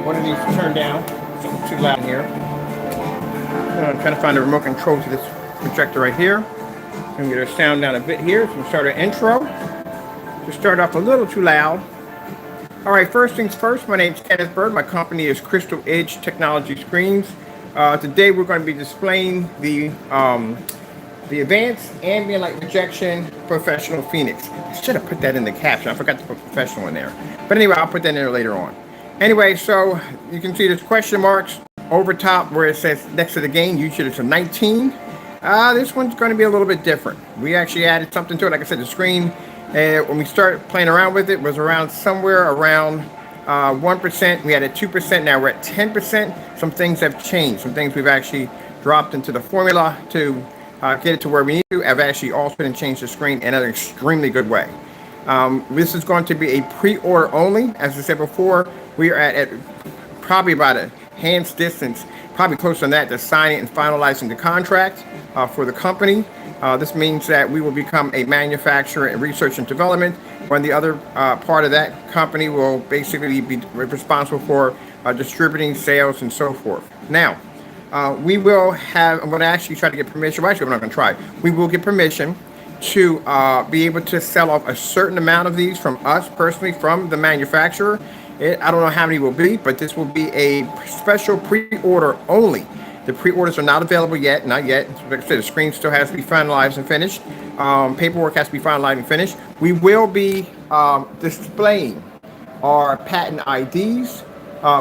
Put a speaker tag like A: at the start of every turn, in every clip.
A: one of these to turn down. Something too loud in here. I'm trying to find the remote control to this projector right here. I'm going to get our sound down a bit here. So we'll start our intro. To start off a little too loud. All right, first things first, my name is Kenneth Bird. My company is Crystal Edge Technology Screens. Today we're going to be displaying the Advanced Ambient Light Projection Professional Phoenix. I should have put that in the caption. I forgot to put professional in there. But anyway, I'll put that in there later on. Anyway, so you can see there's question marks over top where it says next to the gain. Usually it's a 19. This one's going to be a little bit different. We actually added something to it. Like I said, the screen, when we started playing around with it, was around somewhere around 1%. We had a 2%. Now we're at 10%. Some things have changed. Some things we've actually dropped into the formula to get it to where we need to. I've actually altered and changed the screen in an extremely good way. This is going to be a pre-order only. As I said before, we are at probably about a hand's distance, probably closer than that, to signing and finalizing the contract for the company. This means that we will become a manufacturer in research and development, when the other part of that company will basically be responsible for distributing, sales, and so forth. Now, we will have, I'm going to actually try to get permission. Well, actually, I'm not going to try. We will get permission to be able to sell off a certain amount of these from us personally, from the manufacturer. I don't know how many will be, but this will be a special pre-order only. The pre-orders are not available yet, not yet. Like I said, the screen still has to be finalized and finished. Paperwork has to be finalized and finished. We will be displaying our patent IDs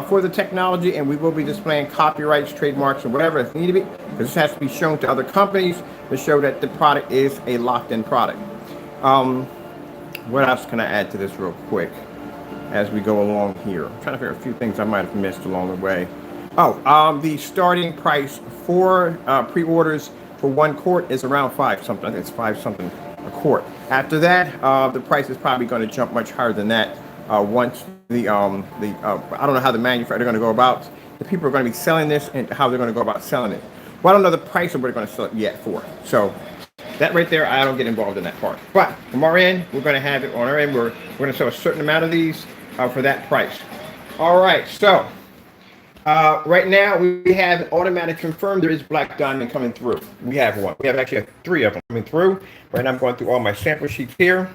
A: for the technology, and we will be displaying copyrights, trademarks, and whatever it needs to be, because this has to be shown to other companies to show that the product is a locked-in product. What else can I add to this real quick as we go along here? I'm trying to figure out a few things I might have missed along the way. The starting price for pre-orders for 1 quart is around 5 something. I think it's 5 something a quart. After that, the price is probably going to jump much higher than that once I don't know how the manufacturer are going to go about. The people are going to be selling this and how they're going to go about selling it. Well, I don't know the price of what they're going to sell it yet for. So that right there, I don't get involved in that part. But from our end, we're going to have it on our end. We're going to sell a certain amount of these for that price. All right, so right now we have automatic confirmed there is black diamond coming through. We have one. We have actually 3 of them coming through. Right now I'm going through all my sample sheets here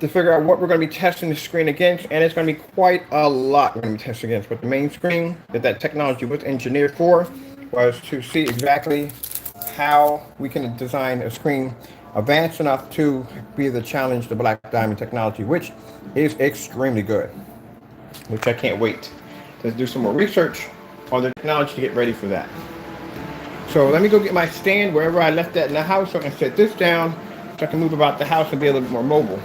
A: to figure out what we're going to be testing the screen against, and it's going to be quite a lot we're going to be testing against. But the main screen that technology was engineered for was to see exactly how we can design a screen advanced enough to be able to challenge the black diamond technology, which is extremely good, which I can't wait to do some more research on the technology to get ready for that. So let me go get my stand wherever I left that in the house so I can set this down so I can move about the house and be a little bit more mobile.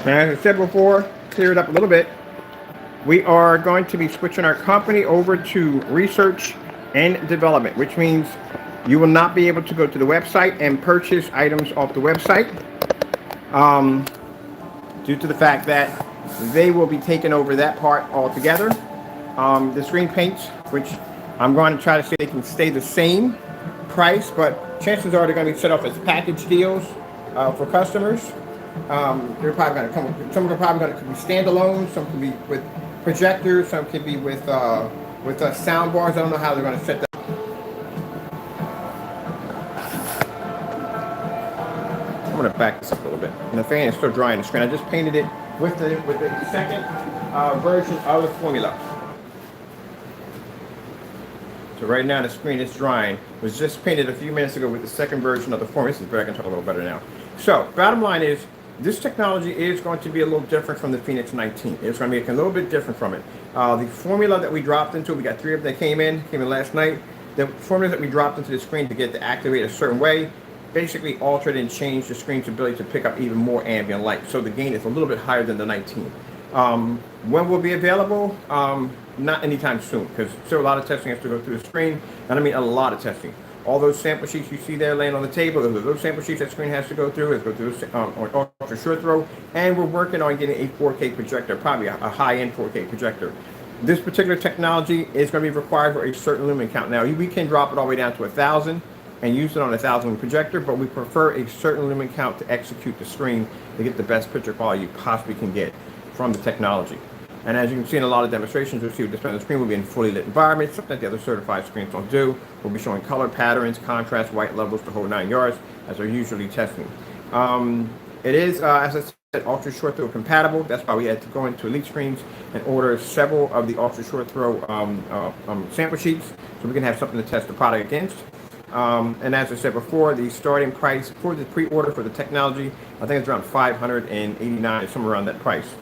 A: And as I said before, clear it up a little bit. We are going to be switching our company over to research and development, which means you will not be able to go to the website and purchase items off the website due to the fact that they will be taking over that part altogether. The screen paints, which I'm going to try to say they can stay the same price, but chances are they're going to be set up as package deals for customers. They're probably going to come. Some of them are probably going to be standalone. Some can be with projectors. Some can be with sound bars. I don't know how they're going to set that. I'm going to back this up a little bit. And the fan is still drying the screen. I just painted it with the second version of the formula. So right now the screen is drying. It was just painted a few minutes ago with the second version of the formula. This is better. I can talk a little better now. So bottom line is, this technology is going to be a little different from the Phoenix 19. It's going to be a little bit different from it. The formula that we dropped into, we got 3 of them that came in last night. The formula that we dropped into the screen to get to activate a certain way basically altered and changed the screen's ability to pick up even more ambient light. So the gain is a little bit higher than the 19. When will be available? Not anytime soon, because still a lot of testing has to go through the screen. And I mean a lot of testing. All those sample sheets you see there laying on the table, those sample sheets that screen has to go through, on ultra short throw, and we're working on getting a 4K projector, probably a high-end 4K projector. This particular technology is going to be required for a certain lumen count. Now, we can drop it all the way down to 1,000. and use it on a 1,000 projector, but we prefer a certain lumen count to execute the screen to get the best picture quality you possibly can get from the technology. And as you can see in a lot of demonstrations, you'll see the display on the screen will be in fully lit environments, something that the other certified screens don't do. We'll be showing color patterns, contrast, white levels, the whole 9 yards, as we're usually testing. It is, as I said, ultra short throw compatible. That's why we had to go into Elite Screens and order several of the ultra short throw sample sheets so we can have something to test the product against. And as I said before, the starting price for the pre-order for the technology, I think it's around $589, somewhere around that price.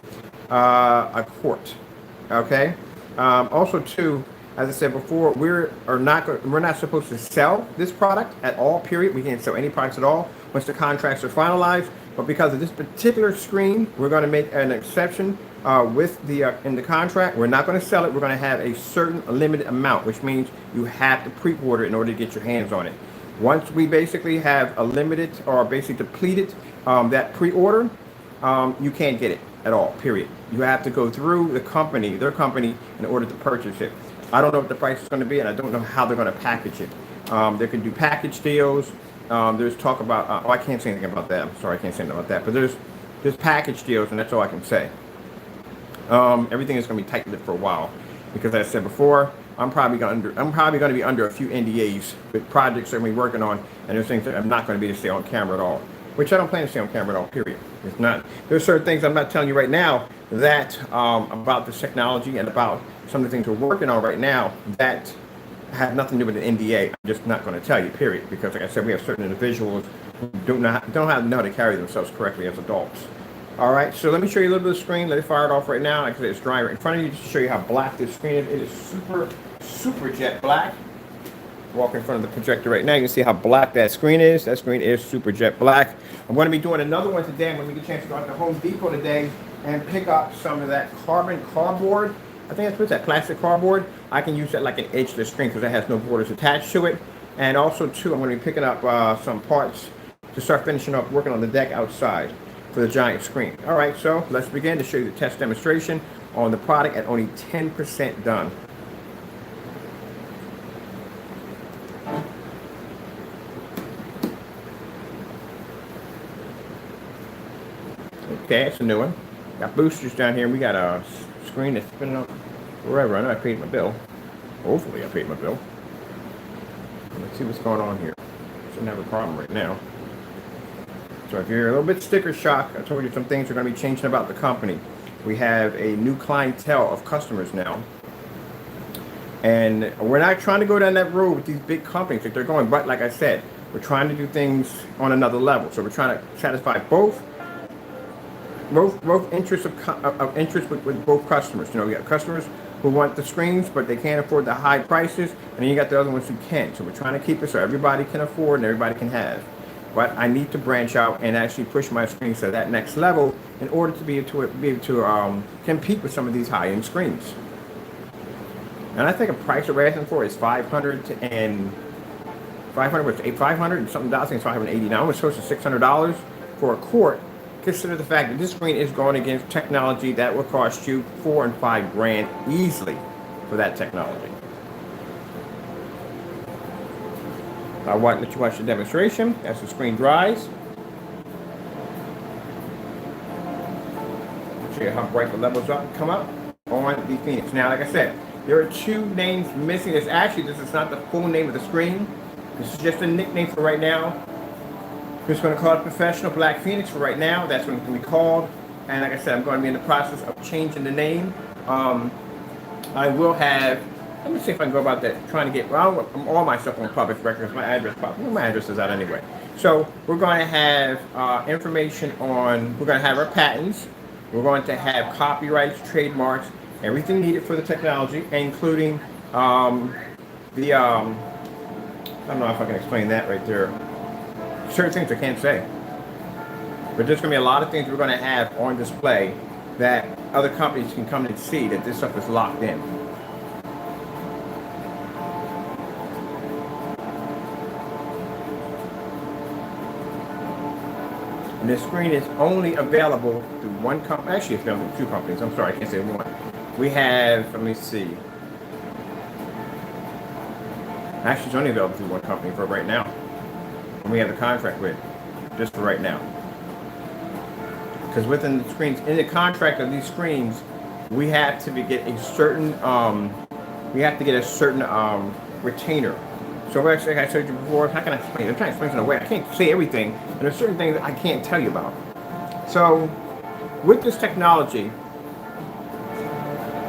A: A quart. Okay. Also, too, as I said before, we're not supposed to sell this product at all. Period. We can't sell any products at all once the contracts are finalized. But because of this particular screen, we're going to make an exception with the in the contract. We're not going to sell it. We're going to have a certain limited amount, which means you have to pre-order in order to get your hands on it. Once we basically have a limited or basically depleted that pre-order, you can't get it at all, period. You have to go through their company, in order to purchase it. I don't know what the price is going to be, and I don't know how they're going to package it. They can do package deals. There's talk about, I can't say anything about that. I'm sorry, I can't say anything about that. But there's package deals, and that's all I can say. Everything is going to be tight-lipped for a while, because as I said before, I'm probably going to be under a few NDAs with projects that we're working on, and there's things that I'm not going to be able to stay on camera at all. Which I don't plan to stay on camera at all, period. It's not. There's certain things I'm not telling you right now that about this technology and about some of the things we're working on right now that have nothing to do with the NDA. I'm just not going to tell you, period. Because like I said, we have certain individuals who don't know how to carry themselves correctly as adults. All right, so let me show you a little bit of the screen. Let it fire it off right now. Like I said, it's drying right in front of you just to show you how black this screen is. It is super jet black. Walk in front of the projector right now. You can see how black that screen is. That screen is super jet black. I'm going to be doing another one today. I'm going to get a chance to go out to Home Depot today and pick up some of that cardboard. I think that's what's that, plastic cardboard. I can use that like an edge to the screen because it has no borders attached to it. And also, too, I'm going to be picking up some parts to start finishing up working on the deck outside for the giant screen. All right, so let's begin to show you the test demonstration on the product at only 10% done. Okay, it's a new one. Got boosters down here. We got a screen that's spinning up forever. I know I paid my bill. Hopefully I paid my bill. Let's see what's going on here. Shouldn't have a problem right now. So if you're a little bit sticker shock, I told you some things are going to be changing about the company. We have a new clientele of customers now. And we're not trying to go down that road with these big companies that they're going. But like I said, we're trying to do things on another level. So we're trying to satisfy both interests of interest with both customers. You know, you got customers who want the screens, but they can't afford the high prices, and then you got the other ones who can. So we're trying to keep it so everybody can afford and everybody can have. But I need to branch out and actually push my screens to that next level in order to be able to compete with some of these high-end screens. And I think a price that we're asking for is $500 and something dollars. I think it's $580 now. It's close to $600 for a quart. Consider the fact that this screen is going against technology that will cost you $4,000 and $5,000 easily for that technology. I want to let you watch the demonstration as the screen dries. Show you how bright the levels come up on the Phoenix. Now, like I said, there are two names missing. This is not the full name of the screen. This is just a nickname for right now. We're just going to call it Professional Black Phoenix for right now. That's what it's going to be called. And like I said, I'm going to be in the process of changing the name. I will have, let me see if I can go about that, trying to get, well, all my stuff on public records, my address is out anyway. So we're going to have information on, we're going to have our patents. We're going to have copyrights, trademarks, everything needed for the technology, including I don't know if I can explain that right there. Certain things I can't say. But there's going to be a lot of things we're going to have on display that other companies can come and see that this stuff is locked in. And this screen is only available through one company. Actually, it's available through two companies. I'm sorry, I can't say one. We have, let me see. Actually, it's only available through one company for right now. and we have the contract with, just for right now. Because within the screens, in the contract of these screens, we have to get a certain retainer. So like I said to you before, how can I explain it? I'm trying to explain it in a way. I can't say everything, and there's certain things that I can't tell you about. So with this technology,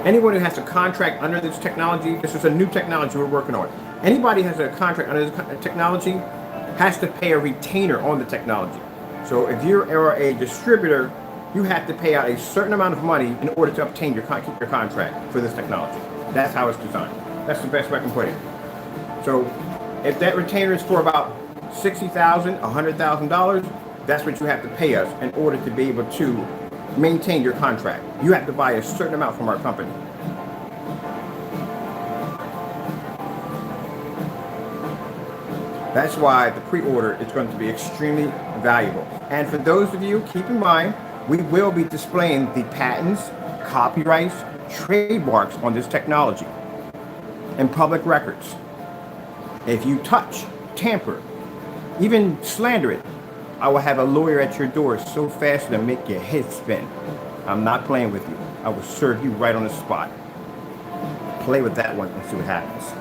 A: anyone who has a contract under this technology, this is a new technology we're working on. Anybody who has a contract under this technology has to pay a retainer on the technology. So if you are a distributor, you have to pay out a certain amount of money in order to obtain keep your contract for this technology. That's how it's designed. That's the best way I can put it. So if that retainer is for about $60,000, $100,000, that's what you have to pay us in order to be able to maintain your contract. You have to buy a certain amount from our company. That's why the pre-order is going to be extremely valuable. And for those of you, keep in mind, we will be displaying the patents, copyrights, trademarks on this technology and public records. If you touch, tamper, even slander it, I will have a lawyer at your door so fast to make your head spin. I'm not playing with you. I will serve you right on the spot. Play with that one and see what happens.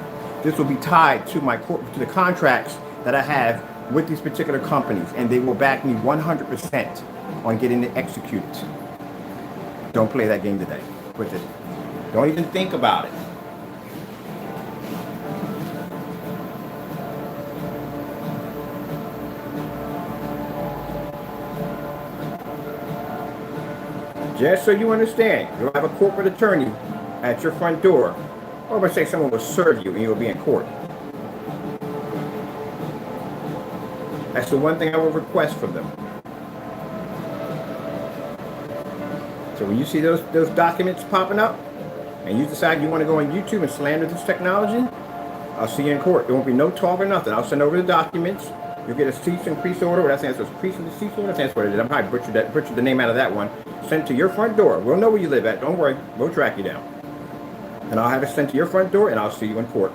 A: This will be tied to the contracts that I have with these particular companies, and they will back me 100% on getting it executed. Don't play that game today with it. Don't even think about it. Just so you understand, you'll have a corporate attorney at your front door, or let's say someone will serve you and you'll be in court. That's the one thing I will request from them. So when you see those documents popping up, and you decide you want to go on YouTube and slander this technology, I'll see you in court. There won't be no talk or nothing. I'll send over the documents. You'll get a cease and cease order. What that stands for? Cease and desist order. That's what it is. I'm probably butchered the name out of that one. Sent to your front door. We'll know where you live at. Don't worry. We'll track you down. And I'll have it sent to your front door, and I'll see you in court.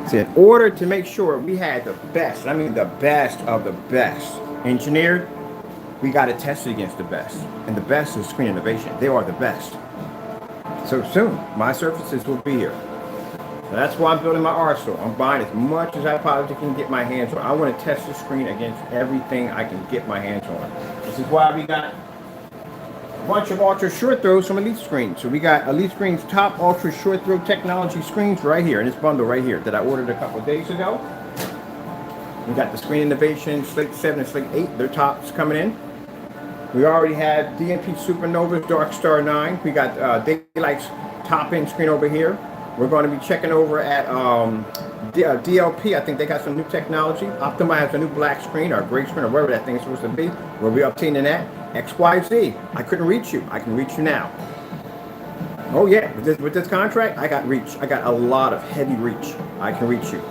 A: So in order to make sure we had the best, I mean the best of the best engineered, we got to test it against the best. And the best is Screen Innovation. They are the best. So soon, my surfaces will be here. So that's why I'm building my arsenal. I'm buying as much as I possibly can get my hands on. I want to test the screen against everything I can get my hands on. This is why we got a bunch of ultra short throws from Elite Screens. So we got Elite Screens top ultra short throw technology screens right here in this bundle right here that I ordered a couple of days ago. We got the Screen Innovation Slate 7 and Slate 8, their tops coming in. We already had DMP Supernova's Dark Star 9. We got Daylight's top end screen over here. We're going to be checking over at DLP. I think they got some new technology. Optima has a new black screen or gray screen or whatever that thing is supposed to be. We'll be obtaining that. XYZ. I couldn't reach you. I can reach you now. Oh yeah, with this contract, I got reach. I got a lot of heavy reach. I can reach you.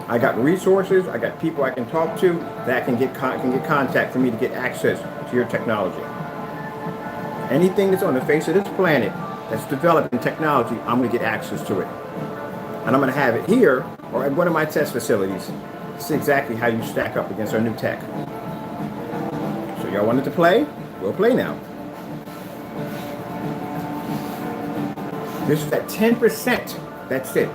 A: I got resources. I got people I can talk to that can get contact for me to get access to your technology. Anything that's on the face of this planet that's developed in technology, I'm going to get access to it. And I'm going to have it here or at one of my test facilities. This is exactly how you stack up against our new tech. So y'all wanted to play? We'll play now. This is at 10%. That's it.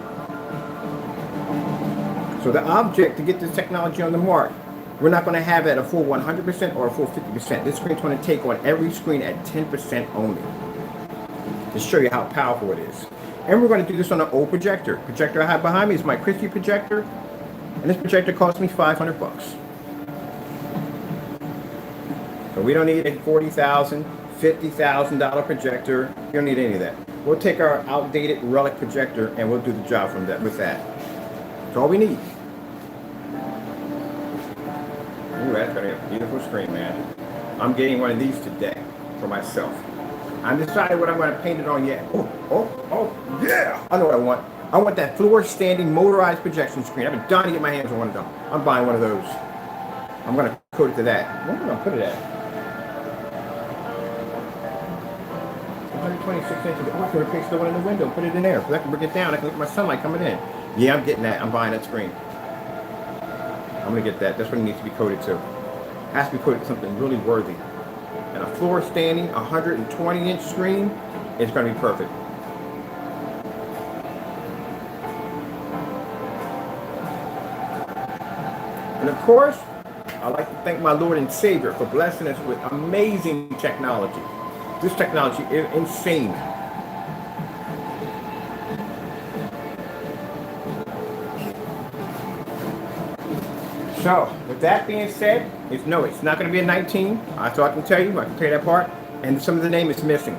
A: So the object to get this technology on the mark, we're not going to have it at a full 100% or a full 50%. This screen's going to take on every screen at 10% only to show you how powerful it is. And we're going to do this on an old projector. The projector I have behind me is my Christie projector, and this projector cost me $500 bucks. So we don't need a $40,000, $50,000 projector. We don't need any of that. We'll take our outdated relic projector and we'll do the job from that with that. That's all we need. Ooh, that's gonna be a beautiful screen, man. I'm getting one of these today for myself. I'm deciding what I'm going to paint it on yet. Oh, yeah! I know what I want. I want that floor standing motorized projection screen. I've been dying to get my hands on one of them. I'm buying one of those. I'm going to code it to that. Where am I going to put it at? 126 inches. Oh, I can replace the one in the window. Put it in there. So I can bring it down. I can look at my sunlight coming in. Yeah, I'm getting that. I'm buying that screen. I'm going to get that. That's what it needs to be coded to. It has to be coded to something really worthy. And a floor standing 120-inch screen is going to be perfect. And of course, I'd like to thank my Lord and Savior for blessing us with amazing technology. This technology is insane. So, with that being said, it's not going to be a 19. So I can tell you, I can tell you that part. And some of the name is missing.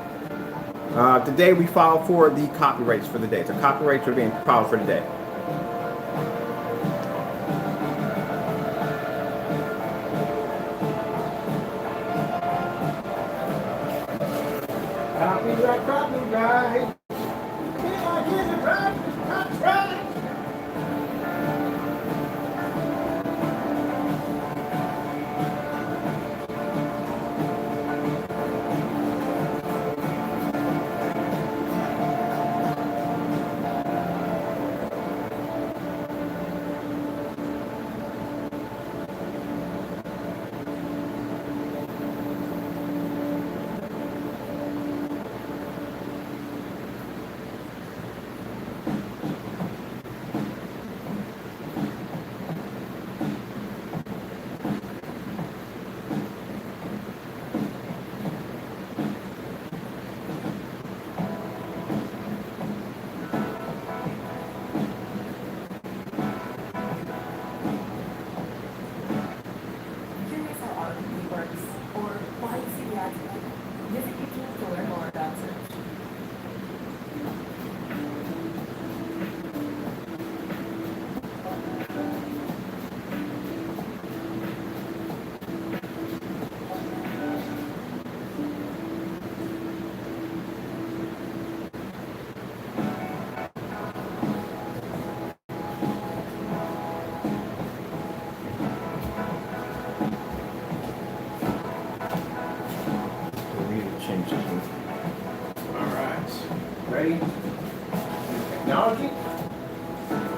A: Today we filed for the copyrights for the day. So copyrights are being filed for the day. Copyright. Ready? Technology.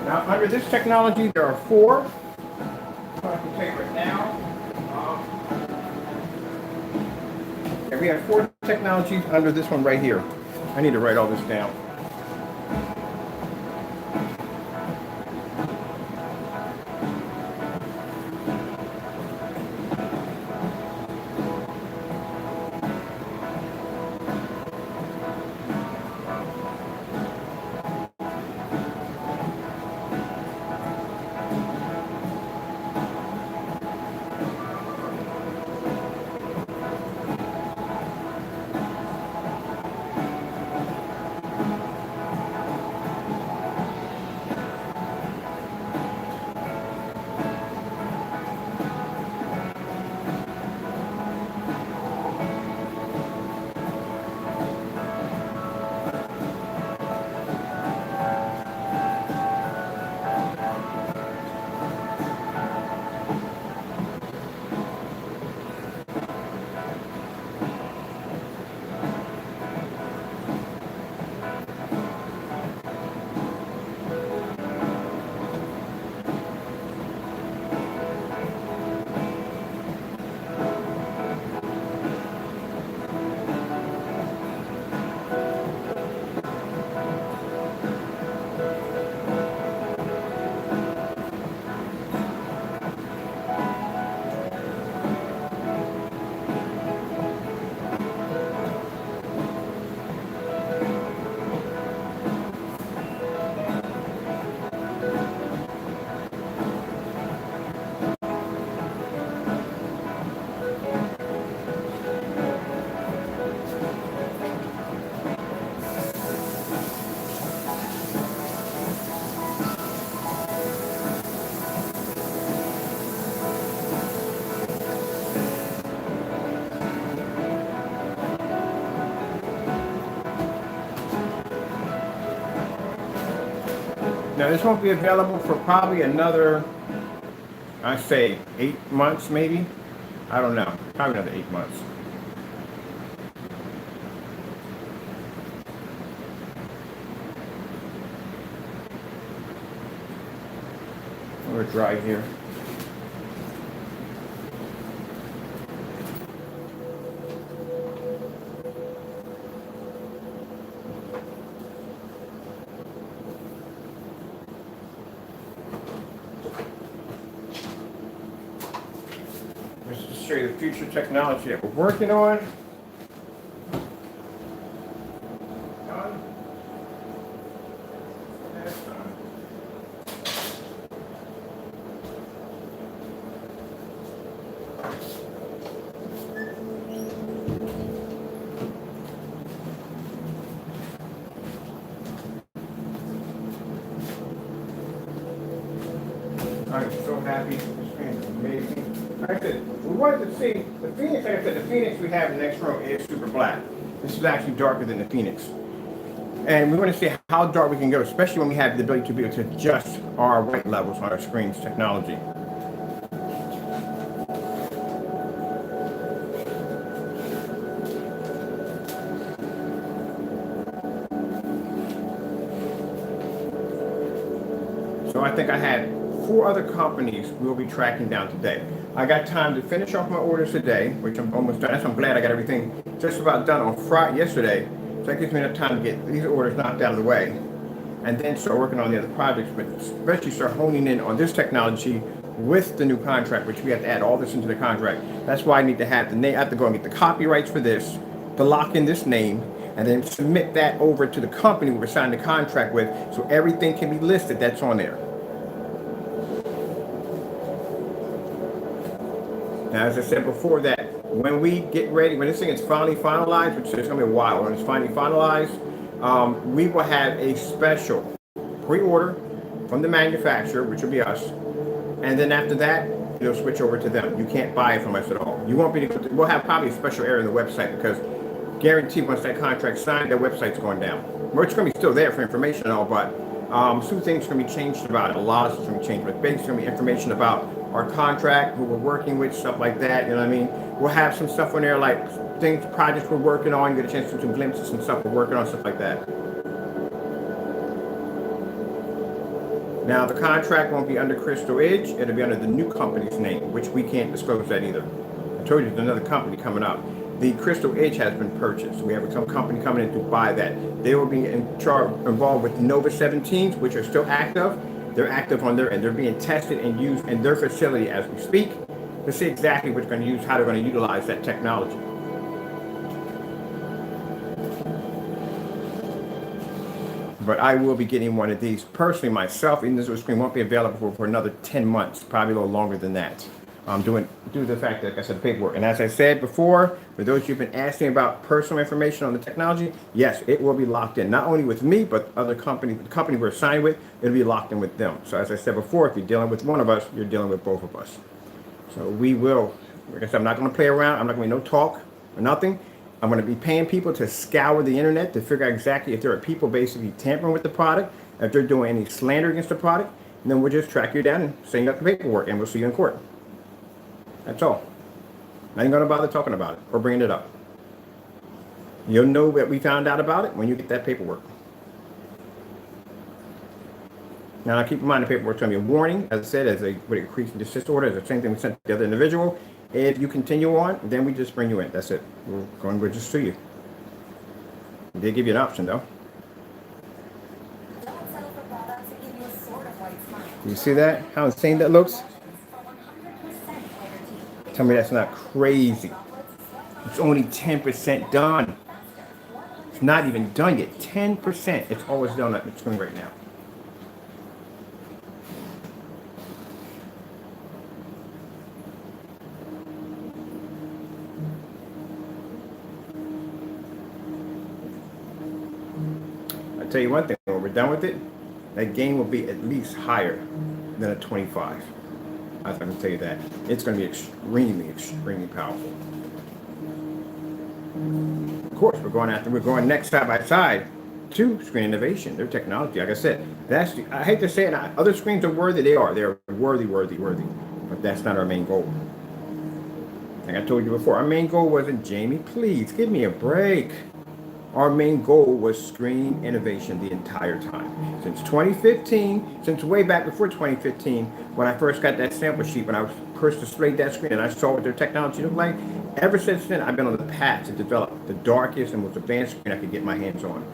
A: Now, under this technology, there are 4. I can tell you right now. And we have 4 technologies under this one right here. I need to write all this down. Now this won't be available for probably another, I say 8 months maybe. I don't know, probably another 8 months. We're dry here. Just to show you the future technology that we're working on. Done. That's done. I'm so happy. This screen is amazing. Like I said, we wanted to see the Phoenix. Like I said, the Phoenix we have in the next row is super black. This is actually darker than the Phoenix. And we want to see how dark we can go, especially when we have the ability to be able to adjust our white levels on our screens technology. So I think I had 4 other companies we'll be tracking down today. I got time to finish off my orders today, which I'm almost done. I'm glad I got everything just about done on Friday yesterday. So that gives me enough time to get these orders knocked out of the way. And then start working on the other projects, but especially start honing in on this technology with the new contract, which we have to add all this into the contract. That's why I need to have the name. I have to go and get the copyrights for this, to lock in this name, and then submit that over to the company we're signing the contract with, so everything can be listed that's on there. Now, as I said before, that when we get ready, when this thing is finally finalized, which is going to be a while, when it's finally finalized, we will have a special pre-order from the manufacturer, which will be us, and then after that, it'll switch over to them. You can't buy it from us at all. You won't be able to, we'll have probably a special area in the website, because guaranteed once that contract's signed, their website's going down. It's going to be still there for information and all, but some things are going to be changed about it. A lot of stuff is going to be changed, but basically going to be information about our contract, who we're working with, stuff like that, you know what I mean? We'll have some stuff on there, like things, projects we're working on, you get a chance to do some glimpses and stuff we're working on, stuff like that. Now, the contract won't be under Crystal Edge, it'll be under the new company's name, which we can't disclose that either. I told you there's another company coming up. The Crystal Edge has been purchased. We have some company coming in to buy that. They will be involved with Nova 17s, which are still active. They're active on their end. They're being tested and used in their facility as we speak to see exactly what they're going to use, how they're going to utilize that technology. But I will be getting one of these personally myself. Even this screen won't be available for another 10 months, probably a little longer than that. Due to the fact that, like I said, paperwork. And as I said before, for those who've been asking about personal information on the technology, yes, it will be locked in. Not only with me, but other companies, the company we're signed with, it'll be locked in with them. So as I said before, if you're dealing with one of us, you're dealing with both of us. So we will, like I said, I'm not going to play around. I'm not going to be no talk or nothing. I'm going to be paying people to scour the internet to figure out exactly if there are people basically tampering with the product, if they're doing any slander against the product, and then we'll just track you down and send you out the paperwork, and we'll see you in court. That's all. I ain't going to bother talking about it or bringing it up. You'll know that we found out about it when you get that paperwork. Now, keep in mind the paperwork's going to be a warning, as I said, as a cease and desist order. It's the same thing we sent to the other individual. If you continue on, then we just bring you in. That's it. We'll just sue you. They give you an option, though. You see that? How insane that looks? Tell me that's not crazy. It's only 10% done. It's not even done yet. 10%. It's always done on the screen right now. I'll tell you one thing, when we're done with it, that gain will be at least higher than a 25. I can tell you that. It's going to be extremely, extremely powerful. Of course, we're going next side by side to screen innovation, their technology. Like I said, I hate to say it, other screens are worthy. They're worthy. But that's not our main goal. Like I told you before, our main goal wasn't, Jamie, please give me a break. Our main goal was screen innovation the entire time. Since 2015, since way back before 2015, when I first got that sample sheet, when I first displayed that screen and I saw what their technology looked like, ever since then, I've been on the path to develop the darkest and most advanced screen I could get my hands on.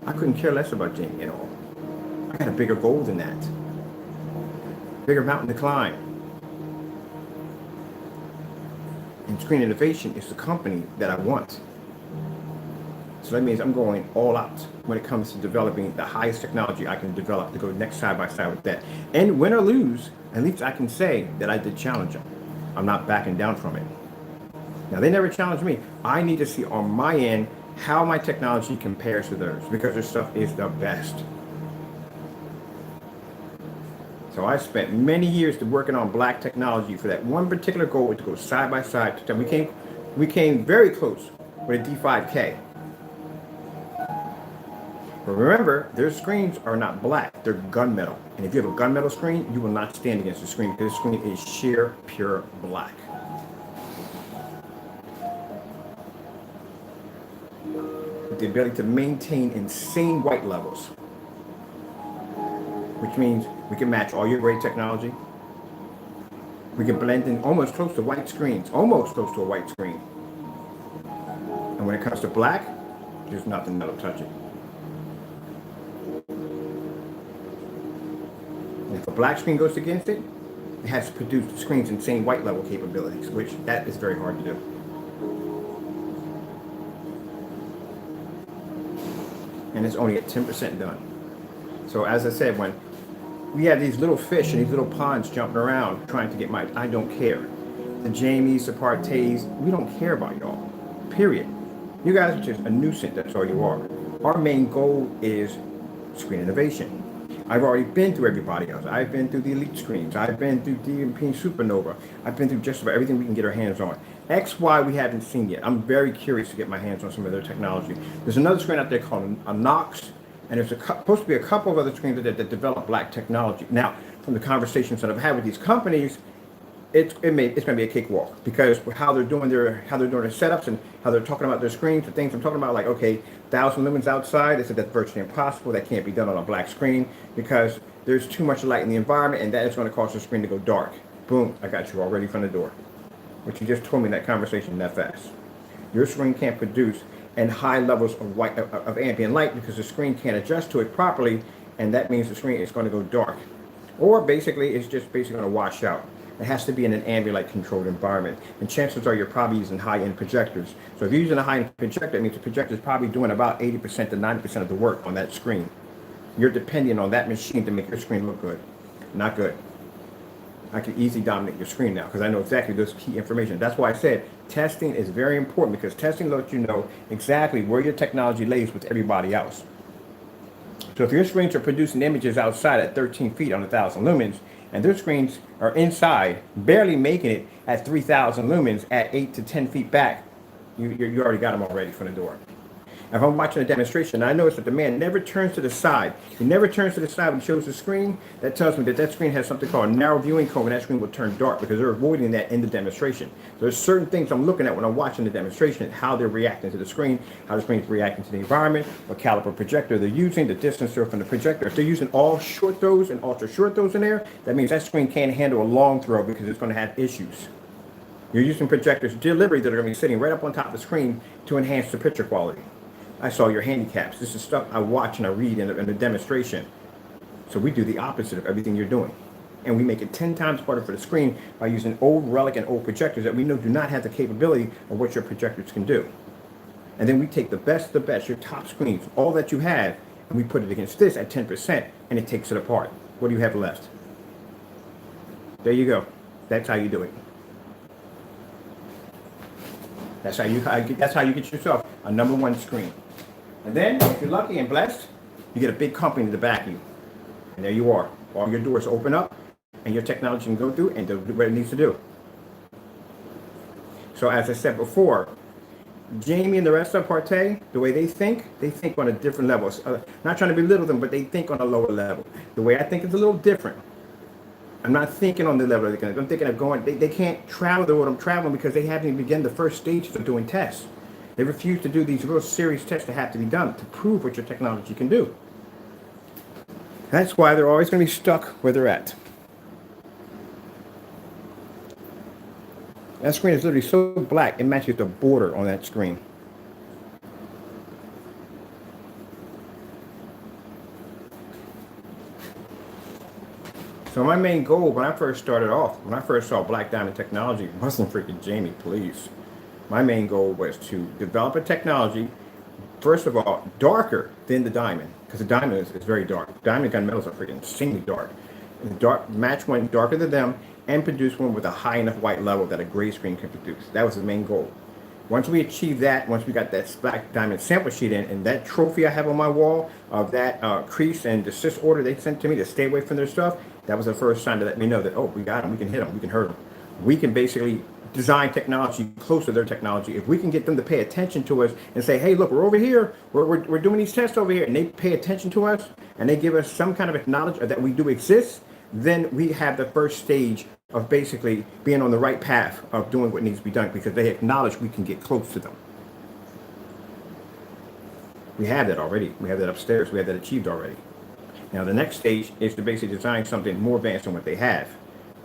A: I couldn't care less about Jamie at all. I got a bigger goal than that. Bigger mountain to climb. And Screen Innovation is the company that I want. So that means I'm going all out when it comes to developing the highest technology I can develop to go next side by side with that. And win or lose, at least I can say that I did challenge them. I'm not backing down from it. Now, they never challenged me. I need to see on my end how my technology compares to theirs, because their stuff is the best. So I spent many years working on black technology for that one particular goal, to go side by side. We came very close with a D5K. But remember, their screens are not black, they're gunmetal. And if you have a gunmetal screen, you will not stand against the screen, because the screen is sheer, pure black. With the ability to maintain insane white levels, which means we can match all your great technology. We can blend in almost close to white screens, almost close to a white screen. And when it comes to black, there's nothing that'll touch it. And if a black screen goes against it, it has to produce the screen's insane white level capabilities, which that is very hard to do. And it's only at 10% done. So as I said, when we have these little fish in these little ponds jumping around trying to get my, I don't care. The Jamies, the Partays, we don't care about y'all. Period. You guys are just a nuisance, that's all you are. Our main goal is screen innovation. I've already been through everybody else. I've been through the elite screens. I've been through DMP Supernova. I've been through just about everything we can get our hands on. XY we haven't seen yet. I'm very curious to get my hands on some of their technology. There's another screen out there called a Nox, and there's supposed to be a couple of other screens that develop black technology. Now, from the conversations that I've had with these companies, it's going to be a cakewalk, because how they're doing their setups and how they're talking about their screens, the things I'm talking about, like, okay, 1,000 lumens outside, they said that's virtually impossible. That can't be done on a black screen because there's too much light in the environment, and that is going to cause the screen to go dark. Boom, I got you already from the door. But you just told me in that conversation that fast. Your screen can't produce and high levels of white of ambient light because the screen can't adjust to it properly, and that means the screen is going to go dark, or basically it's just basically going to wash out. It has to be in an ambient light controlled environment, and chances are you're probably using high-end projectors. So if you're using a high-end projector, it means the projector is probably doing about 80% to 90% of the work on that screen. You're depending on that machine to make your screen look good. Not good. I can easily dominate your screen now because I know exactly those key information. That's why I said testing is very important, because testing lets you know exactly where your technology lays with everybody else. So if your screens are producing images outside at 13 feet on 1,000 lumens, and their screens are inside, barely making it at 3,000 lumens at 8 to 10 feet back, you already got them already from the door. If I'm watching a demonstration, I notice that the man never turns to the side. He never turns to the side when he shows the screen. That tells me that screen has something called a narrow viewing cone, and that screen will turn dark because they're avoiding that in the demonstration. So there's certain things I'm looking at when I'm watching the demonstration, how they're reacting to the screen, how the screen's reacting to the environment, what caliber projector they're using, the distance they're from the projector. If they're using all short throws and ultra short throws in there, that means that screen can't handle a long throw because it's going to have issues. You're using projectors deliberately that are going to be sitting right up on top of the screen to enhance the picture quality. I saw your handicaps. This is stuff I watch and I read in a demonstration. So we do the opposite of everything you're doing. And we make it 10 times harder for the screen by using old relic and old projectors that we know do not have the capability of what your projectors can do. And then we take the best, your top screens, all that you have, and we put it against this at 10%, and it takes it apart. What do you have left? There you go. That's how you do it. That's how you get yourself a number 1 screen. And then, if you're lucky and blessed, you get a big company to back you. And there you are. All your doors open up, and your technology can go through and do what it needs to do. So as I said before, Jamie and the rest of Partey, the way they think on a different level. Not trying to belittle them, but they think on a lower level. The way I think is a little different. I'm not thinking on the level they're going. I'm thinking of going. They can't travel the road I'm traveling because they haven't even begun the first stages of doing tests. They refuse to do these real serious tests that have to be done to prove what your technology can do. That's why they're always going to be stuck where they're at. That screen is literally so black, it matches the border on that screen. So my main goal when I first started off, when I first saw Black Diamond Technology, wasn't freaking Jamie, please. My main goal was to develop a technology, first of all, darker than the diamond, because the diamond is very dark. Diamond gunmetals are freaking insanely dark. And match one darker than them and produce one with a high enough white level that a gray screen can produce. That was the main goal. Once we achieved that, once we got that Black Diamond sample sheet in, and that trophy I have on my wall of that crease and desist order they sent to me to stay away from their stuff, that was the first sign to let me know that, oh, we got them, we can hit them, we can hurt them. We can basically design technology close to their technology. If we can get them to pay attention to us and say, hey, look, we're over here, we're doing these tests over here, and they pay attention to us, and they give us some kind of acknowledgement that we do exist, then we have the first stage of basically being on the right path of doing what needs to be done because they acknowledge we can get close to them. We have that already. We have that upstairs. We have that achieved already. Now, the next stage is to basically design something more advanced than what they have.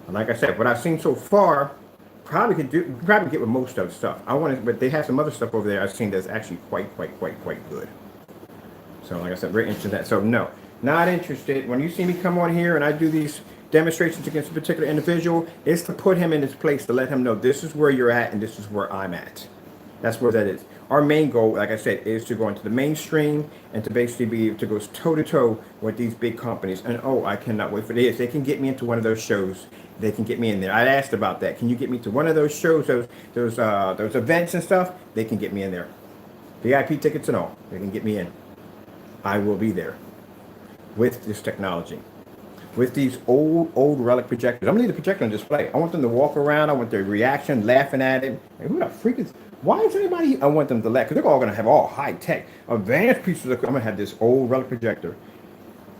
A: And like I said, what I've seen so far, probably get with most of the stuff. But they have some other stuff over there I've seen that's actually quite good. So, like I said, very interested in that. So, no, not interested. When you see me come on here and I do these demonstrations against a particular individual, it's to put him in his place, to let him know this is where you're at and this is where I'm at. That's where that is. Our main goal, like I said, is to go into the mainstream and to basically be able to go toe-to-toe with these big companies. And oh, I cannot wait for this. They can get me into one of those shows. They can get me in there. I asked about that. Can you get me to one of those shows, those events and stuff? They can get me in there. VIP tickets and all. They can get me in. I will be there with this technology. With these old relic projectors. I'm going to leave the projector on display. I want them to walk around. I want their reaction, laughing at it. Like, who the freak is... Why is anybody... I want them to laugh, because they're all going to have all high-tech, advanced pieces of... I'm going to have this old relic projector.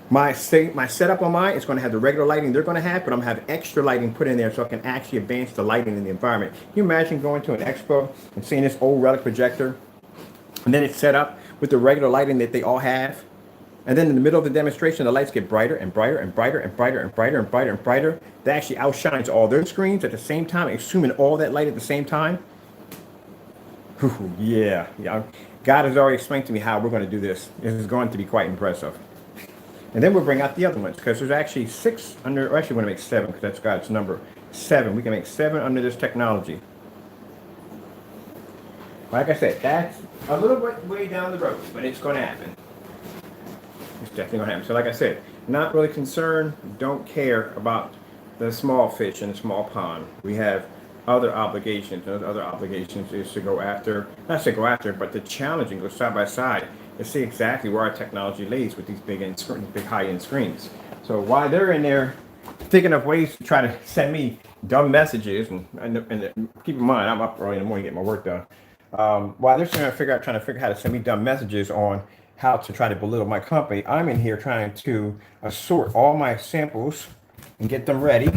A: My setup on mine is going to have the regular lighting they're going to have, but I'm going to have extra lighting put in there so I can actually advance the lighting in the environment. Can you imagine going to an expo and seeing this old relic projector, and then it's set up with the regular lighting that they all have? And then in the middle of the demonstration, the lights get brighter and brighter and brighter and brighter and brighter and brighter and brighter. That actually outshines all their screens at the same time, assuming all that light at the same time. Ooh, yeah. God has already explained to me how we're going to do this. This is going to be quite impressive. And then we'll bring out the other ones, because there's actually 6 under, or actually we're going to make 7, because that's God's number. 7. We can make 7 under this technology. Like I said, that's a little bit way down the road, but it's going to happen. It's definitely going to happen. So like I said, not really concerned, don't care about the small fish in the small pond. We have other obligations. Those other obligations is to go after, not to go after, but to challenge and go side by side and see exactly where our technology lays with these big high-end screens. So while they're in there thinking of ways to try to send me dumb messages, and keep in mind, I'm up early in the morning to get my work done. While they're trying to figure out how to send me dumb messages on how to try to belittle my company, I'm in here trying to assort all my samples and get them ready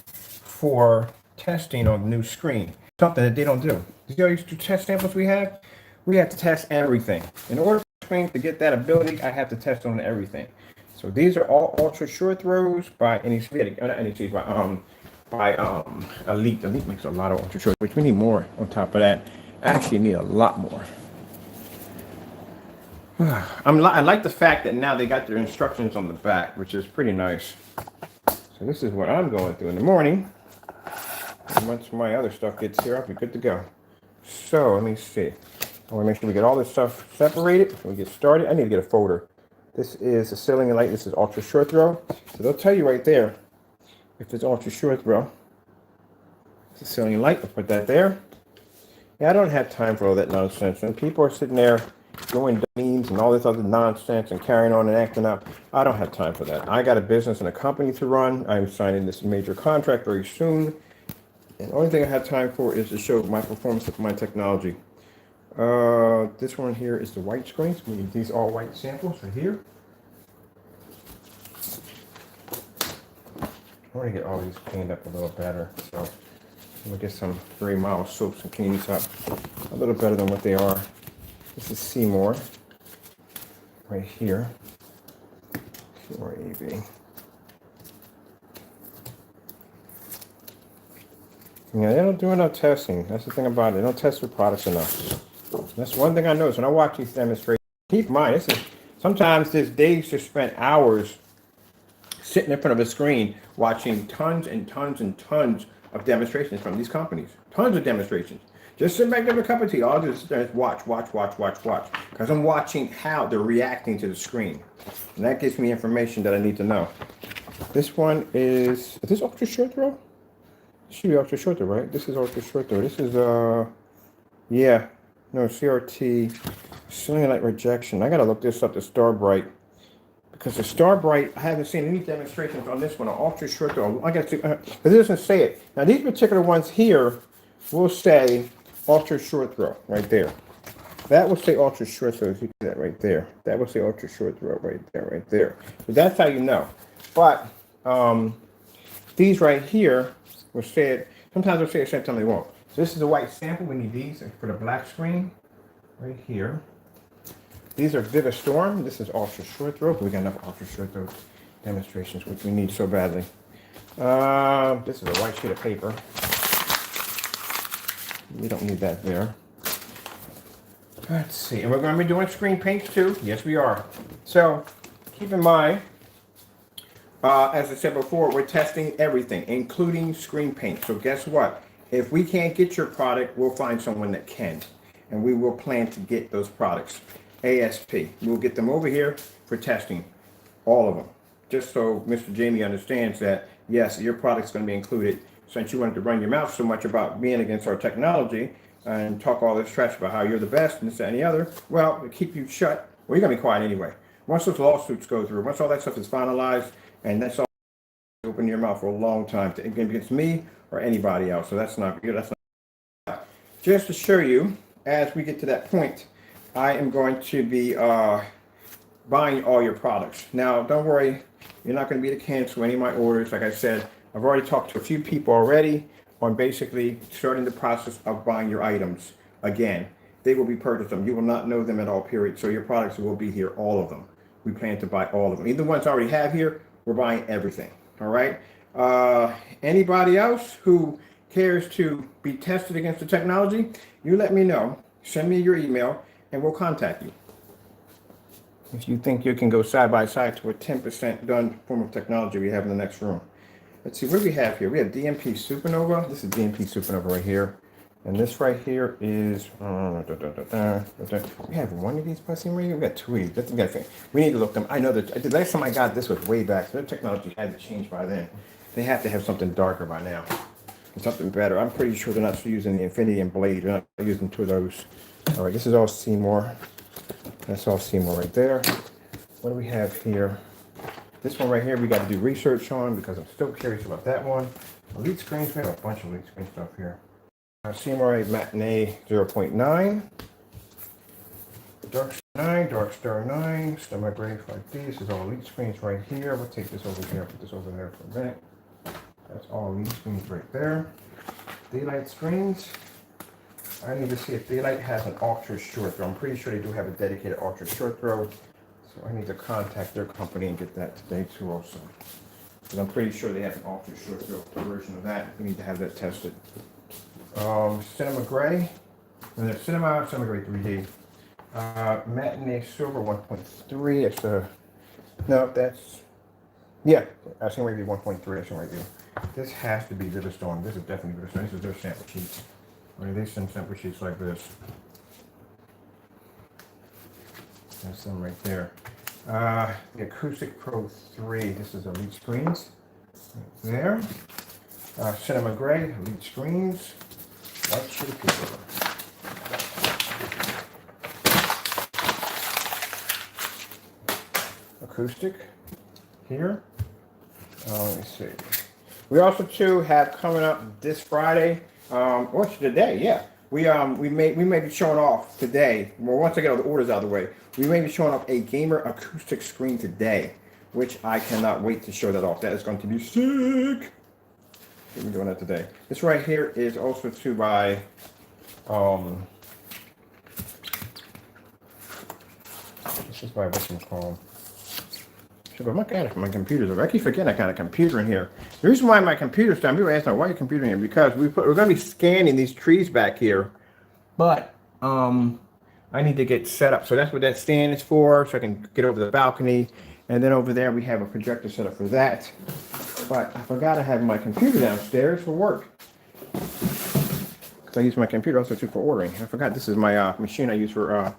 A: for testing on the new screen. Something that they don't do. You see all these test samples we have? We have to test everything. In order for the screen to get that ability, I have to test on everything. So these are all ultra short throws by NEC, by Elite. Elite makes a lot of ultra short, which we need more on top of that. Actually need a lot more. I like the fact that now they got their instructions on the back, which is pretty nice. So this is what I'm going through in the morning. And once my other stuff gets here, I'll be good to go. So let me see. I want to make sure we get all this stuff separated before we get started. I need to get a folder. This is a ceiling light. This is ultra short throw. So they'll tell you right there if it's ultra short throw. It's a ceiling light. I'll put that there. Yeah, I don't have time for all that nonsense. And people are sitting there doing memes and all this other nonsense and carrying on and acting up. I don't have time for that. I got a business and a company to run. I'm signing this major contract very soon. And the only thing I have time for is to show my performance of my technology. This one here is the white screens. We need these all white samples right here. I want to get all these cleaned up a little better. So we'll get some very mild soaps and clean these up a little better than what they are. This is Seymour right here. Seymour AV. Yeah, they don't do enough testing. That's the thing about it. They don't test their products enough. That's one thing I noticed when I watch these demonstrations. Keep in mind, sometimes there's days to spend hours sitting in front of a screen watching tons and tons and tons of demonstrations from these companies. Tons of demonstrations. Just sit back there with a cup of tea. All I do is watch. Because I'm watching how they're reacting to the screen. And that gives me information that I need to know. This one is this ultra short throw? It should be ultra short throw, right? This is ultra short throw. This is, yeah. No, CRT, ceiling light rejection. I gotta look this up, the Star Bright. Because the Star Bright, I haven't seen any demonstrations on this one, an ultra short throw. I got to, because it doesn't say it. Now these particular ones here will say ultra short throw right there. That will say ultra short throw. You see that right there. That will say ultra short throw right there. So that's how you know. But these right here will say it. Sometimes they'll say it, sometimes they won't. So this is a white sample. We need these for the black screen right here. These are Vivid Storm. This is ultra short throw. We got enough ultra short throw demonstrations, which we need so badly. This is a white sheet of paper. We don't need that there. Let's see. And we're going to be doing screen paints too. Yes, we are. So keep in mind, as I said before, we're testing everything, including screen paint. So guess what? If we can't get your product, we'll find someone that can. And we will plan to get those products. ASP. We'll get them over here for testing. All of them. Just so Mr. Jamie understands that, yes, your product's going to be included. Since you wanted to run your mouth so much about being against our technology and talk all this trash about how you're the best and this and the other, well, to keep you shut, well, you're going to be quiet anyway. Once those lawsuits go through, once all that stuff is finalized, and that's all, open your mouth for a long time to against me or anybody else. So that's not good. That's not. Just to show you, as we get to that point, I am going to be buying all your products. Now, don't worry, you're not going to be able to cancel any of my orders. Like I said, I've already talked to a few people already on basically starting the process of buying your items. Again, they will be purchased them. You will not know them at all, period. So your products will be here, all of them. We plan to buy all of them. Even the ones I already have here, we're buying everything. All right. Anybody else who cares to be tested against the technology, you let me know. Send me your email and we'll contact you. If you think you can go side by side to a 10% done form of technology we have in the next room. Let's see, what do we have here? We have DMP Supernova. This is DMP Supernova right here. And this right here is, we have one of these pussy right here. We got two of these. We need to look them. I know that the last time I got this was way back. So their technology had to change by then. They have to have something darker by now. Something better. I'm pretty sure they're not using the Infinity and Blade. They're not using two of those. All right, this is all Seymour. That's all Seymour right there. What do we have here? This one right here, we got to do research on because I'm still curious about that one. Elite screens, we have a bunch of elite screen stuff here. Seymour Matinee 0.9. Dark Star 9, Dark Star 9, Stomach Gray 5D. This is all elite screens right here. We'll take this over here, put this over there for a minute. That's all elite screens right there. Daylight screens. I need to see if Daylight has an ultra short throw. I'm pretty sure they do have a dedicated ultra short throw. So I need to contact their company and get that today too also. Because I'm pretty sure they have an ultra short throw version of that. We need to have that tested. Cinema Gray. And there's Cinema Gray 3D. Matinee Silver 1.3. It's a, no, that's, yeah, I think maybe 1.3. That's right here. This has to be Vivid Storm. This is definitely Vivid Storm. This is their sample sheets. Right, they send sample sheets like this. That's them right there. The Acoustic Pro 3. This is Elite Screens. Right there. Cinema Gray, Elite Screens. White sheet of paper. Acoustic here. Let me see. We also too have coming up this Friday, or today, yeah. we may be showing off today. Well, once I get all the orders out of the way, we may be showing off a gamer acoustic screen today, which I cannot wait to show that off. That is going to be sick. We're doing that today. This right here is also to by this is by what's it called? My God, my computer's over. I keep forgetting I got a computer in here. The reason why my computer's down, people ask me why your computer in here, because we're going to be scanning these trees back here, but I need to get set up. So that's what that stand is for, so I can get over the balcony. And then over there we have a projector set up for that. But I forgot I have my computer downstairs for work. Because I use my computer also too for ordering. I forgot this is my machine I use for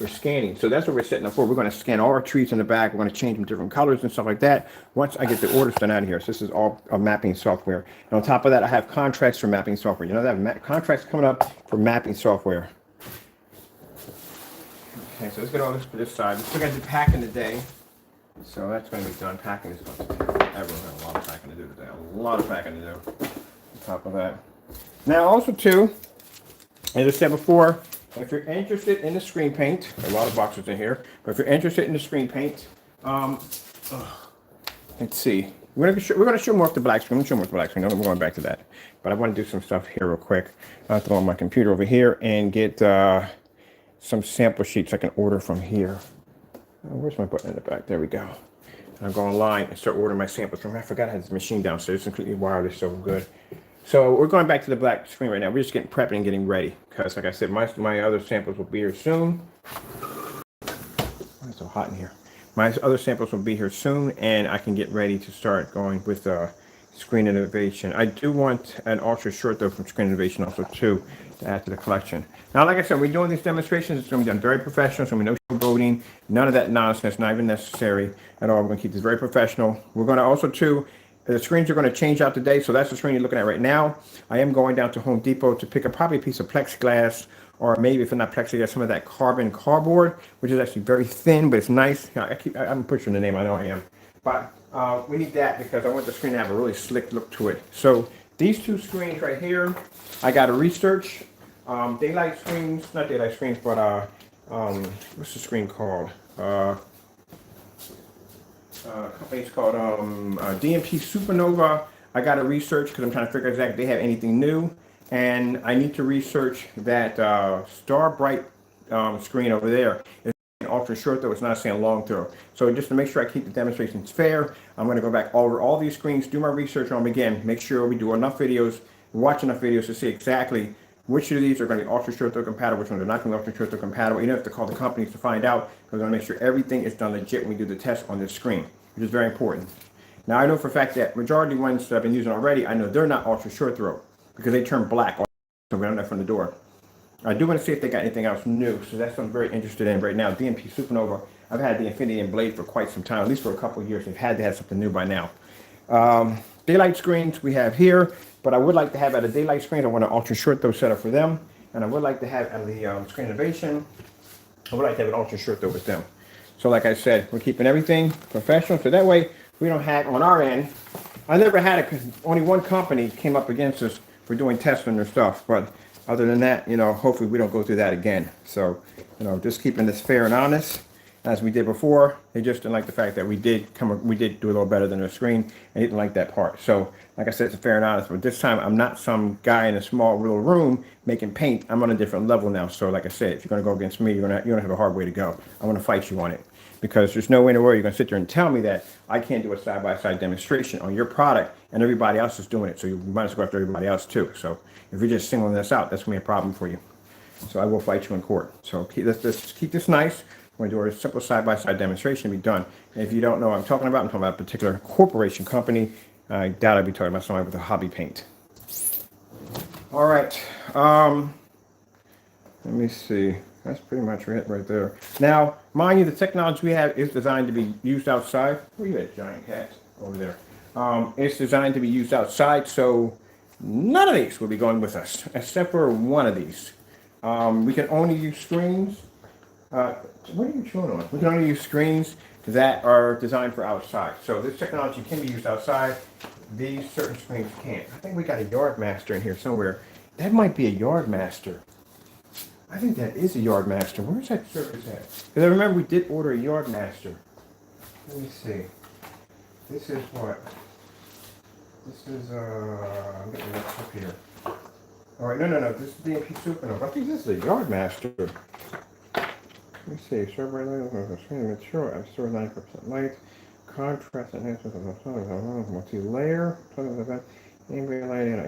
A: scanning. So that's what we're setting up for. We're going to scan all our trees in the back. We're going to change them different colors and stuff like that once I get the orders done out of here. So this is all mapping software. And on top of that, I have contracts for mapping software. You know, I have contracts coming up for mapping software. Okay, so let's get all this for this side. We're still going to do packing today. So that's going to be done. Packing is going to take forever. Got a lot of packing to do today. A lot of packing to do. On top of that. Now also too, as I said before, if you're interested in the screen paint, a lot of boxes in here, but if you're interested in the screen paint, let's see. We're gonna show more of the black screen. I'm gonna show more of the black screen. I'm going back to that. But I want to do some stuff here real quick. I'll throw on my computer over here and get some sample sheets I can order from here. Where's my button in the back? There we go. And I'll go online and start ordering my samples from here. I forgot I had this machine downstairs. It's completely wireless, so good. So we're going back to the black screen right now. We're just getting prepping and getting ready. Because like I said, my other samples will be here soon. Why is it so hot in here? My other samples will be here soon, and I can get ready to start going with Screen Innovation. I do want an ultra short though from Screen Innovation also too to add to the collection. Now, like I said, we're doing these demonstrations. It's going to be done very professional. It's going to be no showboating, none of that nonsense, not even necessary at all. We're going to keep this very professional. We're going to also too, the screens are going to change out today. So that's the screen you're looking at right now. I am going down to Home Depot to pick up probably a piece of plexiglass, or maybe if it's not plexiglass, some of that carbon cardboard, which is actually very thin, but it's nice. I'm pushing the name, I know I am. But we need that because I want the screen to have a really slick look to it. So these two screens right here, I got to research. Daylight screens, not daylight screens, but what's the screen called? Company's called DMP Supernova. I got to research because I'm trying to figure out exactly if they have anything new. And I need to research that Star Bright screen over there. It's ultra short though, it's not saying long throw. So just to make sure I keep the demonstrations fair, I'm going to go back over all these screens, do my research on them again, make sure we do enough videos, watch enough videos to see exactly which of these are going to be ultra short throw compatible, which ones are not going to be ultra short throw compatible. You don't have to call the companies to find out, because I want to make sure everything is done legit when we do the test on this screen, which is very important. Now I know for a fact that majority of the ones that I've been using already, I know they're not ultra short throw because they turn black. So we don't know from the door. I do want to see if they got anything else new, so that's what I'm very interested in right now. DMP Supernova. I've had the Infinity and Blade for quite some time, at least for a couple of years. They've had to have something new by now. Daylight screens we have here, but I would like to have at a daylight screen. I want an ultra short throw setup for them, and I would like to have at the Screen Innovation. I would like to have an ultra short throw with them. So like I said, we're keeping everything professional, so that way we don't have on our end. I never had only one company came up against us for doing tests on their stuff, but other than that, you know, hopefully we don't go through that again. So, you know, just keeping this fair and honest as we did before. They just didn't like the fact that we did do a little better than their screen, and didn't like that part. So, like I said, it's fair and honest. But this time, I'm not some guy in a small little room making paint. I'm on a different level now. So, like I said, if you're going to go against me, you're going to have a hard way to go. I want to fight you on it, because there's no way in the world you're going to sit there and tell me that I can't do a side-by-side demonstration on your product and everybody else is doing it. So you might as well go after everybody else too. So if you're just singling this out, that's going to be a problem for you. So I will fight you in court. So let's keep this nice. We're going to do a simple side-by-side demonstration and be done. And if you don't know what I'm talking about a particular corporation company. I doubt I'd be talking about somebody with a hobby paint. All right. Let me see. That's pretty much it right there. Now, mind you, the technology we have is designed to be used outside. Where you at, giant cat? Over there. It's designed to be used outside, so none of these will be going with us, except for one of these. We can only use screens. What are you chewing on? We can only use screens that are designed for outside. So this technology can be used outside. These certain screens can't. I think we got a Yard Master in here somewhere. That might be a Yard Master. I think that is a Yard Master. Where's that surface at? Because I remember we did order a Yard Master. Let me see. This is what? This is, I'm getting mixed up here. All right, no. This is DMP Supernova. I think this is a Yard Master. Let me see. Server mature. I'm still 90% light. Contrast enhancement of multi-layer. Ambient lighting on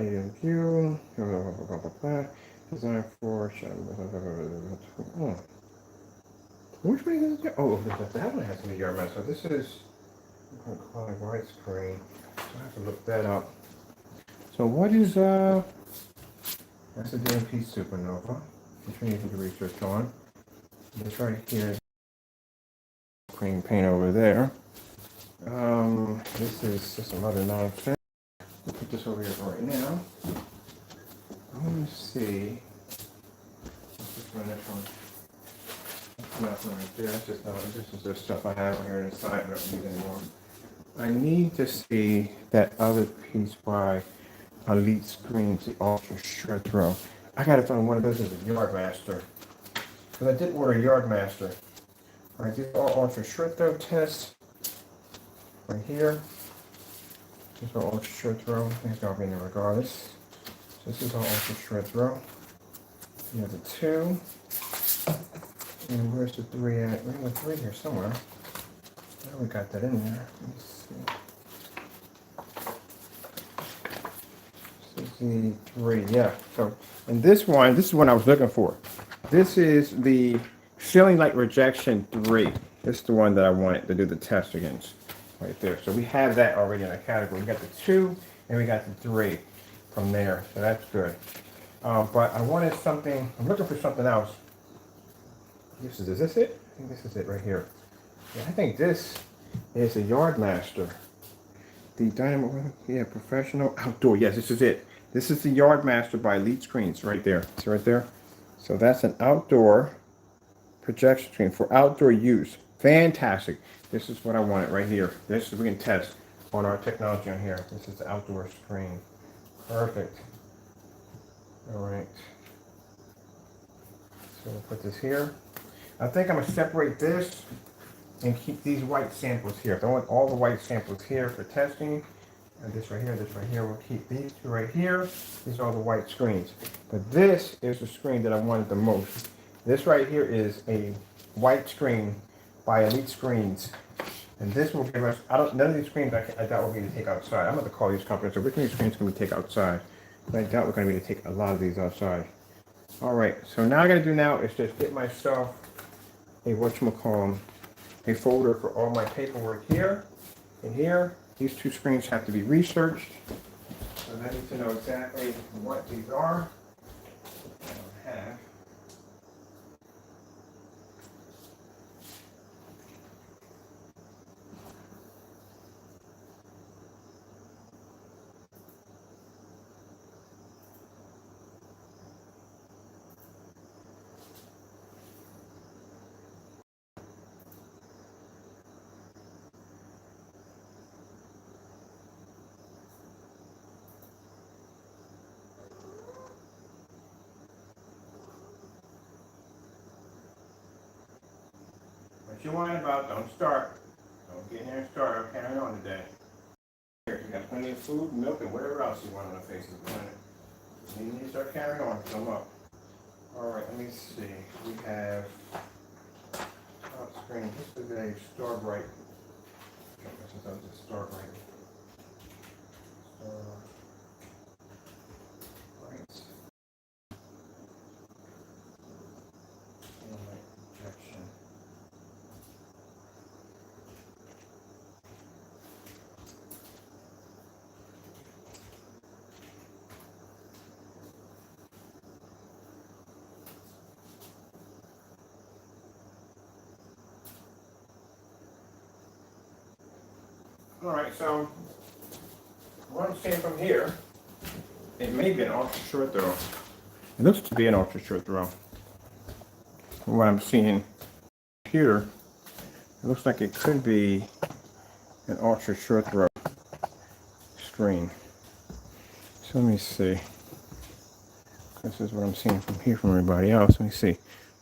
A: ADV. Design for which one is it? Oh, that one has to be Yard Master. This is widescreen. So I have to look that up. So what is that's a DMP Supernova, which we need to do research on. This right here is cream paint over there. This is just another nonsense. We'll put this over here right now. Let me see. What's this one? This one. That's nothing right there. That's just this is just stuff I have here inside. I don't need anymore. I need to see that other piece by Elite Screens, the Ultra Shred Throw. I gotta find one of those as a Yard Master. Because I did order a Yard Master. Alright, these are Ultra Shred Throw tests. Right here. These are Ultra Shred Throw. I think it's gonna be in there regardless. So this is our Ultra Shred Throw. You have the 2. And where's the 3 at? We have the 3 here somewhere. Oh, we got that in there. Let me see. The 3, yeah. So, and this is one I was looking for. This is the Ceiling Light Rejection 3. This is the one that I wanted to do the test against, right there. So we have that already in a category. We got the 2 and we got the 3 from there. So that's good. But I wanted something. I'm looking for something else. Is this it? I think this is it right here. Yeah, I think this is a Yard Master. The Dynamo, yeah, Professional Outdoor. Yes, this is it. This is the Yard Master by Elite Screens right there. See right there? So that's an outdoor projection screen for outdoor use. Fantastic. This is what I wanted right here. This is we can test on our technology on here. This is the outdoor screen. Perfect. All right. So we'll put this here. I think I'm going to separate this and keep these white samples here. I want all the white samples here for testing. And this right here, we'll keep these 2 right here. These are all the white screens. But this is the screen that I wanted the most. This right here is a white screen by Elite Screens. And this will give us, none of these screens I doubt we're going to take outside. I'm going to call these companies, so which of these screens can we take outside? But I doubt we're going to be able to take a lot of these outside. All right, so now I got to do now is just get myself a, a folder for all my paperwork here and here. These 2 screens have to be researched. So I need to know exactly what these are. I don't have. What you whine about, don't start. Don't get in here and start. I'm carrying on today. Here, you got plenty of food, milk, and whatever else you want on the face of the planet. You need to start carrying on. Come up. All right, let me see. We have top screen. This is a Starbright. Since I was a Starbright. All right, so what I'm seeing from here, it may be an ultra short throw. It looks to be an ultra short throw. From what I'm seeing here, it looks like it could be an ultra short throw screen. So let me see. This is what I'm seeing from here from everybody else. Let me see.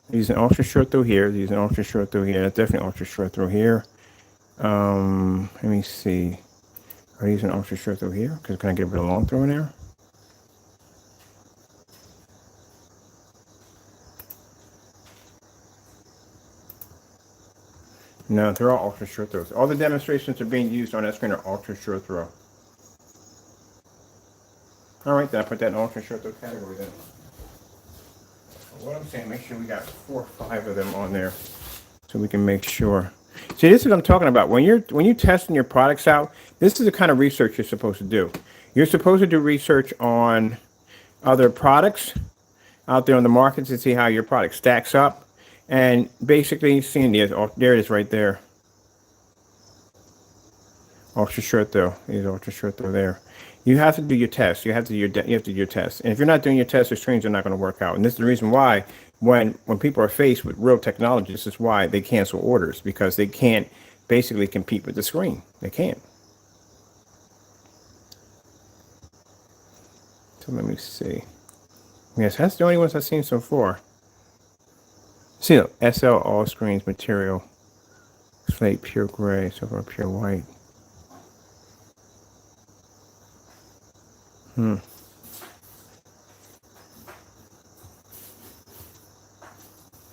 A: They're using ultra short through here. They're using ultra short through here. That's definitely ultra short through here. Let me see. Are they using ultra short through here? Because can I get a bit of long through in there? No, they're all ultra short throws. All the demonstrations are being used on that screen are ultra short throw. All right, then I put that in ultra short throw category then. What I'm saying, make sure we got 4 or 5 of them on there, so we can make sure. See, this is what I'm talking about. When you're testing your products out, this is the kind of research you're supposed to do. You're supposed to do research on other products out there on the market to see how your product stacks up, and basically seeing there it is right there. Ultra short though. Is ultra short though there. You have to do your test. You have to do your test. And if you're not doing your test, your screens are not going to work out. And this is the reason why when people are faced with real technology, this is why they cancel orders, because they can't basically compete with the screen. They can't. So let me see. Yes, that's the only ones I've seen so far. See, SL all screens material, slate pure gray, silver pure white.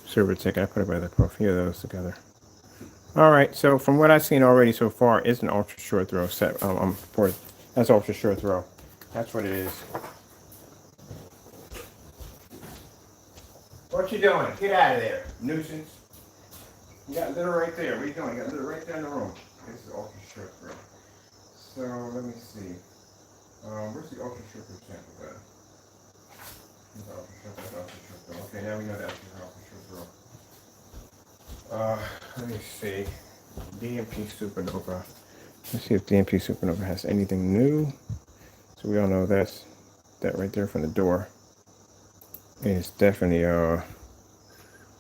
A: Server tick. I put about a few of those together. All right. So from what I've seen already so far, it's an ultra short throw set. That's ultra short throw. That's what it is. What you doing? Get out of there, nuisance. You got litter right there. What are you doing? You got litter right there in the room. This is ultra short throw. So let me see. Where's the ultra short throw sample at? Okay, now we know that's an ultra short throw. Let me see. DMP Supernova. Let's see if DMP Supernova has anything new. So we all know that right there from the door is definitely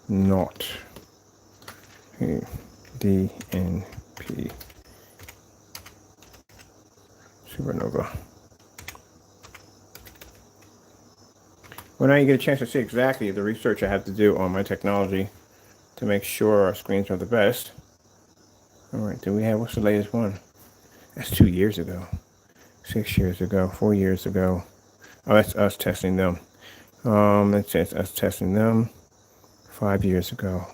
A: not DNP Supernova. Well, now you get a chance to see exactly the research I have to do on my technology to make sure our screens are the best. All right, what's the latest one? That's 2 years ago, 6 years ago, 4 years ago. Oh, that's us testing them. That's us testing them 5 years ago.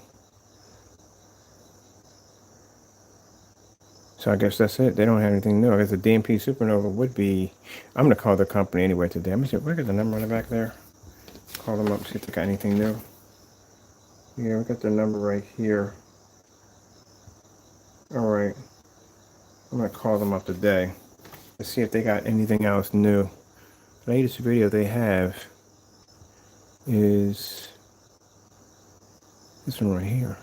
A: So I guess that's it. They don't have anything new. I guess the DMP Supernova would be. I'm gonna call the company anyway today. Let me see. Look at the number on the back there. Call them up, see if they got anything new. Yeah, we got their number right here. All right. I'm gonna call them up today to see if they got anything else new. The latest video they have is this one right here.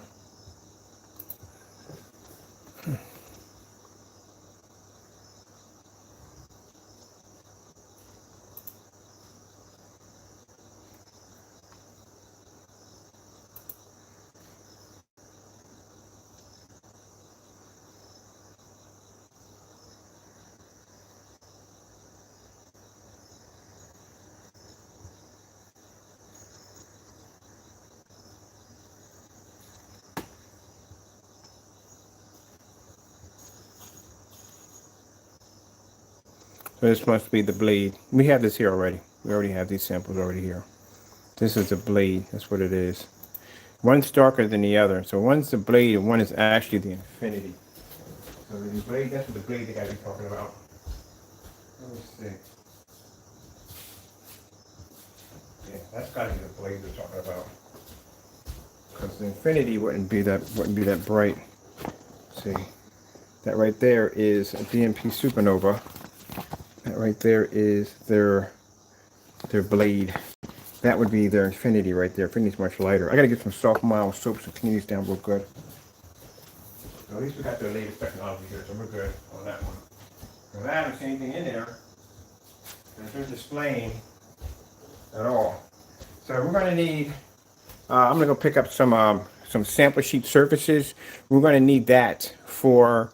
A: So this must be the blade. We have this here already. We already have these samples already here. This is the blade. That's what it is. One's darker than the other. So one's the blade and one is actually the infinity. So the blade, that's what the blade they gotta be talking about. Let me see. Yeah, that's gotta be the blade they're talking about. Because the infinity wouldn't be that bright. Let's see. That right there is a DMP Supernova. That right there is their blade. That would be their infinity right there. Infinity's much lighter. I gotta get some soft mild soaps and clean these down real good. So at least we got the latest technology here, so we're good on that one. Because I haven't seen anything in there that they're displaying at all. So we're gonna need. I'm gonna go pick up some sample sheet surfaces. We're gonna need that for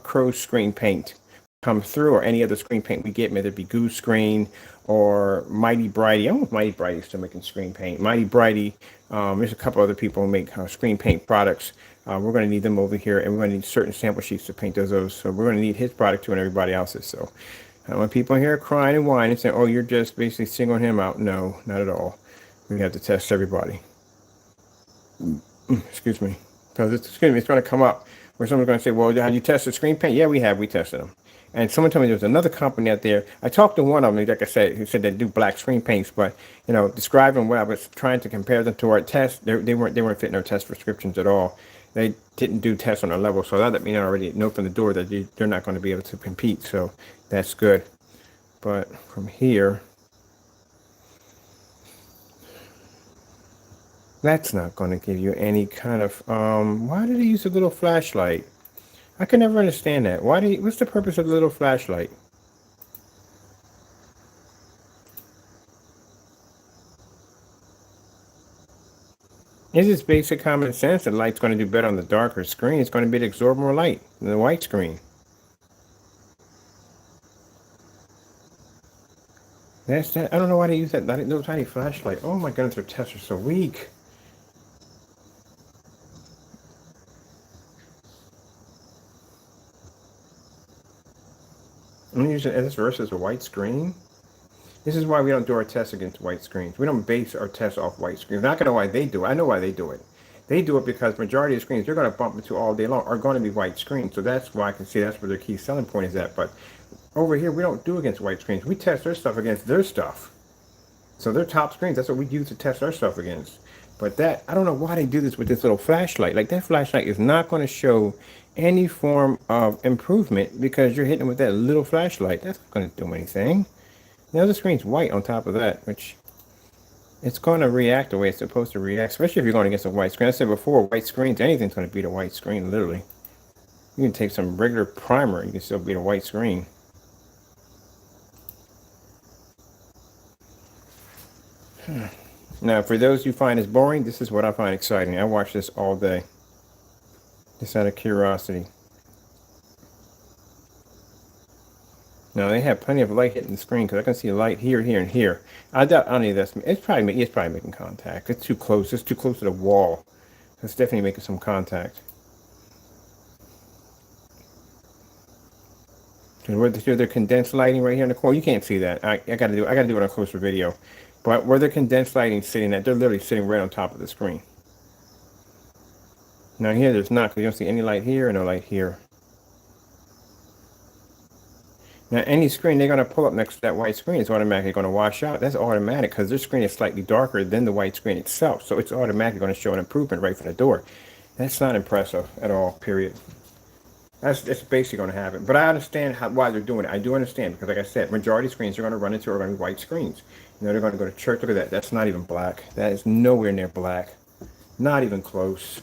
A: Crow's screen paint. come through, or any other screen paint we get, whether it be Goose Screen or Mighty Brighty. I don't know if Mighty Brighty is still making screen paint. Mighty Brighty, there's a couple other people who make screen paint products. We're going to need them over here, and we're going to need certain sample sheets to paint those. So we're going to need his product too and everybody else's. So I don't want people here crying and whining and saying, oh, you're just basically singling him out. No, not at all. We have to test everybody. Excuse me. Because it's going to come up where someone's going to say, well, have you tested screen paint? Yeah, we have. We tested them. And someone told me there was another company out there. I talked to one of them, like I said, who said they do black screen paints, but describing what I was trying to compare them to our tests, they weren't fitting our test prescriptions at all. They didn't do tests on our level, so that let me already know from the door that they're not going to be able to compete. So that's good. But from here, that's not going to give you any kind of. Why did he use a little flashlight? I can never understand that. What's the purpose of the little flashlight? It's just basic common sense. The light's going to do better on the darker screen. It's going to be to absorb more light than the white screen. That's that. I don't know why they use that little tiny flashlight. Oh my goodness, their tests are so weak. I'm using this versus a white screen. This is why we don't do our tests against white screens. We don't base our tests off white screens. Not gonna know why they do it. I know why they do it. They do it because majority of screens they're going to bump into all day long are going to be white screens. So that's why I can see that's where their key selling point is at. But over here, we don't do against white screens. We test their stuff against their stuff. So their top screens, that's what we use to test our stuff against. But that, I don't know why they do this with this little flashlight. Like that flashlight is not going to show any form of improvement because you're hitting with that little flashlight. That's not going to do anything. The other screen's white on top of that, which it's going to react the way it's supposed to react, especially if you're going against a white screen. I said before, white screens, anything's going to beat a white screen, literally. You can take some regular primer, you can still beat a white screen. Now, for those you find this boring, this is what I find exciting. I watch this all day, just out of curiosity. Now they have plenty of light hitting the screen because I can see light here, here, and here. I doubt any of this. It's probably making contact. It's too close. It's too close to the wall. It's definitely making some contact. Where they're condensed lighting right here in the corner, you can't see that. I gotta do it on a closer video. But where the condensed lighting sitting at, they're literally sitting right on top of the screen. Now here, there's not, because you don't see any light here and no light here. Now any screen they're going to pull up next to that white screen is automatically going to wash out. That's automatic because their screen is slightly darker than the white screen itself. So it's automatically going to show an improvement right from the door. That's not impressive at all, period. That's basically going to happen. But I understand why they're doing it. I do understand because, like I said, majority screens they're going to run into are going to be white screens. They're going to go to church. Look at that. That's not even black. That is nowhere near black. Not even close.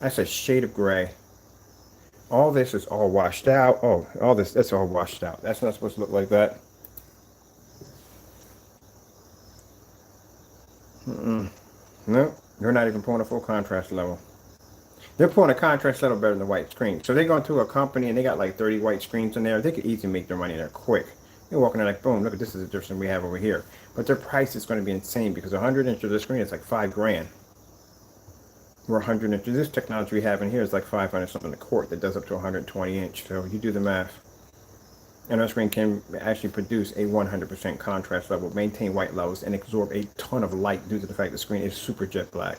A: That's a shade of gray. All this is all washed out. Oh, that's all washed out. That's not supposed to look like that. No, they're not even pulling a full contrast level. They're pulling a contrast level better than the white screen. So they go into a company and they got like 30 white screens in there. They could easily make their money there quick. They're walking in like, boom, look at this is the difference we have over here. But their price is going to be insane because 100 inch of the screen is like $5,000. We're 100 inches. This technology we have in here is like 500 something a quart that does up to 120 inch. So you do the math. And our screen can actually produce a 100% contrast level, maintain white levels, and absorb a ton of light due to the fact the screen is super jet black.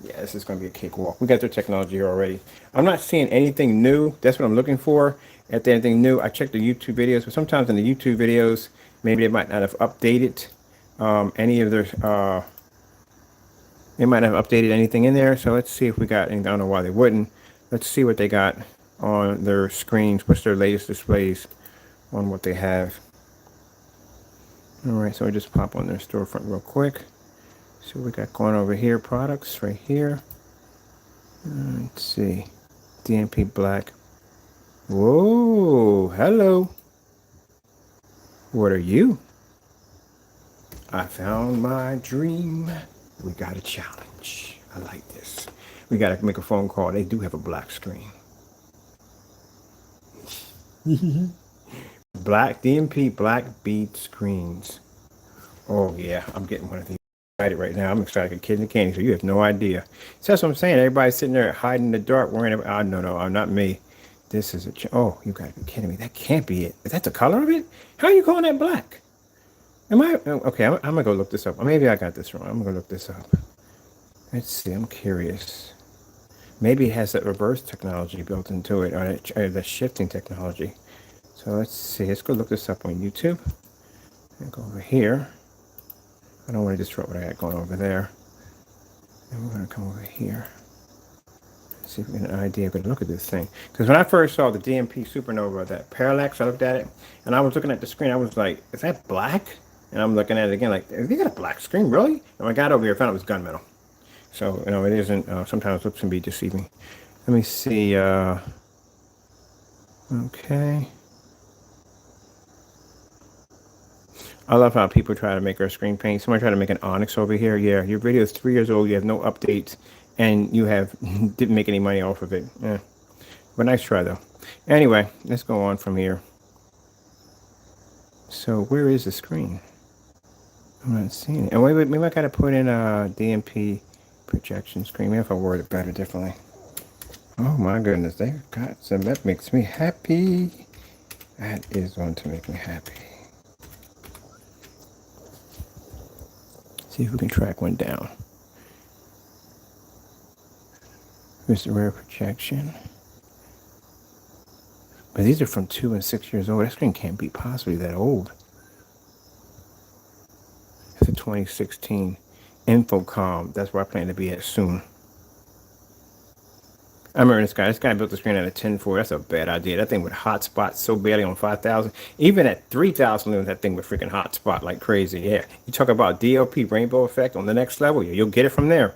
A: Yeah, this is going to be a cakewalk. We got their technology here already. I'm not seeing anything new. That's what I'm looking for. If there's anything new, I check the YouTube videos, but sometimes in the YouTube videos, maybe they might not have updated any of their, they might not have updated anything in there. So let's see if we got, and I don't know why they wouldn't. Let's see what they got on their screens. What's their latest displays on what they have. All right, so I just pop on their storefront real quick. See what we got going over here. Products right here. Let's see. DMP Black. Whoa, hello. What are you? I found my dream. We got a challenge. I like this. We got to make a phone call. They do have a black screen. Black DMP black bead screens. Oh yeah, I'm getting one of these. Excited right now. I'm excited like a kid in the candy. So you have no idea. So that's what I'm saying. Everybody's sitting there hiding in the dark, worrying about. Oh, no, I'm not me. This is a. Oh, you gotta be kidding me. That can't be it. Is that the color of it? How are you calling that black? Am I okay? I'm gonna go look this up. Maybe I got this wrong. I'm gonna go look this up. Let's see. I'm curious. Maybe it has that reverse technology built into it, or the shifting technology. So let's see. Let's go look this up on YouTube. And go over here. I don't want to disrupt what I got going over there. And we're going to come over here. See if we get an idea. But look at this thing. Because when I first saw the DMP supernova, that parallax, I looked at it, and I was looking at the screen. I was like, is that black? And I'm looking at it again, like, they got a black screen, really? And when I got over here, I found it was gunmetal. So, it isn't, sometimes looks can be deceiving. Let me see, okay. I love how people try to make our screen paint. Somebody tried to make an Onyx over here. Yeah, your video is 3 years old. You have no updates, and you didn't make any money off of it. Yeah, but nice try though. Anyway, let's go on from here. So where is the screen? I'm not seeing it. And wait, maybe I gotta put in a DMP projection screen. Maybe if I word it better differently. Oh my goodness, they got some. That makes me happy. That is going to make me happy. See if we can track one down. Here's the rare projection. But these are from 2 and 6 years old. That screen can't be possibly that old. It's a 2016 Infocom. That's where I plan to be at soon. I remember this guy. This guy built the screen at a 10.4. That's a bad idea. That thing would hotspot so badly on 5,000. Even at 3,000 lumens, that thing would freaking hotspot like crazy. Yeah. You talk about DLP rainbow effect on the next level. You'll get it from there.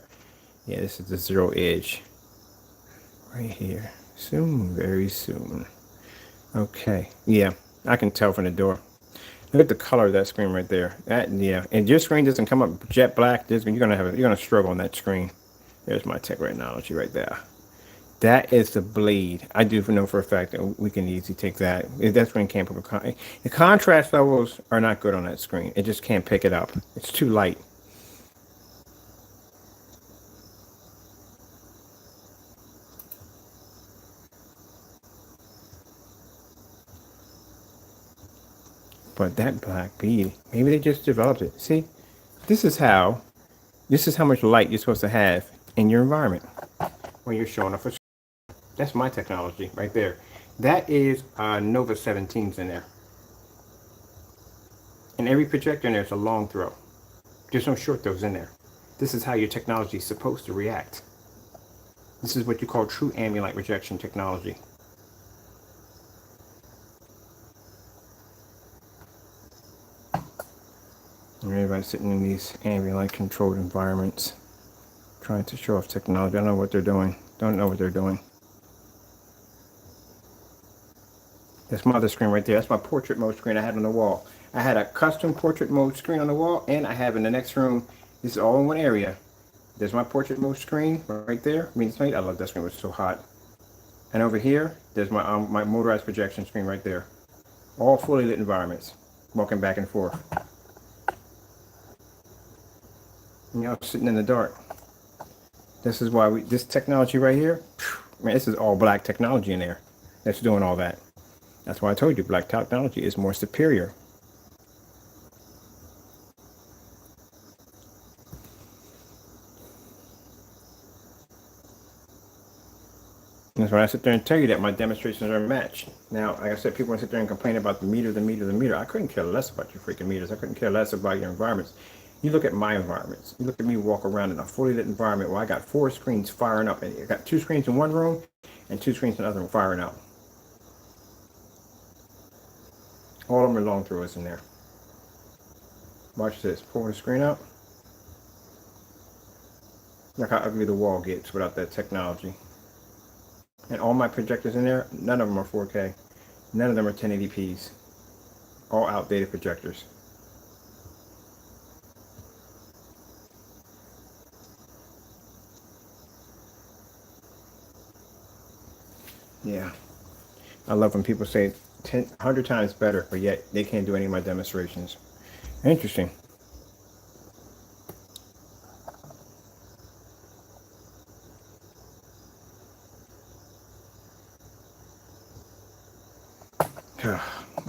A: Yeah, this is the zero edge. Right here. Soon, very soon. Okay. Yeah, I can tell from the door. Look at the color of that screen right there. Yeah. And your screen doesn't come up jet black. You're gonna struggle on that screen. There's my tech technology right there. That is the bleed. I do know for a fact that we can easily take that. That screen can't put the contrast levels are not good on that screen. It just can't pick it up. It's too light. But that black bead, maybe they just developed it. See, this is how much light you're supposed to have in your environment when you're showing off a. That's my technology right there. That is Nova 17s in there. And every projector in there is a long throw. There's no short throws in there. This is how your technology is supposed to react. This is what you call true ambient light rejection technology. And everybody's sitting in these ambient light controlled environments trying to show off technology. I don't know what they're doing. Don't know what they're doing. That's my other screen right there. That's my portrait mode screen I had on the wall. I had a custom portrait mode screen on the wall, and I have in the next room, this is all in one area. There's my portrait mode screen right there. I love that screen, it was so hot. And over here, there's my my motorized projection screen right there. All fully lit environments, walking back and forth. And y'all sitting in the dark. This is why this technology right here, man, this is all black technology in there that's doing all that. That's why I told you black technology is more superior. And that's why I sit there and tell you that my demonstrations are matched. Now, like I said, people want to sit there and complain about the meter. I couldn't care less about your freaking meters. I couldn't care less about your environments. You look at my environments. You look at me walk around in a fully lit environment where I got 4 screens firing up. And I got 2 screens in one room and 2 screens in the other room firing out. All of them are long throws in there. Watch this. Pull the screen out. Look how ugly the wall gets without that technology. And all my projectors in there, none of them are 4K. None of them are 1080p's. All outdated projectors. Yeah. I love when people say 100 times better, but yet they can't do any of my demonstrations. Interesting.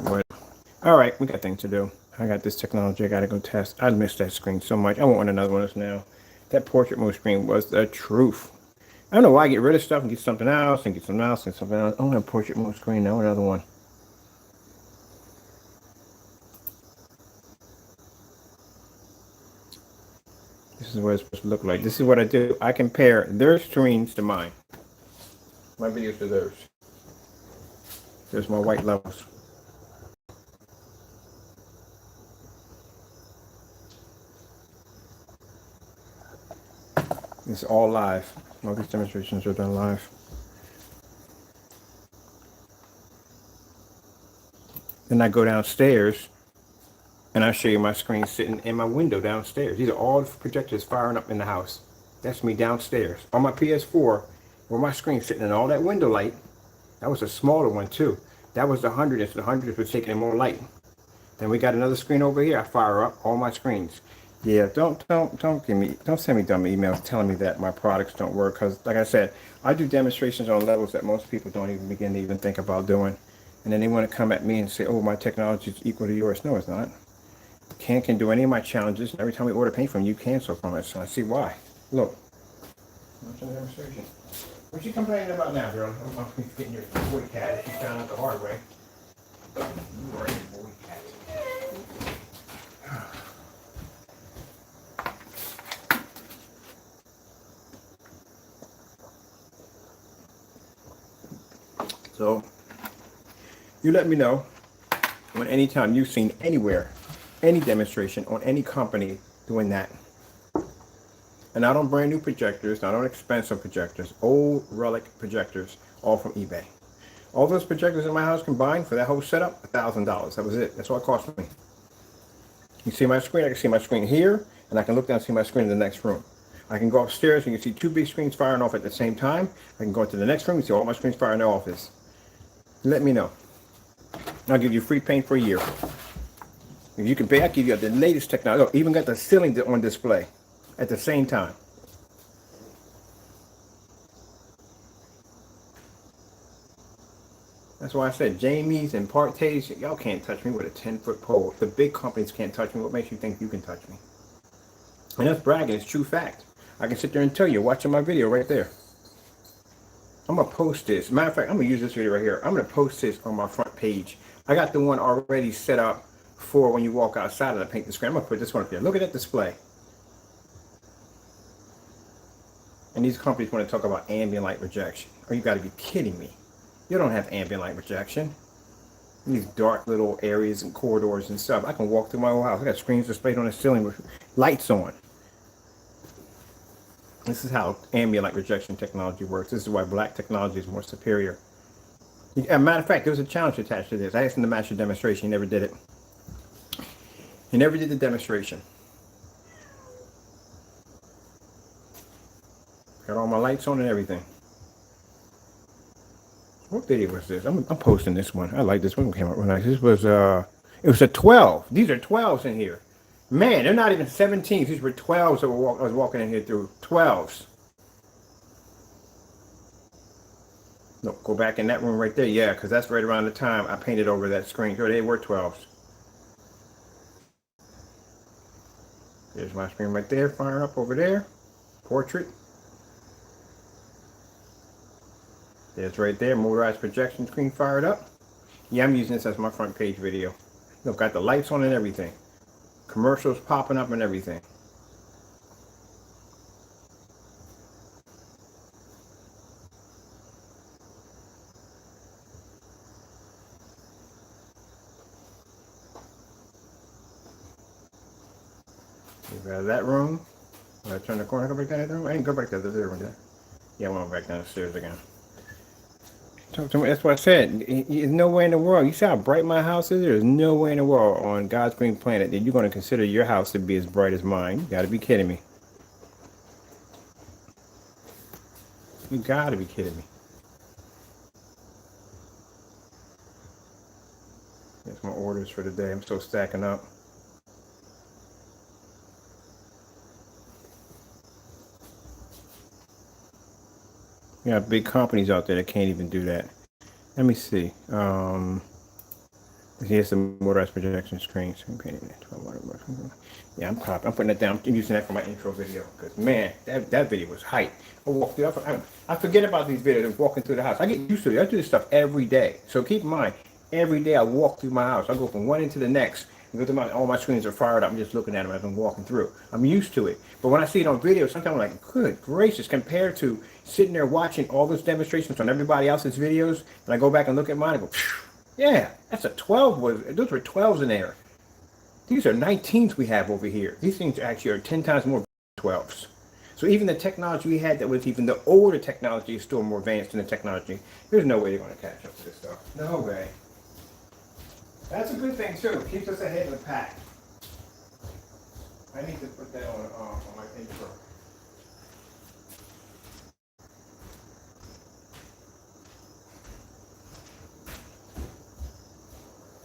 A: What? All right, we got things to do. I got this technology I gotta go test. I missed that screen so much. I want another one of those now. That portrait mode screen was the truth. I don't know why I get rid of stuff and get something else and get something else and something else. I want a portrait mode screen now. Another one. This is what it's supposed to look like. This is what I do. I compare their screens to mine. My videos to theirs. There's my white levels. It's all live. All these demonstrations are done live. Then I go downstairs and I show you my screen sitting in my window downstairs. These are all the projectors firing up in the house. That's me downstairs. On my PS4, where my screen sitting in all that window light. That was a smaller one too. That was the 100th. The 100th was taking in more light. Then we got another screen over here. I fire up all my screens. Yeah, don't send me dumb emails telling me that my products don't work, because like I said, I do demonstrations on levels that most people don't even begin to even think about doing. And then they want to come at me and say, oh, my technology is equal to yours. No, it's not. Can do any of my challenges. Every time we order paint from you, cancel from it. So I see why. Look. What's the demonstration? What you complaining about now, girl? I'm getting your boy cat. She found out the hard way. You are a boy cat. So, you let me know when anytime you've seen anywhere, any demonstration on any company doing that. And not on brand new projectors, not on expensive projectors, old relic projectors, all from eBay. All those projectors in my house combined for that whole setup, $1,000. That was it. That's all it cost me. You see my screen? I can see my screen here, and I can look down and see my screen in the next room. I can go upstairs and you can see two big screens firing off at the same time. I can go into the next room and see all my screens firing in the office. Let me know. I'll give you free paint for a year. If you can pay, I'll give you the latest technology. Look, even got the ceiling on display at the same time. That's why I said Jamie's and Partays, y'all can't touch me with a 10-foot pole. The big companies can't touch me. What makes you think you can touch me? And that's bragging. It's true fact. I can sit there and tell you, watching my video right there. I'm going to post this. Matter of fact, I'm going to use this video right here. I'm going to post this on my front page. I got the one already set up for when you walk outside and I paint the screen. I'm going to put this one up here. Look at that display. And these companies want to talk about ambient light rejection. Oh, you got to be kidding me. You don't have ambient light rejection. These dark little areas and corridors and stuff. I can walk through my whole house. I got screens displayed on the ceiling with lights on. This is how ambient light rejection technology works. This is why black technology is more superior. As a matter of fact, there was a challenge attached to this. I asked him to match the demonstration. He never did it. He never did the demonstration. Got all my lights on and everything. What video was this? I'm posting this one. I like this one. Came out real nice. This was it was a 12. These are 12s in here. Man, they're not even 17s. These were 12s that I was walking in here through. 12s. No, go back in that room right there. Yeah, because that's right around the time I painted over that screen. So they were 12s. There's my screen right there, firing up over there. Portrait. There's right there, motorized projection screen fired up. Yeah, I'm using this as my front page video. Look, got the lights on and everything. Commercials popping up and everything. Move out of that room. When I turn the corner, go back down that room. I ain't go back to the other room. Yeah, I went back down the stairs again. That's what I said. There's no way in the world. You see how bright my house is? There's no way in the world on God's green planet that you're going to consider your house to be as bright as mine. You got to be kidding me. You got to be kidding me. my orders for the day. I'm still stacking up. You got big companies out there that can't even do that. Let me see. Here's the motorized projection screen. Yeah, I'm putting it down. I'm using that for my intro video because man, that video was hype. I walked through. I forget about these videos of walking through the house. I get used to it. I do this stuff every day. So keep in mind, every day I walk through my house. I go from one end to the next. All my screens are fired up. I'm just looking at them as I'm walking through. I'm used to it. But when I see it on video, sometimes I'm like, good gracious, compared to sitting there watching all those demonstrations on everybody else's videos, and I go back and look at mine and go, phew, yeah, that's a 12. Those were 12s in there. These are 19s we have over here. These things actually are 10 times more 12s. So even the technology we had that was even the older technology is still more advanced than the technology. There's no way they're going to catch up to this stuff. No way. That's a good thing too. Keeps us ahead of the pack. I need to put that on my intro.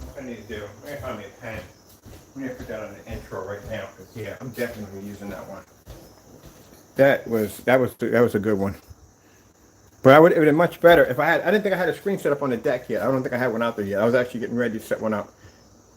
A: What I need to do, I'm going to find me a pen. I'm going to put that on the intro right now because yeah, I'm definitely using that one. That was a good one. But it would have been much better if I didn't think I had a screen set up on the deck yet. I don't think I had one out there yet. I was actually getting ready to set one up.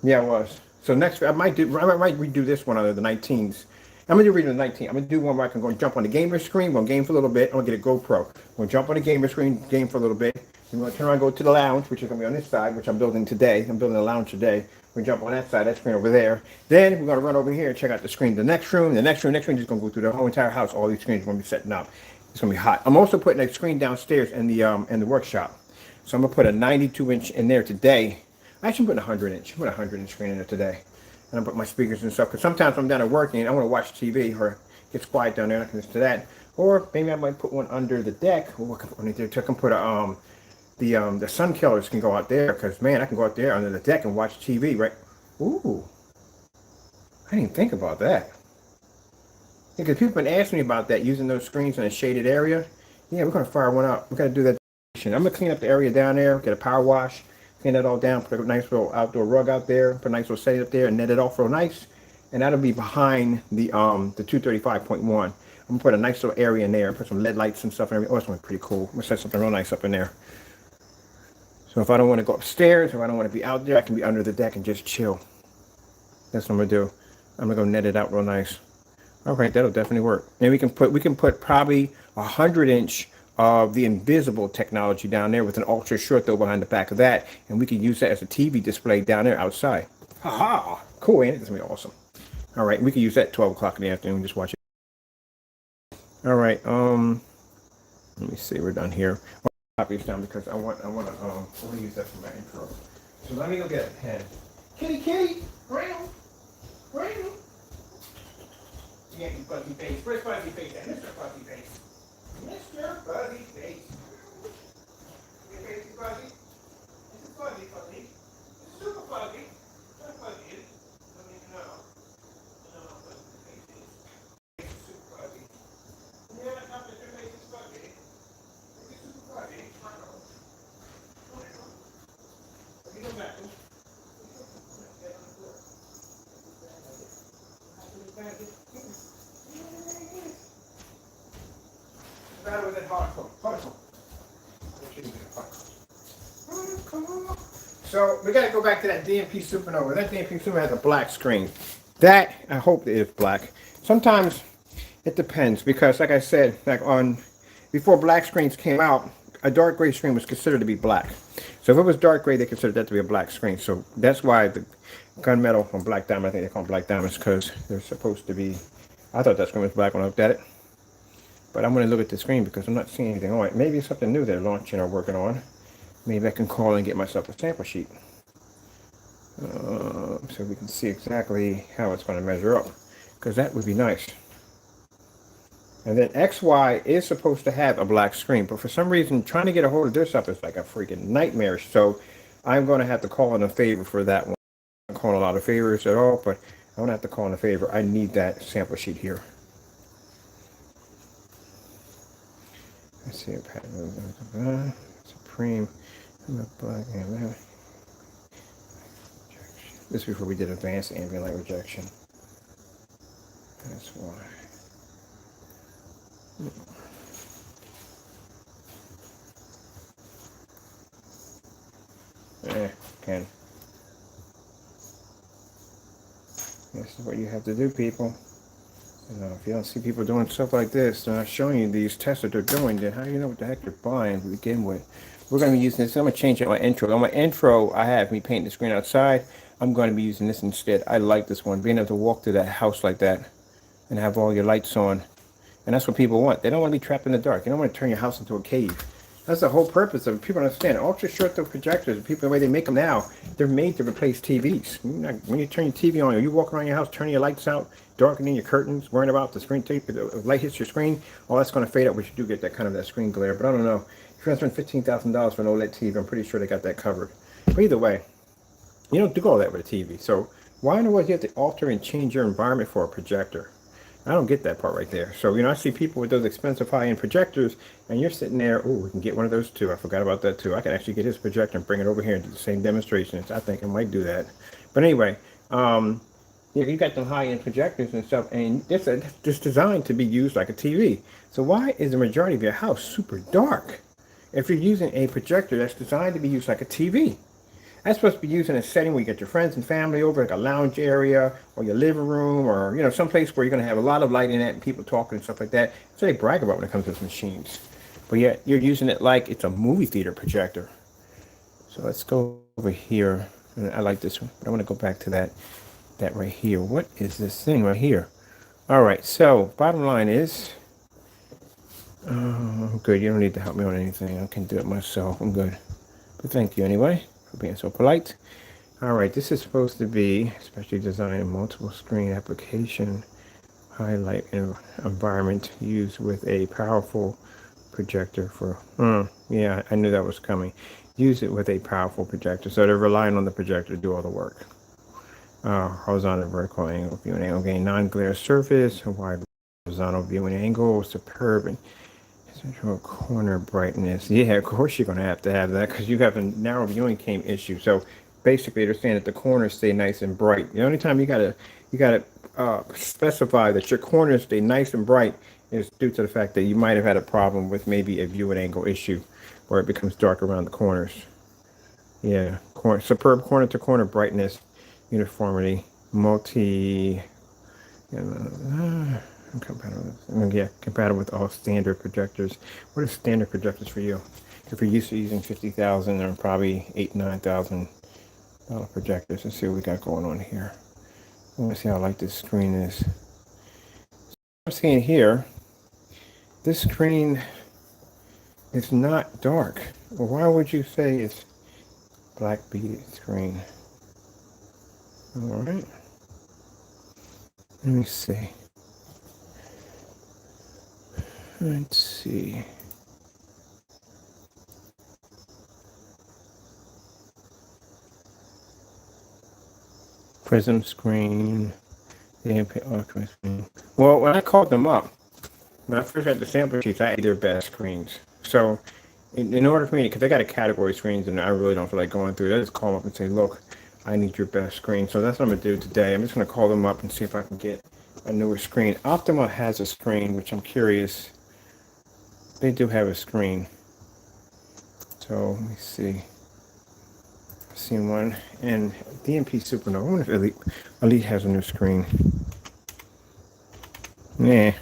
A: Yeah, I was. So next, I might redo this one under the 19s. I'm going to redo the 19. I'm going to do one where I can go and jump on the gamer screen. We'll game for a little bit. I'm going to get a GoPro. We'll jump on the gamer screen, game for a little bit. Then we're going to turn around and go to the lounge, which is going to be on this side, which I'm building today. I'm building a lounge today. We jump on that side, that screen over there. Then we're going to run over here and check out the screen. The next room, just going to go through the whole entire house. All these screens are going to be setting up. It's going to be hot. I'm also putting a screen downstairs in the workshop. So I'm going to put a 92-inch in there today. I actually put a 100-inch. I put a 100-inch screen in there today. And I put my speakers and stuff. Because sometimes I'm down there working and I want to watch TV or it gets quiet down there. I can listen to that. Or maybe I might put one under the deck. Or I can put a the sun killers can go out there. Because man, I can go out there under the deck and watch TV, right? Ooh. I didn't think about that. Because people have been asking me about that, using those screens in a shaded area. Yeah, we're going to fire one up. We're going to do that. I'm going to clean up the area down there, get a power wash, clean that all down, put a nice little outdoor rug out there, put a nice little set up there, and net it off real nice. And that'll be behind the 235.1. I'm going to put a nice little area in there, put some LED lights and stuff and everything. Oh, it's going to be pretty cool. I'm going to set something real nice up in there. So if I don't want to go upstairs, or I don't want to be out there, I can be under the deck and just chill. That's what I'm going to do. I'm going to go net it out real nice. All right, that'll definitely work. And we can put probably 100-inch of the invisible technology down there with an ultra short though behind the back of that, and we can use that as a TV display down there outside. Haha, cool, ain't it? It's gonna be awesome. All right, we can use that at 12 o'clock in the afternoon. Just watch it. All right, let me see. We're done here. I'll copy this down because I want to use that for my intro. So let me go get a pen. Kitty, Brown. Yeah, you fuzzy face. Where's fuzzy face at? Mr. Fuzzy Face. Mr. Fuzzy Face. Your face is fuzzy? It's fuzzy. It's super fuzzy. What fuzzy is? Let me know. No, fuzzy face is. It's super fuzzy. Yeah, I thought that your face is fuzzy. It's super fuzzy. I know. Let me go back. That was at hardcore. So we got to go back to that DMP Supernova. That DMP Supernova has a black screen. That I hope it is black. Sometimes it depends because, like I said, before black screens came out, a dark gray screen was considered to be black. So if it was dark gray, they considered that to be a black screen. So that's why the gunmetal from Black Diamond, I think they call them black diamonds because they're supposed to be. I thought that screen was black when I looked at it. But I'm going to look at the screen because I'm not seeing anything on it. Maybe it's something new they're launching or working on. Maybe I can call and get myself a sample sheet. So we can see exactly how it's going to measure up. Because that would be nice. And then XY is supposed to have a black screen. But for some reason, trying to get a hold of this stuff is like a freaking nightmare. So I'm going to have to call in a favor for that one. I'm not calling a lot of favors at all. But I'm going to have to call in a favor. I need that sample sheet here. Let's see a pattern. Supreme. This is before we did advanced ambient light rejection. That's why. Again. This is what you have to do, people. You know, if you don't see people doing stuff like this, they're not showing you these tests that they're doing, then how do you know what the heck you're buying to begin with? We're going to be using this. I'm going to change out my intro. On my intro, I have me painting the screen outside. I'm going to be using this instead. I like this one. Being able to walk through that house like that and have all your lights on. And that's what people want. They don't want to be trapped in the dark. You don't want to turn your house into a cave. That's the whole purpose of it. People understand. Ultra short throw projectors, people the way they make them now, they're made to replace TVs. When you turn your TV on, or you walk around your house, turning your lights out, darkening your curtains, worrying about the screen tape, if the light hits your screen, all that's going to fade out, but you do get that kind of that screen glare. But I don't know. If you're going to spend $15,000 for an OLED TV, I'm pretty sure they got that covered. But either way, you don't do all that with a TV. So why in the world do you have to alter and change your environment for a projector? I don't get that part right there. So, I see people with those expensive high-end projectors, and you're sitting there, oh, we can get one of those too. I forgot about that too. I can actually get his projector and bring it over here and do the same demonstrations. I think I might do that. But anyway, you got them high-end projectors and stuff, and it's designed to be used like a TV. So why is the majority of your house super dark if you're using a projector that's designed to be used like a TV? That's supposed to be used in a setting where you get your friends and family over, like a lounge area or your living room, or someplace where you're going to have a lot of light in it and people talking and stuff like that. That's what they brag about when it comes to those machines. But yet you're using it like it's a movie theater projector. So let's go over here. I like this one, but I want to go back to that right here. What is this thing right here? All right. So bottom line is, I'm good. You don't need to help me on anything. I can do it myself. I'm good. But thank you anyway. Being so polite. All right, this is supposed to be specially designed multiple screen application highlight environment used with a powerful projector for yeah, I knew that was coming. Use it with a powerful projector. So they're relying on the projector to do all the work. Horizontal vertical angle viewing angle, gain non-glare surface, a wide horizontal viewing angle, superb and central corner brightness. Yeah, of course you're going to have that because you have a narrow viewing cam issue. So basically, they're saying that the corners stay nice and bright. The only time you gotta specify that your corners stay nice and bright is due to the fact that you might have had a problem with maybe a viewing angle issue, where it becomes dark around the corners. Yeah, superb corner to corner brightness, uniformity, multi. Compatible with all standard projectors. What are standard projectors for you? If you're used to using $50,000 or probably $8,000-$9,000 projectors, let's see what we got going on here. Let's see how light this screen is. I'm seeing here, this screen is not dark. Well, why would you say it's black beaded screen? All right. Let me see. Let's see. Prism screen. Well, when I called them up, when I first had the sample sheets, I had their best screens. So, in order for me, because they got a category screens, and I really don't feel like going through it, I just call them up and say, look, I need your best screen. So that's what I'm going to do today. I'm just going to call them up and see if I can get a newer screen. Optima has a screen, which I'm curious. They do have a screen. So let me see. I've seen one. And DMP Supernova. I wonder if Elite has a new screen. Nah.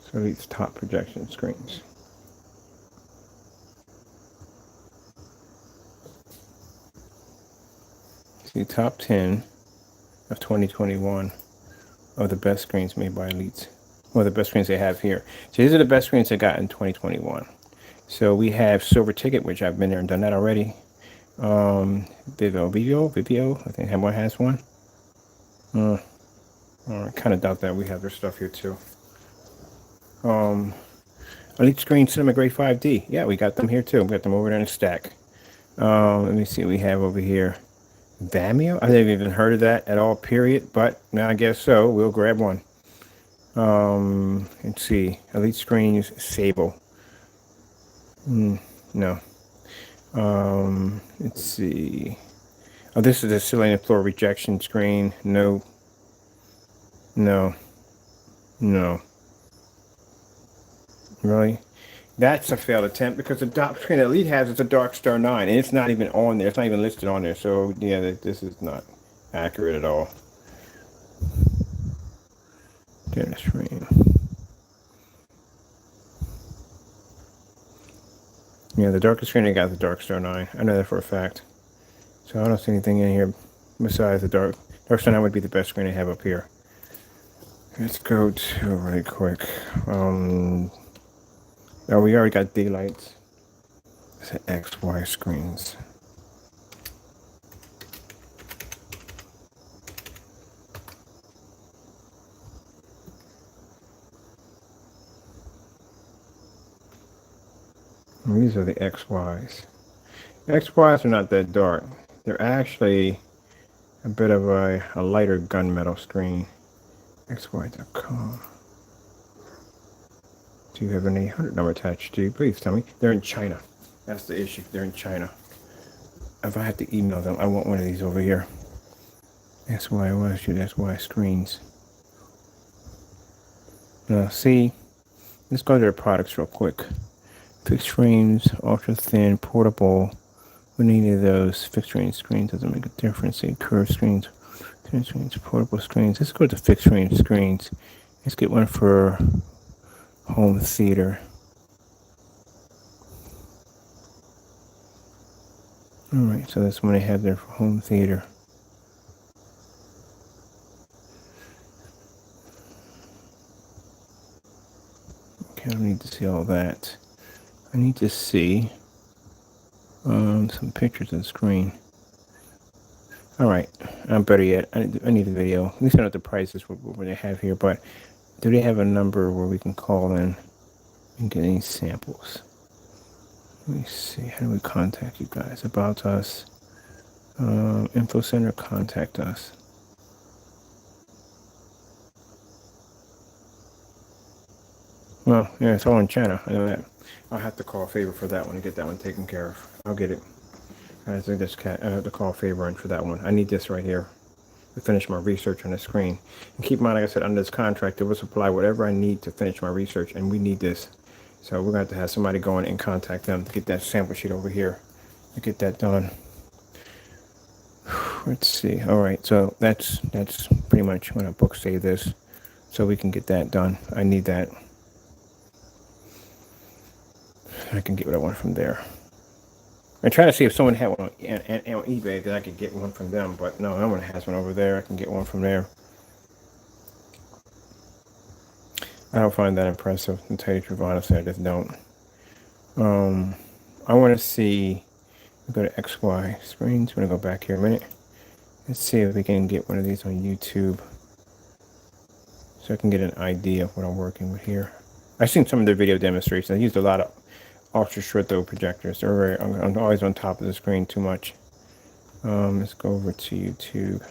A: So these top projection screens. See, top 10 of 2021 of the best screens made by Elites. Well, the best screens they have here. So these are the best screens they got in 2021. So we have Silver Ticket, which I've been there and done that already. Vivio, I think everyone has one. I kind of doubt that we have their stuff here too. Elite Screen Cinema Grade 5D. Yeah, we got them here too. We got them over there in a stack. Let me see what we have over here. Vameo? I haven't even heard of that at all, period. But now I guess so. We'll grab one. Let's see. Elite Screens, Sable. No. Let's see. Oh, this is a Selenium floor rejection screen. No. No. No. Really? That's a failed attempt because the dock screen that Elite has is a Dark Star 9, and it's not even on there. It's not even listed on there. So, yeah, this is not accurate at all. Dinner screen. Yeah, the darkest screen I got is the Dark Star 9. I know that for a fact. So I don't see anything in here besides the Dark Star 9 would be the best screen I have up here. Let's go to really quick. Oh, we already got daylights. It's an XY screens. And these are the XYs. XYs are not that dark. They're actually a bit of a lighter gunmetal screen. XY.com. Do you have an 800 number attached to you? Please tell me. They're in China. That's the issue. They're in China. If I have to email them, I want one of these over here. SY screens. Now, see, let's go to their products real quick. Fixed screens, ultra thin, portable. With any of those fixed screen screens doesn't make a difference. Say curved screens, thin screens, portable screens. Let's go to fixed screen screens. Let's get one for home theater. All right, so that's what I have there for home theater. Okay, I don't need to see all that. I need to see some pictures of the screen. All right, better yet, I need the video. At least I know what the prices what they have here, but do they have a number where we can call in and get any samples? Let me see. How do we contact you guys? About us. Info center, contact us. Well, yeah, it's all in China. I know that. I'll have to call Favor for that one to get that one taken care of. I'll get it. I think I have to call Favor in for that one. I need this right here to finish my research on the screen. And keep in mind, like I said, under this contract, it will supply whatever I need to finish my research, and we need this. So we're going to have somebody go in and contact them to get that sample sheet over here to get that done. Let's see. All right, so that's pretty much when I book save this, so we can get that done. I need that. I can get what I want from there. I try to see if someone had one on eBay that I could get one from them, but no one has one over there. I can get one from there. I don't find that impressive, to tell you the truth, honestly. I just don't. I want to see. Go to XY screens. I'm going to go back here a minute. Let's see if we can get one of these on YouTube, so I can get an idea of what I'm working with here. I've seen some of their video demonstrations. I used a lot of ultra short throw projectors. I'm always on top of the screen too much. Let's go over to YouTube.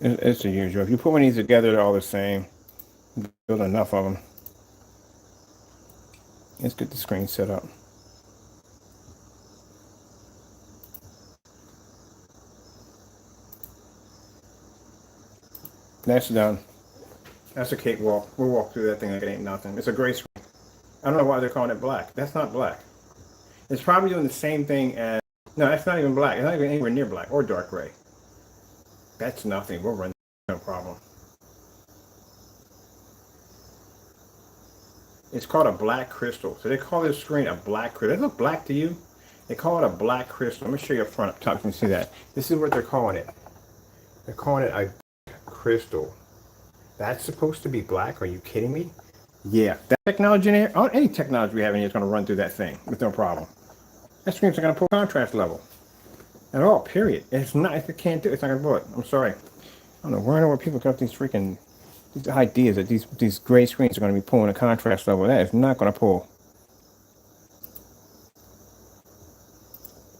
A: It's the usual. If you put one of these together, they're all the same. Build enough of them. Let's get the screen set up. That's done. That's a cakewalk. We'll walk through that thing like it ain't nothing. It's a gray screen. I don't know why they're calling it black. That's not black. It's probably doing the same thing as... No, that's not even black. It's not even anywhere near black or dark gray. That's nothing. We'll run. No problem. It's called a black crystal. So they call this screen a black crystal. Does it look black to you? They call it a black crystal. Let me show you up front up top. You can see that. This is what they're calling it. They're calling it a crystal. That's supposed to be black? Are you kidding me? Yeah. That technology in here, any technology we have in here is going to run through that thing with no problem. That screen's not going to pull contrast level at all, period. It's not, if it can't do it, it's not going to pull it. I'm sorry. I don't know where people got these freaking these ideas that these gray screens are going to be pulling a contrast level. That is not going to pull.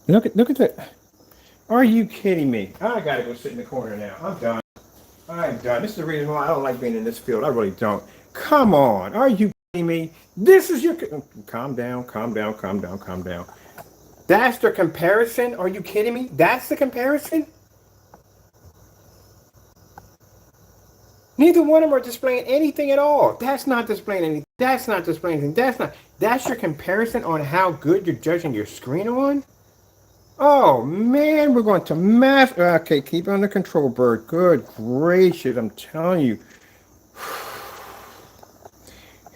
A: Look at that. Are you kidding me? I got to go sit in the corner now. I'm done. I'm done. This is the reason why I don't like being in this field. I really don't. Come on. Are you kidding me? This is your... Calm down, calm down, calm down, calm down. That's the comparison? Are you kidding me? That's the comparison? Neither one of them are displaying anything at all. That's not displaying anything. That's not displaying anything. That's not... That's your comparison on how good you're judging your screen on? Oh, man, we're going to math. Okay, keep it under control, Bird. Good gracious, I'm telling you.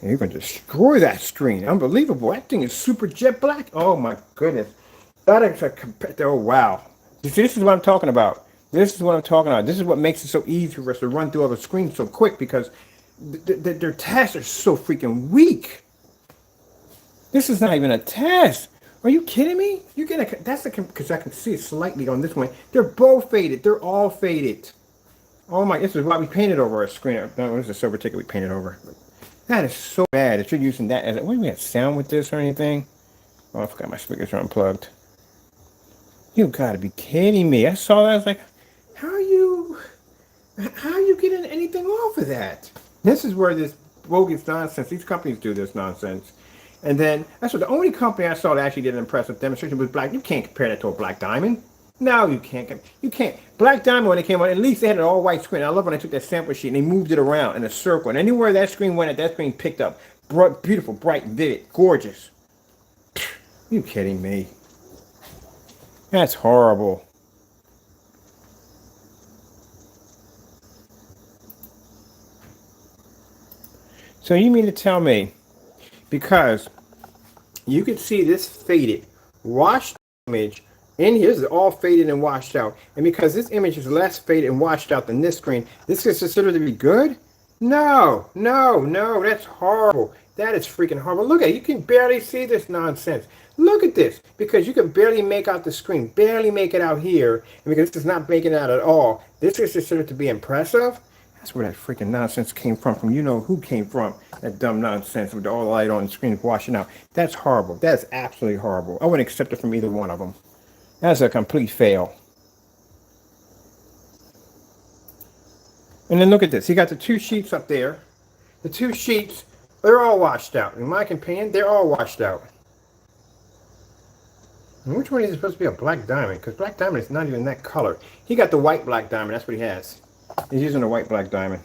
A: And you're going to destroy that screen. Unbelievable. That thing is super jet black. Oh, my goodness. That is a... Oh, wow. This is what I'm talking about. This is what I'm talking about. This is what makes it so easy for us to run through all the screens so quick because their tests are so freaking weak. This is not even a test. Are you kidding me? You get a... That's the... Because I can see it slightly on this one. They're both faded. They're all faded. Oh, my... This is why we painted over our screen. No, it was a silver ticket we painted over. That is so bad that you're using that as a... What do we have sound with this or anything? Oh, I forgot my speakers are unplugged. You gotta be kidding me. I saw that. I was like, how are you getting anything off of that? This is where this bogus nonsense, these companies do this nonsense. And then, that's what the only company I saw that actually did an impressive demonstration was black. You can't compare that to a black diamond. No, you can't. You can't. Black diamond, when it came out, at least they had an all-white screen. I love when they took that sample sheet and they moved it around in a circle. And anywhere that screen went, that screen picked up. Beautiful, bright, vivid, gorgeous. You kidding me? That's horrible. So you mean to tell me, because you could see this faded, washed image in here, this is all faded and washed out, and because this image is less faded and washed out than this screen, this is considered to be good? No, no, no, that's horrible. That is freaking horrible. Look at it, you can barely see this nonsense. Look at this, because you can barely make out the screen, barely make it out here, and because this is not making it out at all, this is considered to be impressive. That's where that freaking nonsense came from you know who came from, that dumb nonsense with all the light on the screen washing out. That's horrible. That's absolutely horrible. I wouldn't accept it from either one of them. That's a complete fail. And then look at this. You got the two sheets up there. The two sheets, they're all washed out. In my opinion, they're all washed out. And which one is supposed to be a black diamond? Because black diamond is not even that color. He got the white black diamond. That's what he has. He's using a white black diamond.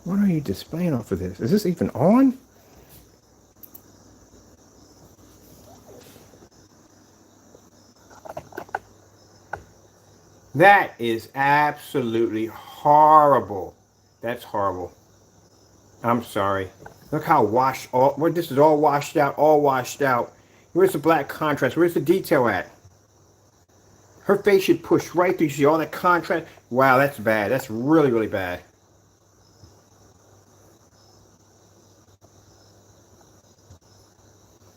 A: What are you displaying off of this? Is this even on? That is absolutely horrible. That's horrible. I'm sorry. Look how washed all... Well, this is all washed out, all washed out. Where's the black contrast? Where's the detail at? Her face should push right through. You see all that contrast? Wow, that's bad. That's really, really bad.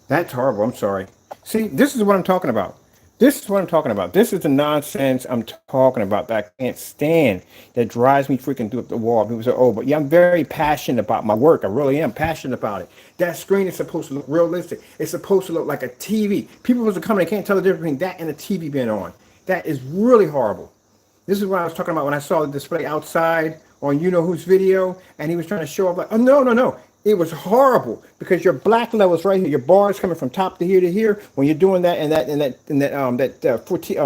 A: That's horrible. I'm sorry. See, this is what I'm talking about. This is what I'm talking about. This is the nonsense I'm talking about that I can't stand. That drives me freaking through the wall. People say, oh, but yeah, I'm very passionate about my work. I really am passionate about it. That screen is supposed to look realistic. It's supposed to look like a TV. People was coming, they can't tell the difference between that and a TV being on. That is really horrible. This is what I was talking about when I saw the display outside on you know whose video, and he was trying to show off like, oh, no, no, no. It was horrible because your black levels right here, your bars coming from top to here. When you're doing that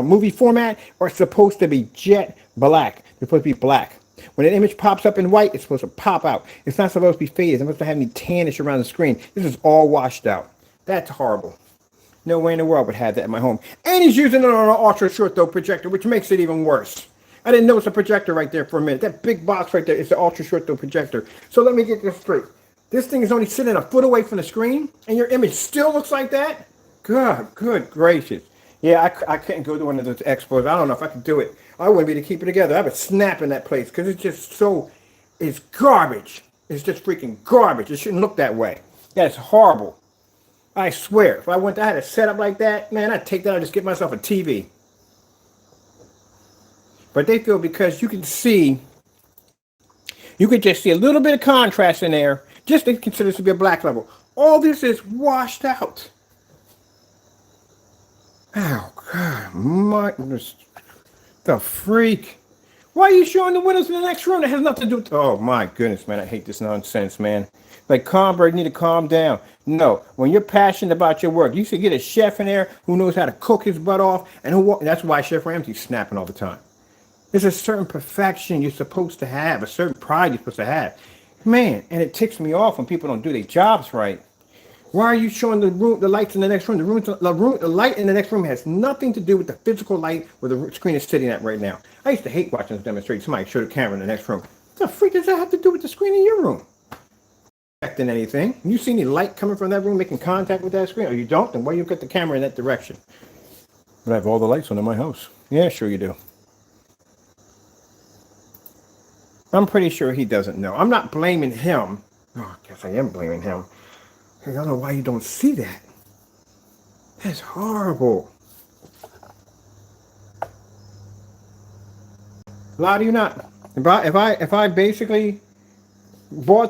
A: movie format, are supposed to be jet black. They're supposed to be black. When an image pops up in white, it's supposed to pop out. It's not supposed to be faded. It's supposed to have any tannish around the screen. This is all washed out. That's horrible. No way in the world would have that in my home. And he's using it on an ultra short throw projector, which makes it even worse. I didn't know it's a projector right there for a minute. That big box right there is the ultra short throw projector. So let me get this straight. This thing is only sitting a foot away from the screen, and your image still looks like that? Good gracious. Yeah, I couldn't go to one of those expos. I don't know if I could do it. I wouldn't be able to keep it together. I would snap in that place because it's just so, it's garbage. It's just freaking garbage. It shouldn't look that way. That's horrible. I swear, if I had a setup like that, man, I'd take that, I'd just get myself a TV. But they feel because you could just see a little bit of contrast in there, just to consider this to be a black level. All this is washed out. Oh, God, the freak. Why are you showing the windows in the next room that has nothing to do with... Oh, my goodness, man, I hate this nonsense, man. Like, you need to calm down. No, when you're passionate about your work, you should get a chef in there who knows how to cook his butt off, and that's why Chef Ramsay's snapping all the time. There's a certain perfection you're supposed to have, a certain pride you're supposed to have. Man, and it ticks me off when people don't do their jobs right. Why are you showing the lights in the next room? The light in the next room has nothing to do with the physical light where the screen is sitting at right now. I used to hate watching this demonstration. Somebody show the camera in the next room. What the freak does that have to do with the screen in your room? Affecting anything? You see any light coming from that room making contact with that screen? Or you don't? Then why you get the camera in that direction? But I have all the lights on in my house. Yeah, sure you do. I'm pretty sure he doesn't know. I'm not blaming him. Oh, I guess I am blaming him. I don't know why you don't see that. That's horrible. Lie to you not. If I basically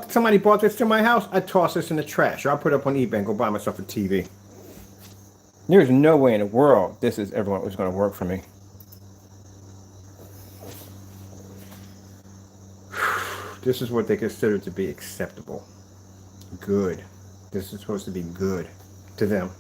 A: somebody bought this to my house, I'd toss this in the trash. Or I'll put it up on eBay and go buy myself a TV. There's no way in the world this is everyone was going to work for me. This is what they consider to be acceptable. Good. This is supposed to be good to them.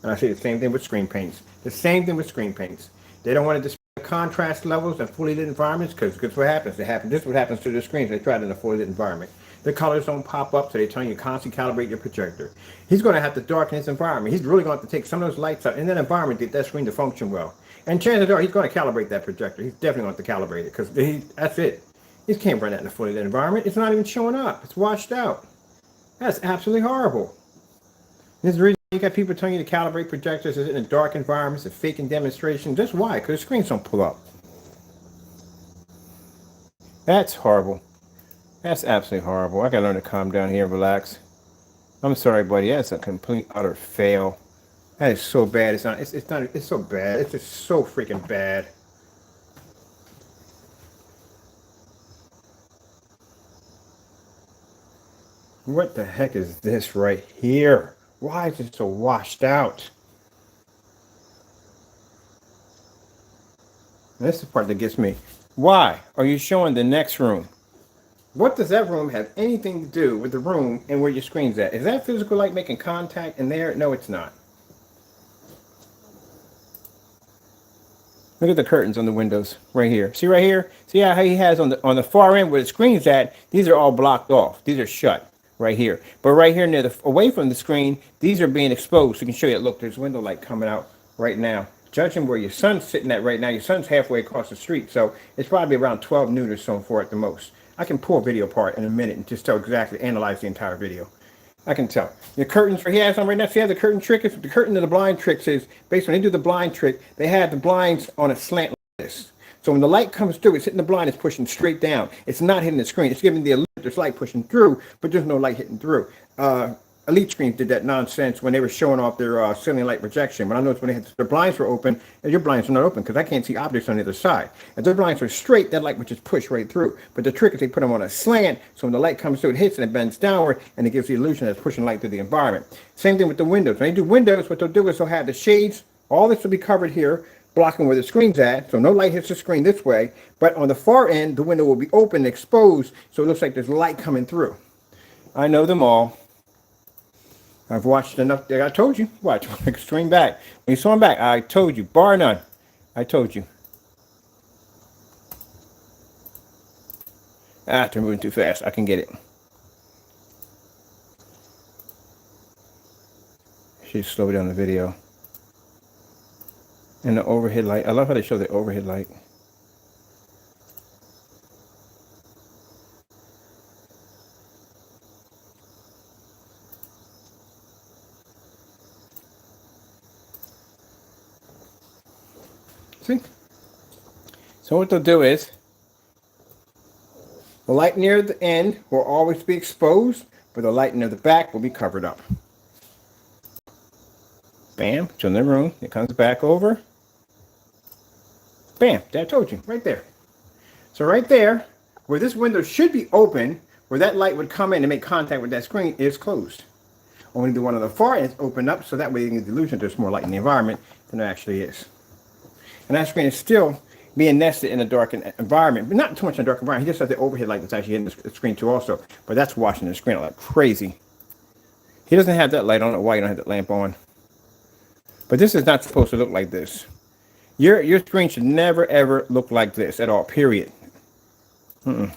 A: And I say the same thing with screen paints. The same thing with screen paints. They don't want to display contrast levels in fully lit environments because guess what happens? This is what happens to the screens. They try it in a fully lit environment. The colors don't pop up, so they tell you to constantly calibrate your projector. He's going to have to darken his environment. He's really going to have to take some of those lights out in that environment to get that screen to function well. And chances are he's going to calibrate that projector. He's definitely going to have to calibrate it because that's it. He can't run that in a fully lit environment. It's not even showing up. It's washed out. That's absolutely horrible. This is the reason you got people telling you to calibrate projectors in a dark environment, it's a faking demonstration. Just why? Because the screens don't pull up. That's horrible. That's absolutely horrible. I gotta learn to calm down here and relax. I'm sorry, buddy. That's a complete utter fail. That is so bad. It's so bad. It's just so freaking bad. What the heck is this right here? Why is it so washed out? This is the part that gets me. Why are you showing the next room? What does that room have anything to do with the room and where your screen's at? Is that physical light making contact in there? No, it's not. Look at the curtains on the windows right here. See right here? See how he has on the far end where the screen's at? These are all blocked off. These are shut right here. But right here near away from the screen, these are being exposed. So you can show you. Look, there's window light coming out right now. Judging where your son's sitting at right now, your son's halfway across the street. So it's probably around 12 noon or so for at the most. I can pull a video apart in a minute and just analyze the entire video. I can tell. The curtains he has on right now, see how the curtain trick is? The curtain of the blind tricks is, based when they do the blind trick, they have the blinds on a slant like this. So when the light comes through, it's hitting the blind, it's pushing straight down. It's not hitting the screen. It's giving the elite, there's light pushing through, but there's no light hitting through. Elite screens did that nonsense when they were showing off their ceiling light projection. But I noticed when their blinds were open, and your blinds are not open because I can't see objects on the other side. If their blinds were straight, that light would just push right through. But the trick is they put them on a slant, so when the light comes through, it hits and it bends downward, and it gives the illusion that it's pushing light through the environment. Same thing with the windows. When they do windows, what they'll do is they'll have the shades. All this will be covered here blocking where the screen's at, so no light hits the screen this way, but on the far end, the window will be open and exposed, so it looks like there's light coming through. I know them all. I've watched enough. I told you. Watch. Extreme back. When you saw him back, I told you. Bar none. I told you. Ah, they're moving too fast. I can get it. Should slow down the video. And the overhead light. I love how they show the overhead light. See? So what they'll do is, the light near the end will always be exposed, but the light near the back will be covered up. Bam, it's in the room. It comes back over. Bam, I told you, right there. So right there, where this window should be open, where that light would come in and make contact with that screen, is closed. Only the one on the far end is open up, so that way you get the illusion there's more light in the environment than there actually is. And that screen is still being nested in a dark environment, but not too much in a dark environment. He just has the overhead light that's actually hitting the screen too also, but that's washing the screen out like crazy. He doesn't have that light on. I don't know why you don't have that lamp on. But this is not supposed to look like this. Your screen should never ever look like this at all, period. And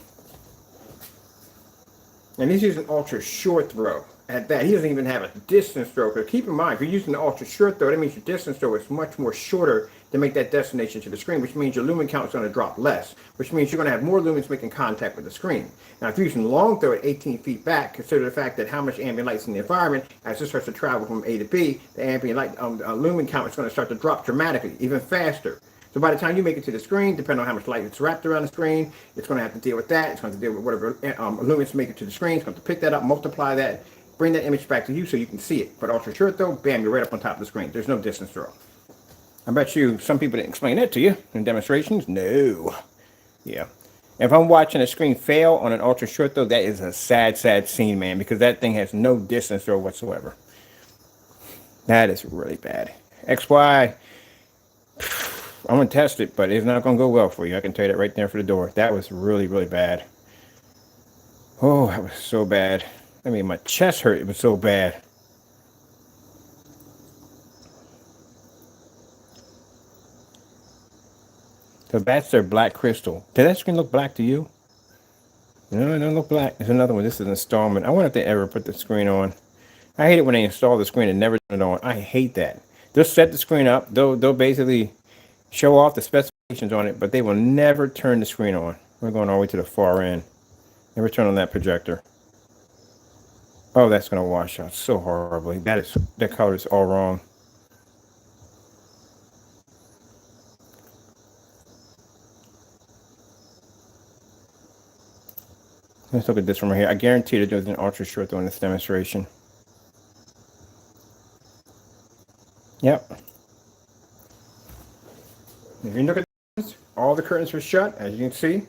A: he's using ultra short throw at that. He doesn't even have a distance throw. Because keep in mind, if you're using the ultra short throw, that means your distance throw is much more shorter to make that destination to the screen, which means your lumen count is going to drop less, which means you're going to have more lumens making contact with the screen. Now, if you're using long throw at 18 feet back, consider the fact that how much ambient light is in the environment, as this starts to travel from A to B, the ambient light lumen count is going to start to drop dramatically, even faster. So by the time you make it to the screen, depending on how much light it's wrapped around the screen, it's going to have to deal with that. It's going to deal with whatever lumens make it to the screen. It's going to pick that up, multiply that, bring that image back to you so you can see it. But ultra short throw, bam, you're right up on top of the screen. There's no distance throw. I bet you some people didn't explain that to you in demonstrations. No. Yeah. If I'm watching a screen fail on an ultra short throw, that is a sad, sad scene, man, because that thing has no distance throw whatsoever. That is really bad. XY, I'm going to test it, but it's not going to go well for you. I can tell you that right there for the door. That was really, really bad. Oh, that was so bad. I mean, my chest hurt. It was so bad. So that's their black crystal. Did that screen look black to you? No, it doesn't look black. There's another one. This is an installment. I wonder if they ever put the screen on. I hate it when they install the screen and never turn it on. I hate that. They'll set the screen up. They'll basically show off the specifications on it, but they will never turn the screen on. We're going all the way to the far end. Never turn on that projector. Oh, that's going to wash out so horribly. That color is all wrong. Let's look at this one right here. I guarantee that there's an ultra short throw in this demonstration. Yep. If you look at this, all the curtains are shut, as you can see.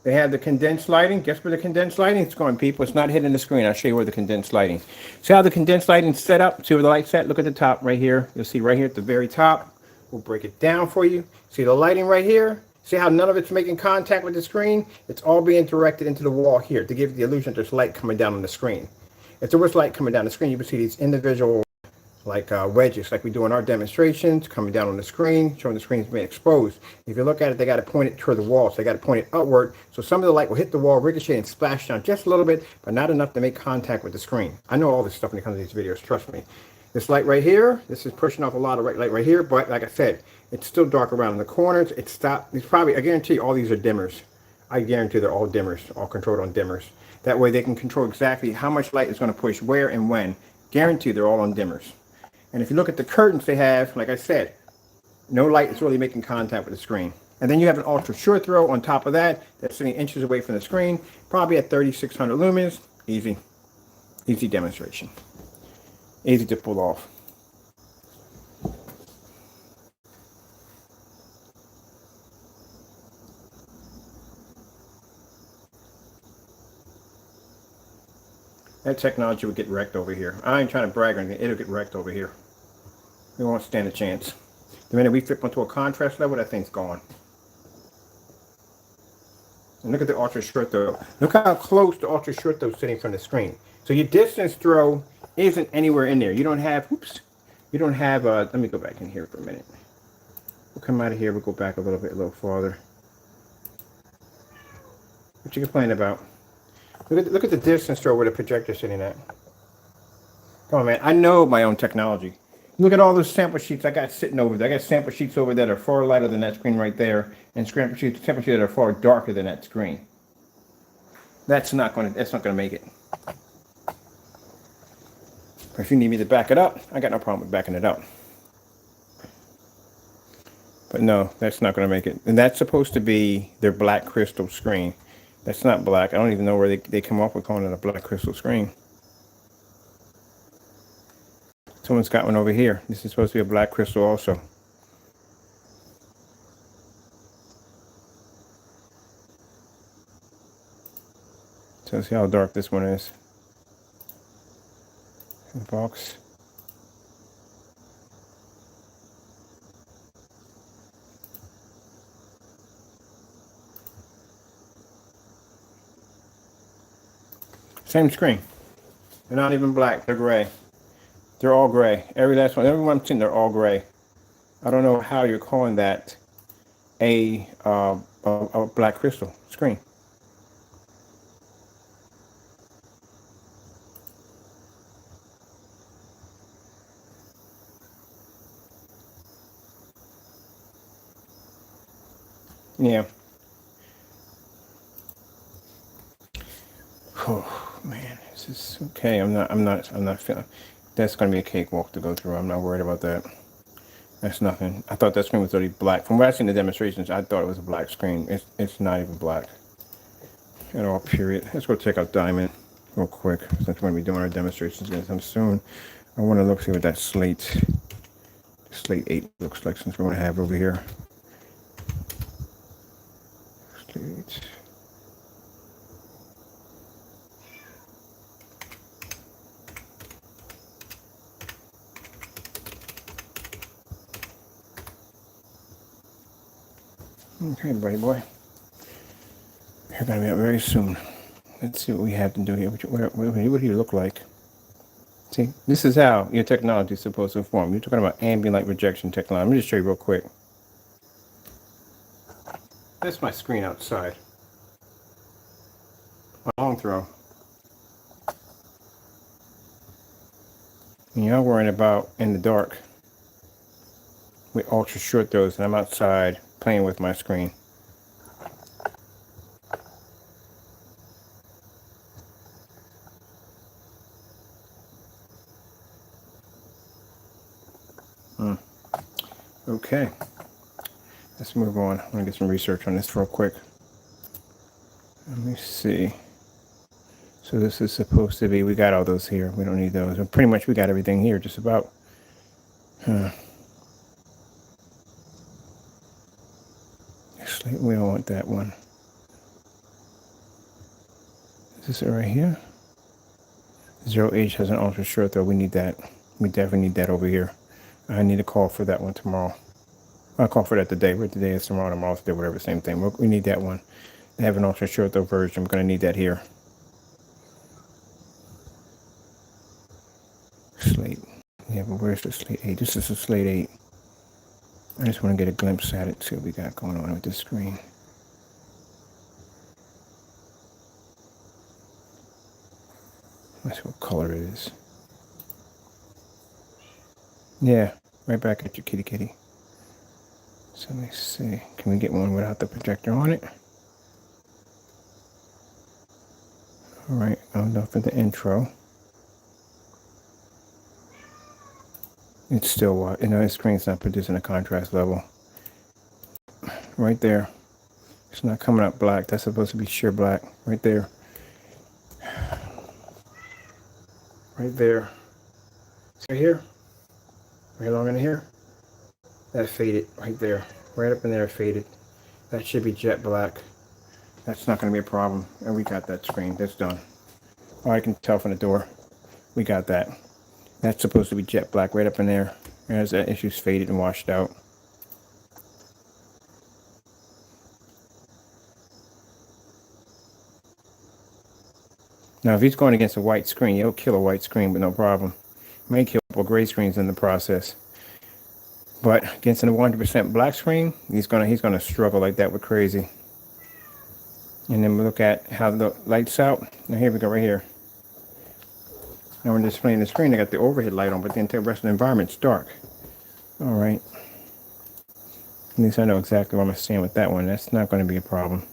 A: They have the condensed lighting. Guess where the condensed lighting is going, people? It's not hitting the screen. I'll show you where the condensed lighting. See how the condensed lighting is set up? See where the light's set? Look at the top right here. You'll see right here at the very top. We'll break it down for you. See the lighting right here? See how none of it's making contact with the screen? It's all being directed into the wall here to give you the illusion that there's light coming down on the screen. If there was light coming down the screen, you would see these individual wedges like we do in our demonstrations coming down on the screen, showing the screen is being exposed. If you look at it, they got to point it toward the wall, so they got to point it upward, so some of the light will hit the wall, ricochet, and splash down just a little bit, but not enough to make contact with the screen. I know all this stuff when it comes to these videos, trust me. This light right here, this is pushing off a lot of light right here, but like I said, it's still dark around in the corners. It's stopped. It's probably, I guarantee all these are dimmers. I guarantee they're all dimmers, all controlled on dimmers. That way they can control exactly how much light is going to push where and when. Guarantee they're all on dimmers. And if you look at the curtains they have, like I said, no light is really making contact with the screen. And then you have an ultra short throw on top of that, that's sitting inches away from the screen, probably at 3600 lumens. Easy. Easy demonstration. Easy to pull off. That technology would get wrecked over here. I ain't trying to brag or anything. It'll get wrecked over here. We won't stand a chance. The minute we flip onto a contrast level, that thing's gone. And look at the ultra short throw. Look how close the ultra short throw is sitting from the screen. So your distance throw isn't anywhere in there. You don't have, let me go back in here for a minute. We'll come out of here, we'll go back a little farther. What you complaining about? Look at the distance throw where the projector's sitting at. Come on, man. I know my own technology. Look at all those sample sheets I got sitting over there. I got sample sheets over there that are far lighter than that screen right there, and sample sheets that are far darker than that screen. That's not gonna make it. If you need me to back it up, I got no problem with backing it up. But no, that's not gonna make it. And that's supposed to be their black crystal screen. That's not black. I don't even know where they come up with calling it a black crystal screen. Someone's got one over here. This is supposed to be a black crystal also. So see how dark this one is. The box. Same screen. They're not even black. They're gray. They're all gray. Every last one. Everyone I'm seeing, they're all gray. I don't know how you're calling that a black crystal screen. Yeah. Oh man, this is okay. I'm not feeling. That's gonna be a cakewalk to go through. I'm not worried about that. That's nothing. I thought that screen was already black. From what I've seen in the demonstrations, I thought it was a black screen. It's not even black at all. Period. Let's go check out Diamond real quick since we're gonna be doing our demonstrations again soon. I want to see what that slate 8 looks like since we're gonna have over here. Slate. Okay, buddy boy. You're gonna be up very soon. Let's see what we have to do here. What do you look like? See, this is how your technology is supposed to form. You're talking about ambient light rejection technology. Let me just show you real quick. That's my screen outside. My long throw. And y'all worrying about in the dark with ultra short throws, and I'm outside playing with my screen. Okay, let's move on. I'm gonna get some research on this real quick. Let me see. So this is supposed to be, we got all those here. We don't need those. And pretty much we got everything here, just about. Actually, we don't want that one. Is this it right here? 0H has an ultra short throw. We need that. We definitely need that over here. I need a call for that one tomorrow. I'll call for that today. But today is tomorrow. Tomorrow's today, whatever, same thing. We need that one. They have an ultra short throw version. I'm going to need that here. Slate. Yeah, but where's the slate 8? This is a slate 8. I just want to get a glimpse at it, see what we got going on with this screen. Let's see what color it is. Yeah, right back at your kitty. So let me see. Can we get one without the projector on it? All right, I'm done for the intro. It's still white. You know, the screen's not producing a contrast level. Right there. It's not coming up black. That's supposed to be sheer black. Right there. Right there. See here? Right along in here? That faded right there. Right up in there faded. That should be jet black. That's not going to be a problem. And we got that screen. That's done. Oh, I can tell from the door. We got that. That's supposed to be jet black right up in there. As that issue's faded and washed out. Now, if he's going against a white screen, he'll kill a white screen, but no problem. May kill a couple gray screens in the process. But against a 100% black screen, he's gonna struggle like that with crazy. And then we look at how the lights out. Now here we go, right here. Now we're displaying the screen. I got the overhead light on, but the entire rest of the environment's dark. All right. At least I know exactly where I'm staying with that one. That's not going to be a problem.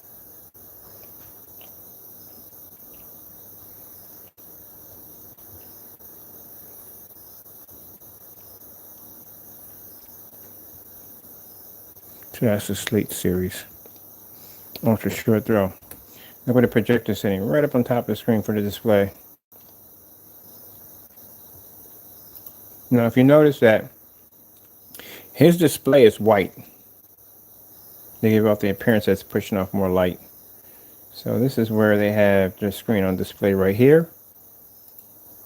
A: So that's the Slate series. Ultra short throw. Look at the projector sitting right up on top of the screen for the display. Now, if you notice that his display is white, they give off the appearance that it's pushing off more light. So this is where they have the screen on display right here.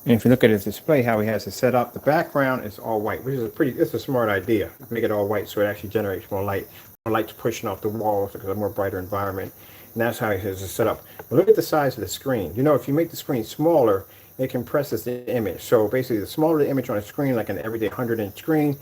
A: And if you look at his display, how he has it set up, the background is all white, which is it's a smart idea. Make it all white so it actually generates more light's pushing off the walls because of a more brighter environment. And that's how he has it set up. But look at the size of the screen. You know, if you make the screen smaller, it compresses the image. So basically, the smaller the image on a screen, like an everyday 100-inch screen,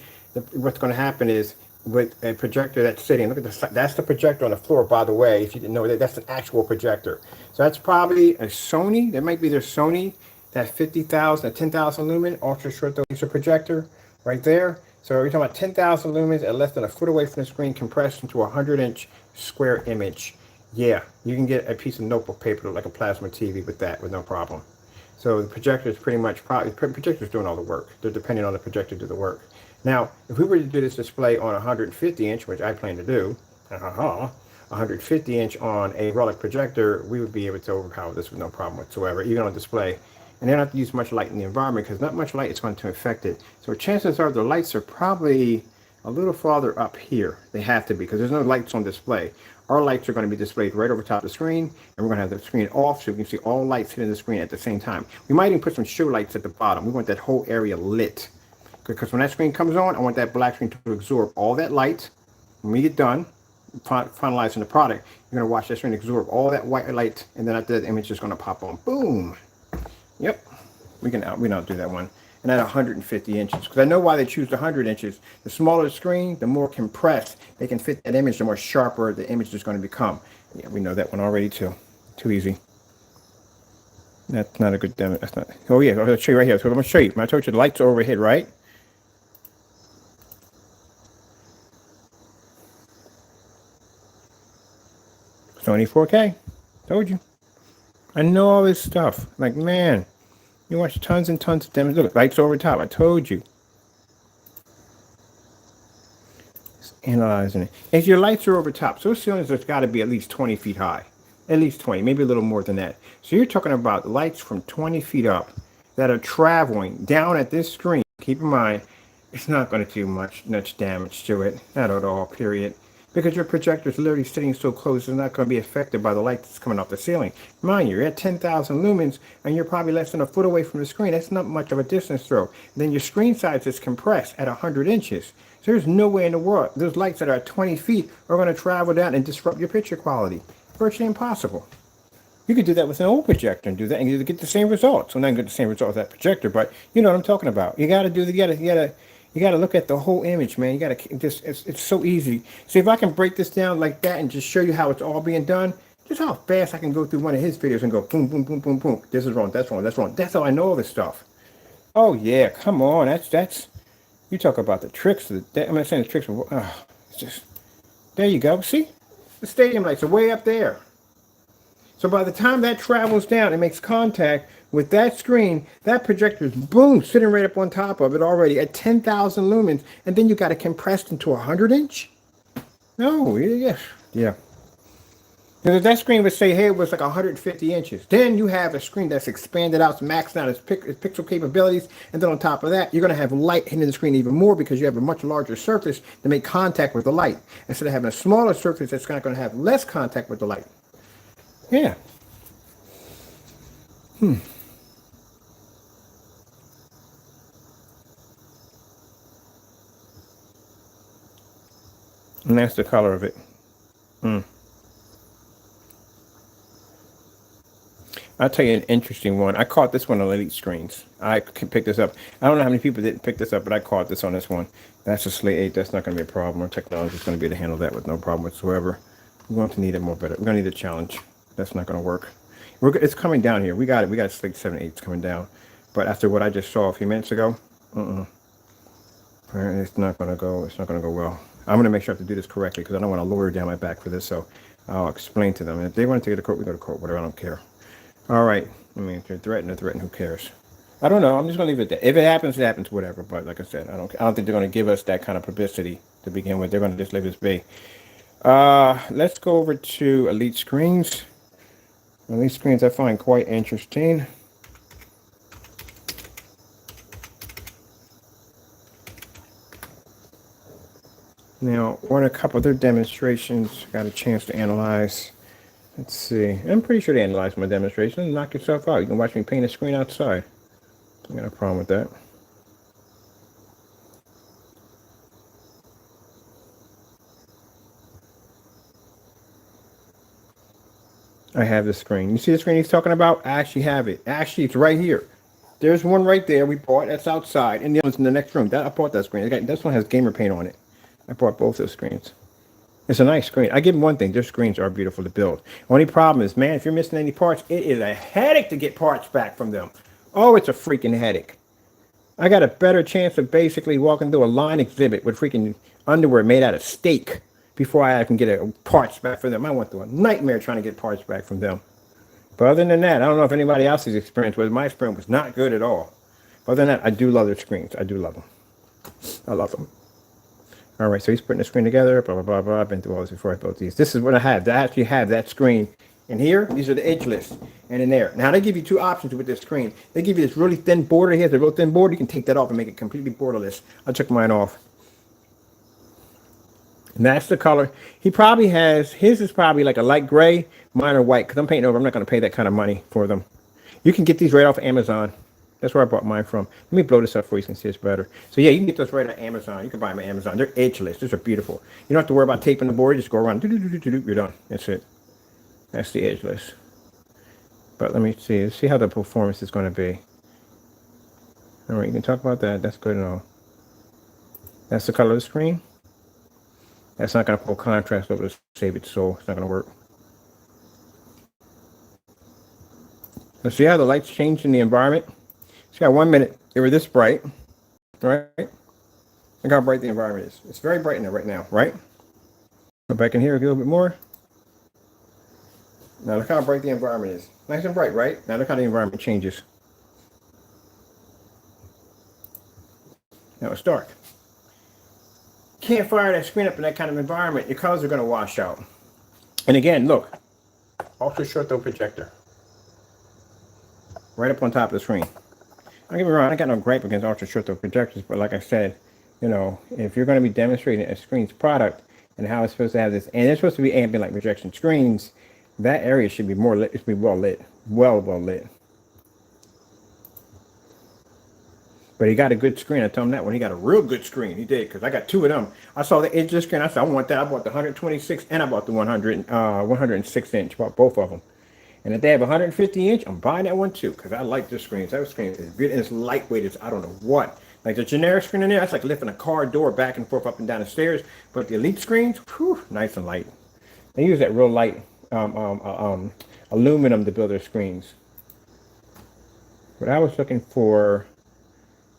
A: what's going to happen is with a projector that's sitting, look at that's the projector on the floor, by the way. If you didn't know that, that's an actual projector. So that's probably a Sony. That might be their Sony, that 50,000, that 10,000 lumen ultra short laser projector right there. So we're talking about 10,000 lumens at less than a foot away from the screen, compressed into a 100-inch square image. Yeah, you can get a piece of notebook paper like a plasma TV with that, with no problem. So the projector is pretty much, the projector's doing all the work. They're depending on the projector to do the work. Now, if we were to do this display on 150-inch, which I plan to do, 150-inch on a Relic projector, we would be able to overpower this with no problem whatsoever, even on display. And they don't have to use much light in the environment because not much light is going to affect it. So chances are the lights are probably a little farther up here. They have to be because there's no lights on display. Our lights are going to be displayed right over top of the screen, and we're going to have the screen off so we can see all lights hitting the screen at the same time. We might even put some show lights at the bottom. We want that whole area lit because when that screen comes on, I want that black screen to absorb all that light. When we get done finalizing the product, you're going to watch that screen absorb all that white light, and then after that, the image is going to pop on. Boom. Yep, we can outdo that one. And at 150 inches, because I know why they choose the 100 inches. The smaller the screen, the more compressed they can fit that image, the more sharper the image is going to become. Yeah, we know that one already too. Too easy. That's not a good demo. That's not. Oh yeah, I'll show you right here. So I'm going to show you. I told you the lights are overhead, right? Sony 4K. Told you. I know all this stuff. Like, man. You watch tons and tons of demos. Look, lights over top. I told you. Just analyzing it. If your lights are over top, so ceilings has got to be at least 20 feet high. At least 20, maybe a little more than that. So you're talking about lights from 20 feet up that are traveling down at this screen. Keep in mind, it's not going to do much damage to it. Not at all, period. Because your projector is literally sitting so close, it's not going to be affected by the light that's coming off the ceiling. Mind you, you're at 10,000 lumens, and you're probably less than a foot away from the screen. That's not much of a distance throw. Then your screen size is compressed at 100 inches. So there's no way in the world those lights that are at 20 feet are going to travel down and disrupt your picture quality. Virtually impossible. You could do that with an old projector and do that, and you get the same results. Well, not get the same result as that projector, but you know what I'm talking about. You got to do you got to look at the whole image, man. You got to just, it's so easy. See, if I can break this down like that and just show you how it's all being done, just how fast I can go through one of his videos and go boom, boom, boom, boom, boom. This is wrong, that's wrong, that's wrong. That's how I know all this stuff. Oh, yeah, come on. That's, you talk about the tricks. I'm not saying the tricks, it's just, there you go. See, the stadium lights are way up there. So by the time that travels down and makes contact with that screen, that projector is, boom, sitting right up on top of it already at 10,000 lumens, and then you got it compressed into 100-inch? No, yeah. Because if that screen would say, hey, it was like 150 inches, then you have a screen that's expanded out, maxed out its pixel capabilities, and then on top of that, you're going to have light hitting the screen even more because you have a much larger surface to make contact with the light, instead of having a smaller surface that's not going to have less contact with the light. Yeah. And that's the color of it. I'll tell you an interesting one. I caught this one on Elite Screens. I can pick this up. I don't know how many people didn't pick this up, but I caught this on this one. That's a Slate 8. That's not going to be a problem. Our technology is going to be able to handle that with no problem whatsoever. We're going to need it more better. We're going to need a challenge. That's not going to work. It's coming down here. We got it. We got Slate 7, 8 coming down. But after what I just saw a few minutes ago, apparently it's not going to go. It's not going to go well. I'm going to make sure I have to do this correctly because I don't want to lower down my back for this. So I'll explain to them. And if they want to take it to court, we go to court. Whatever. I don't care. All right. I mean, if they're threatening, who cares? I don't know. I'm just going to leave it at that. If it happens, it happens, whatever. But like I said, I don't think they're going to give us that kind of publicity to begin with. They're going to just leave us be. Let's go over to Elite Screens. Elite Screens I find quite interesting. Now, a couple of their demonstrations, got a chance to analyze. Let's see. I'm pretty sure they analyzed my demonstration. Knock yourself out. You can watch me paint a screen outside. I got no problem with that. I have the screen. You see the screen he's talking about? I actually have it. Actually, it's right here. There's one right there we bought. That's outside. And the other one's in the next room. I bought that screen. This one has gamer paint on it. I bought both those screens. It's a nice screen. I give them one thing. Their screens are beautiful to build. Only problem is, man, if you're missing any parts, it is a headache to get parts back from them. Oh, it's a freaking headache. I got a better chance of basically walking through a line exhibit with freaking underwear made out of steak before I can get parts back from them. I went through a nightmare trying to get parts back from them. But other than that, I don't know if anybody else's experience was. My experience was not good at all. But other than that, I do love their screens. I do love them. I love them. All right, so he's putting the screen together, blah, blah, blah, blah. I've been through all this before I built these. This is what I have. I actually have that screen. And here, these are the edge lists. And in there. Now, they give you two options with this screen. They give you this really thin border. Here's a real thin border. You can take that off and make it completely borderless. I took mine off. And that's the color. He probably has, his is probably like a light gray. Mine are white because I'm painting over. I'm not going to pay that kind of money for them. You can get these right off Amazon. That's where I bought mine from. Let me blow this up for you so you can see it's better. So yeah, you can get those right on Amazon. You can buy them on Amazon. They're edgeless. These are beautiful. You don't have to worry about taping the board. You just go around. You're done. That's it. That's the edgeless. But let me see. Let's see how the performance is going to be. All right, you can talk about that. That's good and all. That's the color of the screen. That's not going to pull contrast over to save its soul. It's not going to work. Let's see how the lights change in the environment. It's got 1 minute. They were this bright, right? Look how bright the environment is. It's very bright in there right now, right? Go back in here a little bit more. Now look how bright the environment is. Nice and bright, right? Now look how the environment changes. Now it's dark. Can't fire that screen up in that kind of environment. Your colors are going to wash out. And again, look. Ultra short throw projector. Right up on top of the screen. Don't get me wrong, I got no gripe against ultra short throw projectors, but like I said, you know, if you're going to be demonstrating a screen's product and how it's supposed to have this, and it's supposed to be ambient light projection screens, that area should be more lit. It should be well lit, well lit. But he got a good screen. I told him that when he got a real good screen, he did, because I got two of them. I saw the edge of the screen. I said, I want that. I bought the 126 and I bought the 106 inch. Bought both of them. And if they have 150 inch, I'm buying that one too, because I like this screen. That screen is good. It's lightweight. It's I don't know what. Like the generic screen in there, that's like lifting a car door back and forth up and down the stairs. But the Elite screens, whew, nice and light. They use that real light aluminum to build their screens. But I was looking for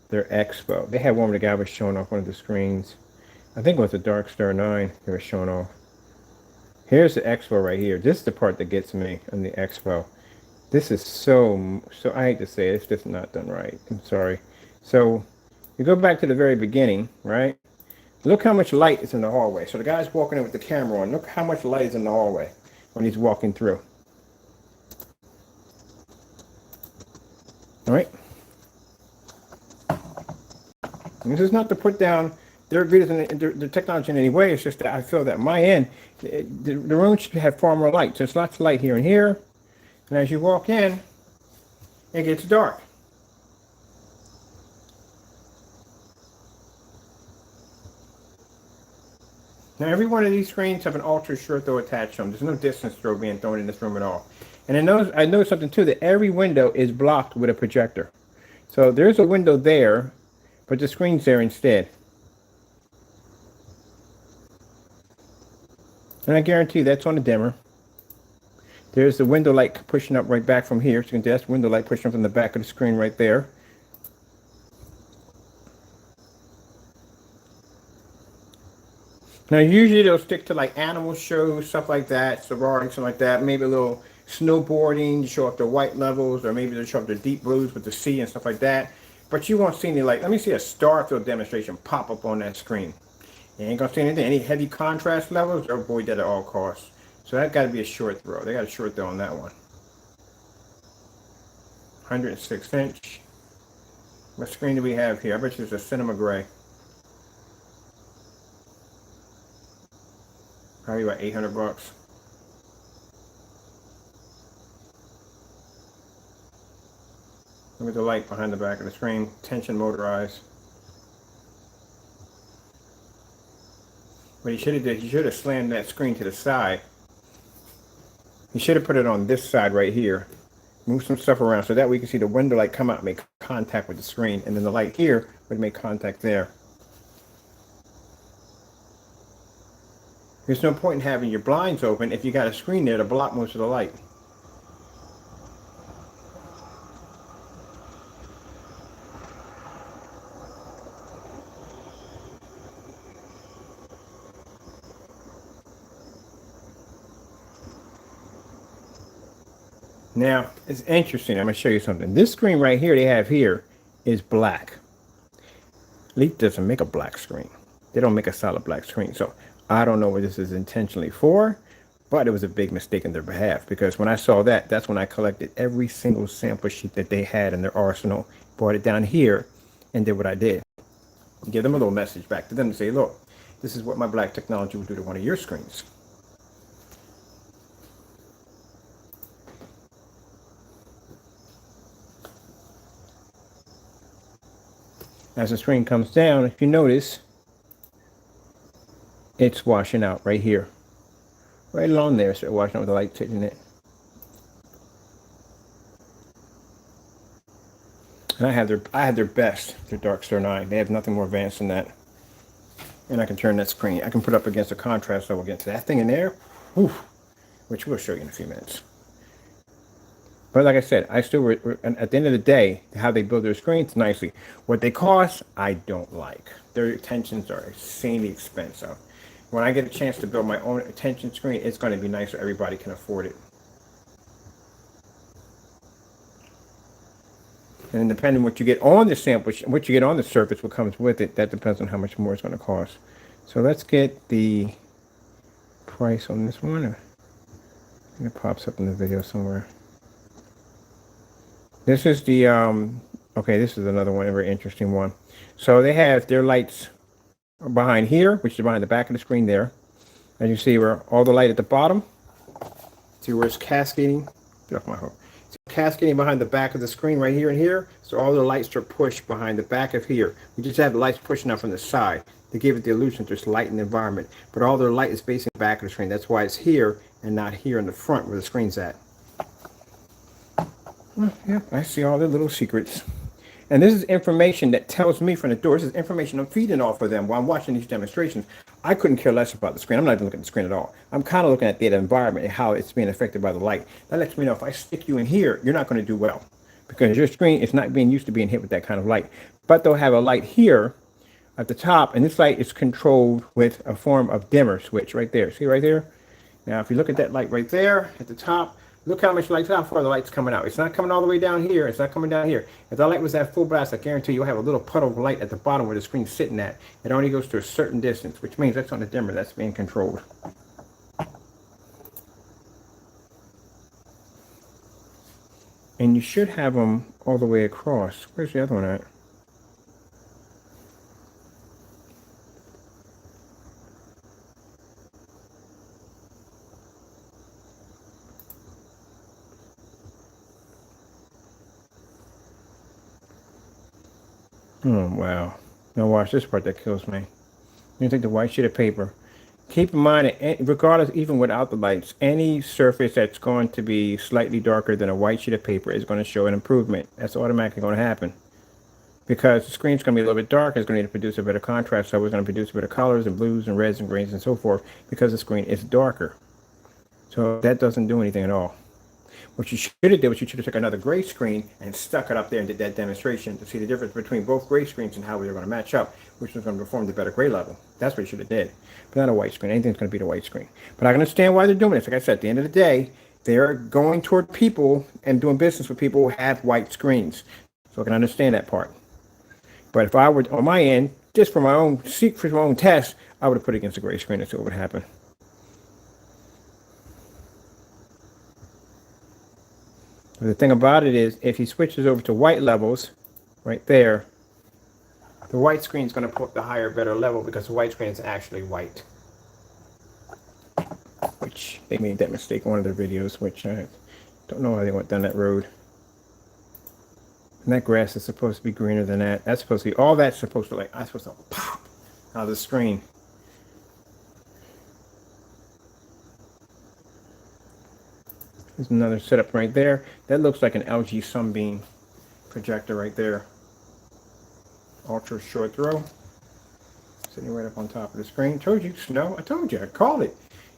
A: their Expo. They had one where the guy was showing off one of the screens. I think it was the Dark Star 9 they were showing off. Here's the Expo right here. This is the part that gets me on the Expo. This is so I hate to say it, it's just not done right. I'm sorry. So you go back to the very beginning, right? Look how much light is in the hallway. So the guy's walking in with the camera on. Look how much light is in the hallway when he's walking through. All right. And this is not to put down their technology in any way. It's just that I feel that my end, the room should have far more light. So there's lots of light here and here. And as you walk in, it gets dark. Now every one of these screens have an ultra short throw attached to them. There's no distance throw being thrown in this room at all. And I noticed something too, that every window is blocked with a projector. So there's a window there, but the screen's there instead. And I guarantee that's on the dimmer. There's the window light pushing up right back from here. So you can see that's window light pushing up from the back of the screen right there. Now usually they'll stick to like animal shows, stuff like that, safari, something like that. Maybe a little snowboarding to show off their white levels, or maybe they'll show off their deep blues with the sea and stuff like that. But you won't see any, like, let me see a star field demonstration pop up on that screen. You ain't gonna see anything. Any heavy contrast levels, avoid that at all costs. So that got to be a short throw. They got a short throw on that one. 106 inch. What screen do we have here? I bet you it's a cinema gray. Probably about 800 bucks. Look at the light behind the back of the screen. Tension motorized. What he should have did, he should have slammed that screen to the side. He should have put it on this side right here. Move some stuff around so that we can see the window light come out and make contact with the screen. And then the light here would make contact there. There's no point in having your blinds open if you got a screen there to block most of the light. Now, it's interesting. I'm going to show you something. This screen right here they have here is black. Leaf doesn't make a black screen. They don't make a solid black screen. So I don't know what this is intentionally for, but it was a big mistake in their behalf, because when I saw that, that's when I collected every single sample sheet that they had in their arsenal, brought it down here, and did what I did. Give them a little message back to them to say, look, this is what my black technology will do to one of your screens. As the screen comes down, if you notice, it's washing out right here. Right along there, so washing out with the light hitting it. And I had their best, their Dark Star 9. They have nothing more advanced than that. And I can turn that screen. I can put up against a contrast level against that thing in there, whew, which we'll show you in a few minutes. But like I said, at the end of the day, how they build their screens nicely. What they cost, I don't like. Their attentions are insanely expensive. When I get a chance to build my own attention screen, it's going to be nice so everybody can afford it. And depending on what you get on the sample, what you get on the surface, what comes with it, that depends on how much more it's going to cost. So let's get the price on this one. It pops up in the video somewhere. This is the, okay, this is another one, a very interesting one. So they have their lights behind here, which is behind the back of the screen there. As you see, where all the light at the bottom, see where it's cascading? Get off my hook. It's cascading behind the back of the screen right here and here. So all the lights are pushed behind the back of here. We just have the lights pushing out from the side. They give it the illusion there's light in the environment. But all their light is facing the back of the screen. That's why it's here and not here in the front where the screen's at. Well, yeah, I see all their little secrets. And this is information that tells me from the door. This is information I'm feeding off of them while I'm watching these demonstrations. I couldn't care less about the screen. I'm not even looking at the screen at all. I'm kind of looking at the environment and how it's being affected by the light. That lets me know if I stick you in here, you're not going to do well, because your screen is not being used to being hit with that kind of light. But they'll have a light here at the top, and this light is controlled with a form of dimmer switch right there. See right there? Now, if you look at that light right there at the top, look how much light, how far the light's coming out. It's not coming all the way down here. It's not coming down here. If the light was at full blast, I guarantee you'll have a little puddle of light at the bottom where the screen's sitting at. It only goes to a certain distance, which means that's on the dimmer. That's being controlled. And you should have them all the way across. Where's the other one at? Oh, wow. Now watch this part that kills me. You take the white sheet of paper, keep in mind that regardless, even without the lights, any surface that's going to be slightly darker than a white sheet of paper is going to show an improvement. That's automatically going to happen. Because the screen's going to be a little bit dark, it's going to need to produce a better contrast, so we're going to produce better colors and blues and reds and greens and so forth because the screen is darker. So that doesn't do anything at all. What you should have did was you should have took another gray screen and stuck it up there and did that demonstration to see the difference between both gray screens and how we were going to match up, which was going to perform the better gray level. That's what you should have did. But not a white screen. Anything's going to beat a white screen. But I can understand why they're doing this. Like I said, at the end of the day, they're going toward people and doing business with people who have white screens. So I can understand that part. But if I were on my end, just for my own test, I would have put it against a gray screen and see what would happen. But the thing about it is, if he switches over to white levels, right there, the white screen is going to put the higher, better level because the white screen is actually white. Which they made that mistake in one of their videos, which I don't know why they went down that road. And that grass is supposed to be greener than that. That's supposed to be, all that's supposed to, I'm supposed to pop out of the screen. There's another setup right there. That looks like an LG Sunbeam projector right there. Ultra short throw. Sitting right up on top of the screen. Told you, snow. I told you, I called it.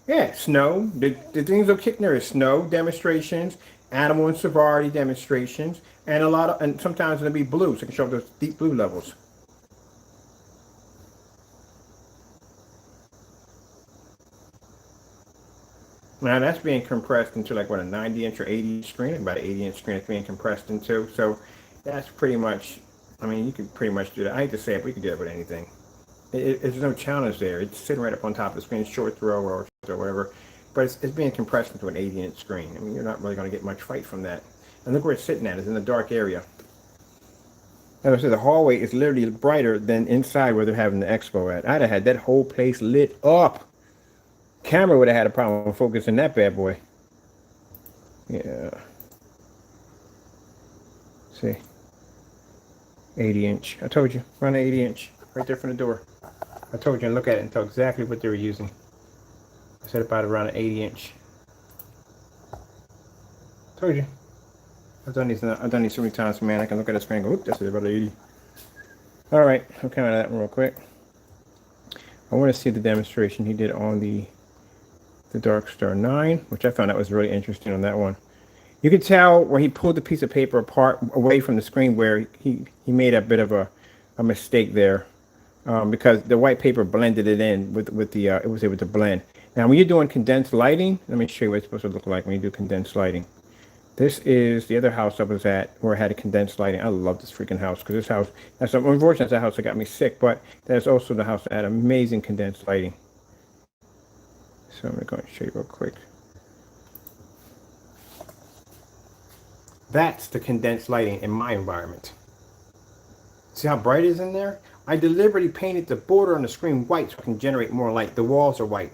A: Yeah, snow. The things they'll kick there is snow demonstrations, animal and severity demonstrations, and and sometimes it'll be blue, so it can show those deep blue levels. Now that's being compressed into like what, a 90-inch or 80-inch screen, about an 80-inch screen it's being compressed into. So that's pretty much, I mean, you can pretty much do that. I hate to say it, but you can do that with anything. There's no challenge there. It's sitting right up on top of the screen, short throw or whatever, but it's being compressed into an 80-inch screen. I mean, you're not really going to get much fight from that. And look where it's sitting at. It's in the dark area. As I said, the hallway is literally brighter than inside where they're having the expo at. I'd have had that whole place lit up. Camera would have had a problem focusing that bad boy. Yeah. See? 80-inch. I told you. Run an 80-inch. Right there from the door. I told you, and look at it and tell exactly what they were using. I said about around an 80-inch. Told you. I've done these so many times, man. I can look at the screen and go, oop, that's about 80. All right, I'll come out of that one real quick. I want to see the demonstration he did on the Dark Star 9, which I found out was really interesting on that one. You could tell where he pulled the piece of paper apart away from the screen where he made a bit of a mistake there, because the white paper blended it in with the it was able to blend. Now when you're doing condensed lighting, let me show you what it's supposed to look like when you do condensed lighting. This is the other house I was at where I had a condensed lighting. I love this freaking house because this house, unfortunately, that's the house that got me sick, but that's also the house that had amazing condensed lighting. So I'm going to show you real quick. That's the condensed lighting in my environment. See how bright it is in there? I deliberately painted the border on the screen white so I can generate more light. The walls are white.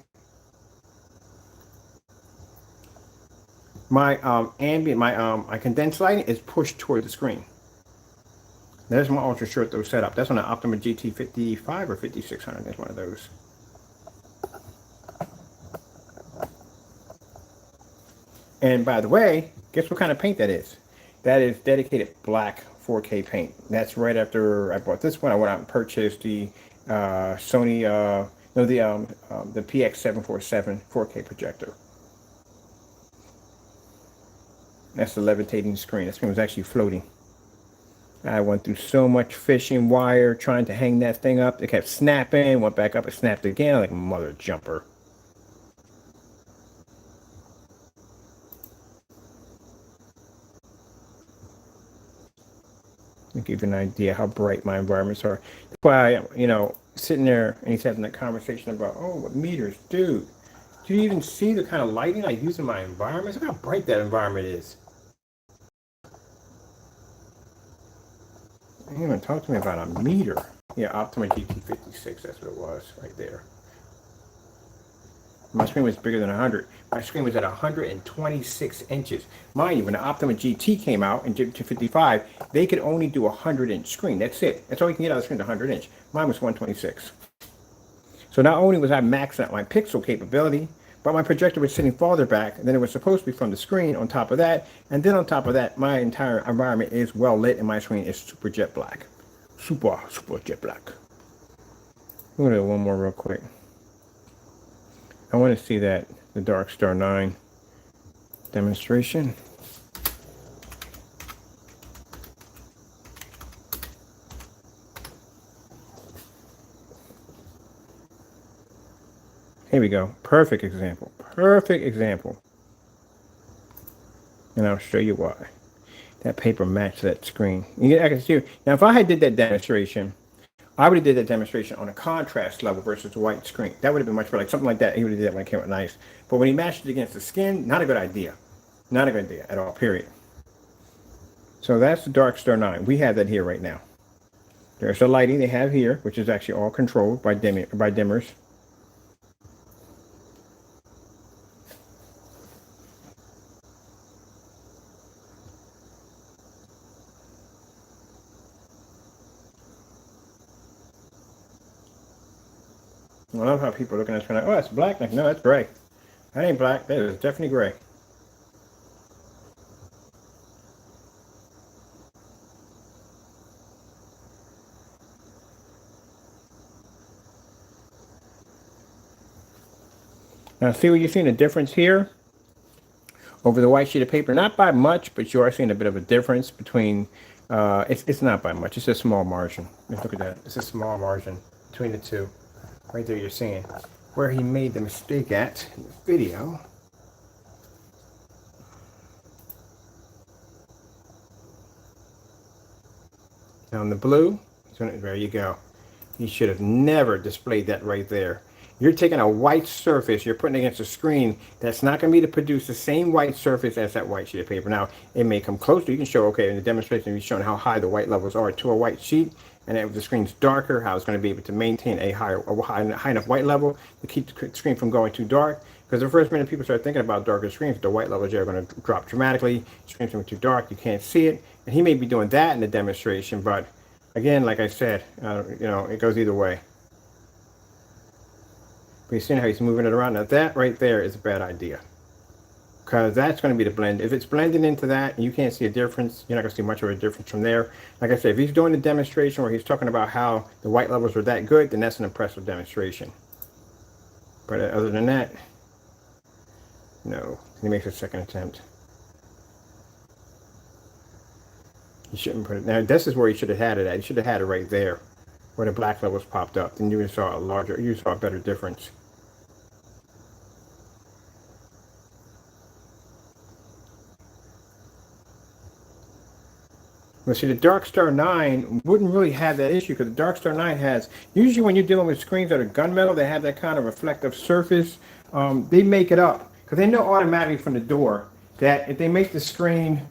A: My my condensed lighting is pushed toward the screen. There's my ultra short throw setup. That's on an Optima GT 55 or 5600. That's one of those. And by the way, guess what kind of paint that is? That is dedicated black 4K paint. That's right after I bought this one. I went out and purchased the Sony, the PX747 4K projector. That's the levitating screen. That screen was actually floating. I went through so much fishing wire trying to hang that thing up. It kept snapping, went back up and snapped again like a mother jumper. To give you an idea how bright my environments are. That's why, sitting there and he's having that conversation about, oh, what meters, dude. Do you even see the kind of lighting I use in my environment? Look how bright that environment is. You didn't even talk to me about a meter. Yeah, Optima GT56, that's what it was right there. My screen was bigger than 100. My screen was at 126 inches. Mind you, when the Optima GT came out in GT55, they could only do a 100-inch screen. That's it. That's all you can get out of the screen, 100-inch. Mine was 126. So not only was I maxing out my pixel capability, but my projector was sitting farther back than it was supposed to be from the screen on top of that. And then on top of that, my entire environment is well lit and my screen is super jet black. Super jet black. I'm going to do one more real quick. I want to see that, the Dark Star 9 demonstration. Here we go. Perfect example. Perfect example. And I'll show you why. That paper matched that screen. I can see. Now, if I had did that demonstration, I would have did that demonstration on a contrast level versus a white screen. That would have been much better. Like something like that. He would have did that when it came out nice. But when he matched it against the skin, not a good idea. Not a good idea at all, period. So that's the Dark Star 9. We have that here right now. There's the lighting they have here, which is actually all controlled by dimmers. I love how people are looking at it like, oh, that's black. Like, no, that's gray. That ain't black. That is definitely gray. Now, see where you're seeing a difference here over the white sheet of paper? Not by much, but you are seeing a bit of a difference between. It's not by much. It's a small margin. Let's look at that. It's a small margin between the two. Right there, you're seeing where he made the mistake at in the video. Now in the blue, there you go. He should have never displayed that right there. You're taking a white surface, you're putting it against a screen that's not going to be to produce the same white surface as that white sheet of paper. Now, it may come closer. You can show, okay, in the demonstration, you're showing how high the white levels are to a white sheet. And if the screen's darker, how it's going to be able to maintain a high enough white level to keep the screen from going too dark. Because the first minute people start thinking about darker screens, the white levels are going to drop dramatically. Screens are too dark, you can't see it. And he may be doing that in the demonstration, but again, like I said, you know, it goes either way. But you're seeing how he's moving it around. Now that right there is a bad idea. Because that's going to be the blend. If it's blending into that and you can't see a difference, you're not going to see much of a difference from there. Like I said, if he's doing the demonstration where he's talking about how the white levels are that good, then that's an impressive demonstration. But other than that, no. He makes a second attempt. You shouldn't put it. Now this is where you should have had it at. You should have had it right there, where the black levels popped up. Then you saw a better difference. Well, see, the Dark Star 9 wouldn't really have that issue because the Dark Star 9 has, usually when you're dealing with screens that are gunmetal, they have that kind of reflective surface. They make it up because they know automatically from the door that if they make the screen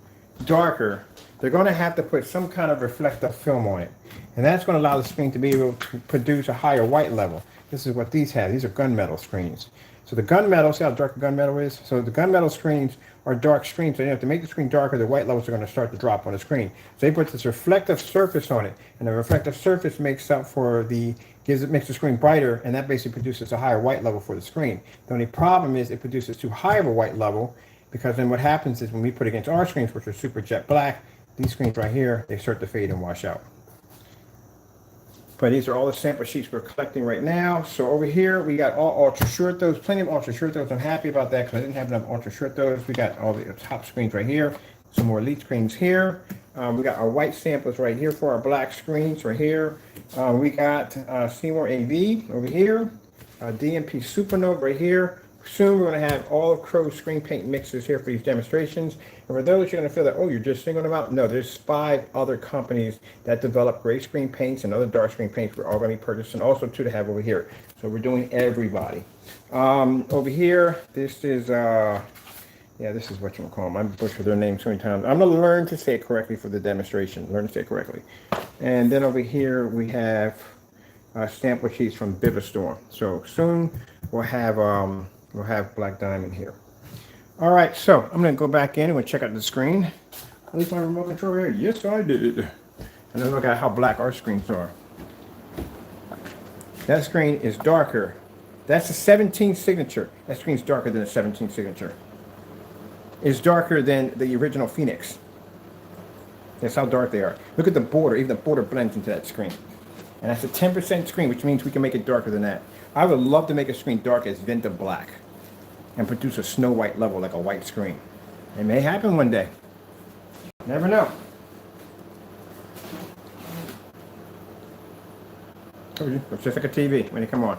A: darker, they're going to have to put some kind of reflective film on it. And that's going to allow the screen to be able to produce a higher white level. This is what these have. These are gunmetal screens. So the gunmetal, see how dark the gunmetal is? So the gunmetal screens are dark screens. So you have to make the screen darker, the white levels are going to start to drop on the screen. So they put this reflective surface on it. And the reflective surface makes up for makes the screen brighter, and that basically produces a higher white level for the screen. The only problem is it produces too high of a white level, because then what happens is when we put it against our screens, which are super jet black, these screens right here, they start to fade and wash out. But these are all the sample sheets we're collecting right now. So over here, we got all ultra short throws, plenty of ultra short throws. I'm happy about that because I didn't have enough ultra short throws. We got all the top screens right here, some more elite screens here. We got our white samples right here for our black screens right here. We got Seymour AV over here, DMP Supernova right here. Soon we're going to have all of Crow's screen paint mixes here for these demonstrations. And for those, you're going to feel that, oh, you're just singling them out. No, there's 5 other companies that develop gray screen paints and other dark screen paints we're all going to be purchasing. Also, too, to have over here. So we're doing everybody. Over here, this is, this is what you call them. I've butchered their name so many times. I'm going to learn to say it correctly for the demonstration. Learn to say it correctly. And then over here, we have sample sheets from Vivistorm. So soon we'll have Black Diamond here. All right, so I'm going to go back in and we'll check out the screen. At least my remote control here. Yes, I did. And then look at how black our screens are. That screen is darker. That's a 17 signature. That screen's darker than a 17 signature. It's darker than the original Phoenix. That's how dark they are. Look at the border. Even the border blends into that screen. And that's a 10% screen, which means we can make it darker than that. I would love to make a screen dark as Venta Black and produce a snow white level like a white screen. It may happen one day. Never know. It's just like a TV when they come on.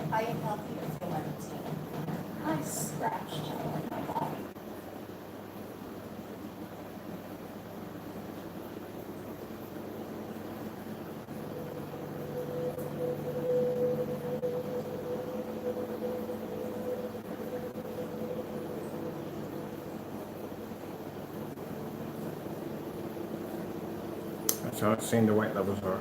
B: I am healthy as for 17. I scratched my body.
A: That's how it's saying the white levels are.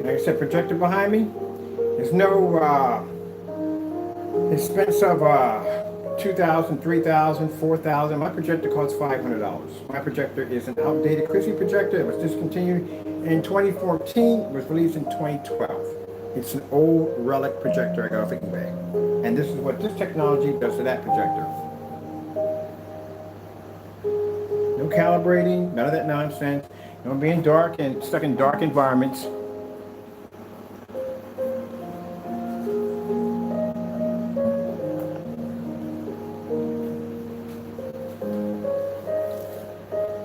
A: Like I said, projector behind me. There's no expense of $2,000, $3,000, $4,000. My projector costs $500. My projector is an outdated Chrissy projector. It was discontinued in 2014. It was released in 2012. It's an old relic projector I got off of eBay. And this is what this technology does to that projector. No calibrating, none of that nonsense. No being dark and stuck in dark environments.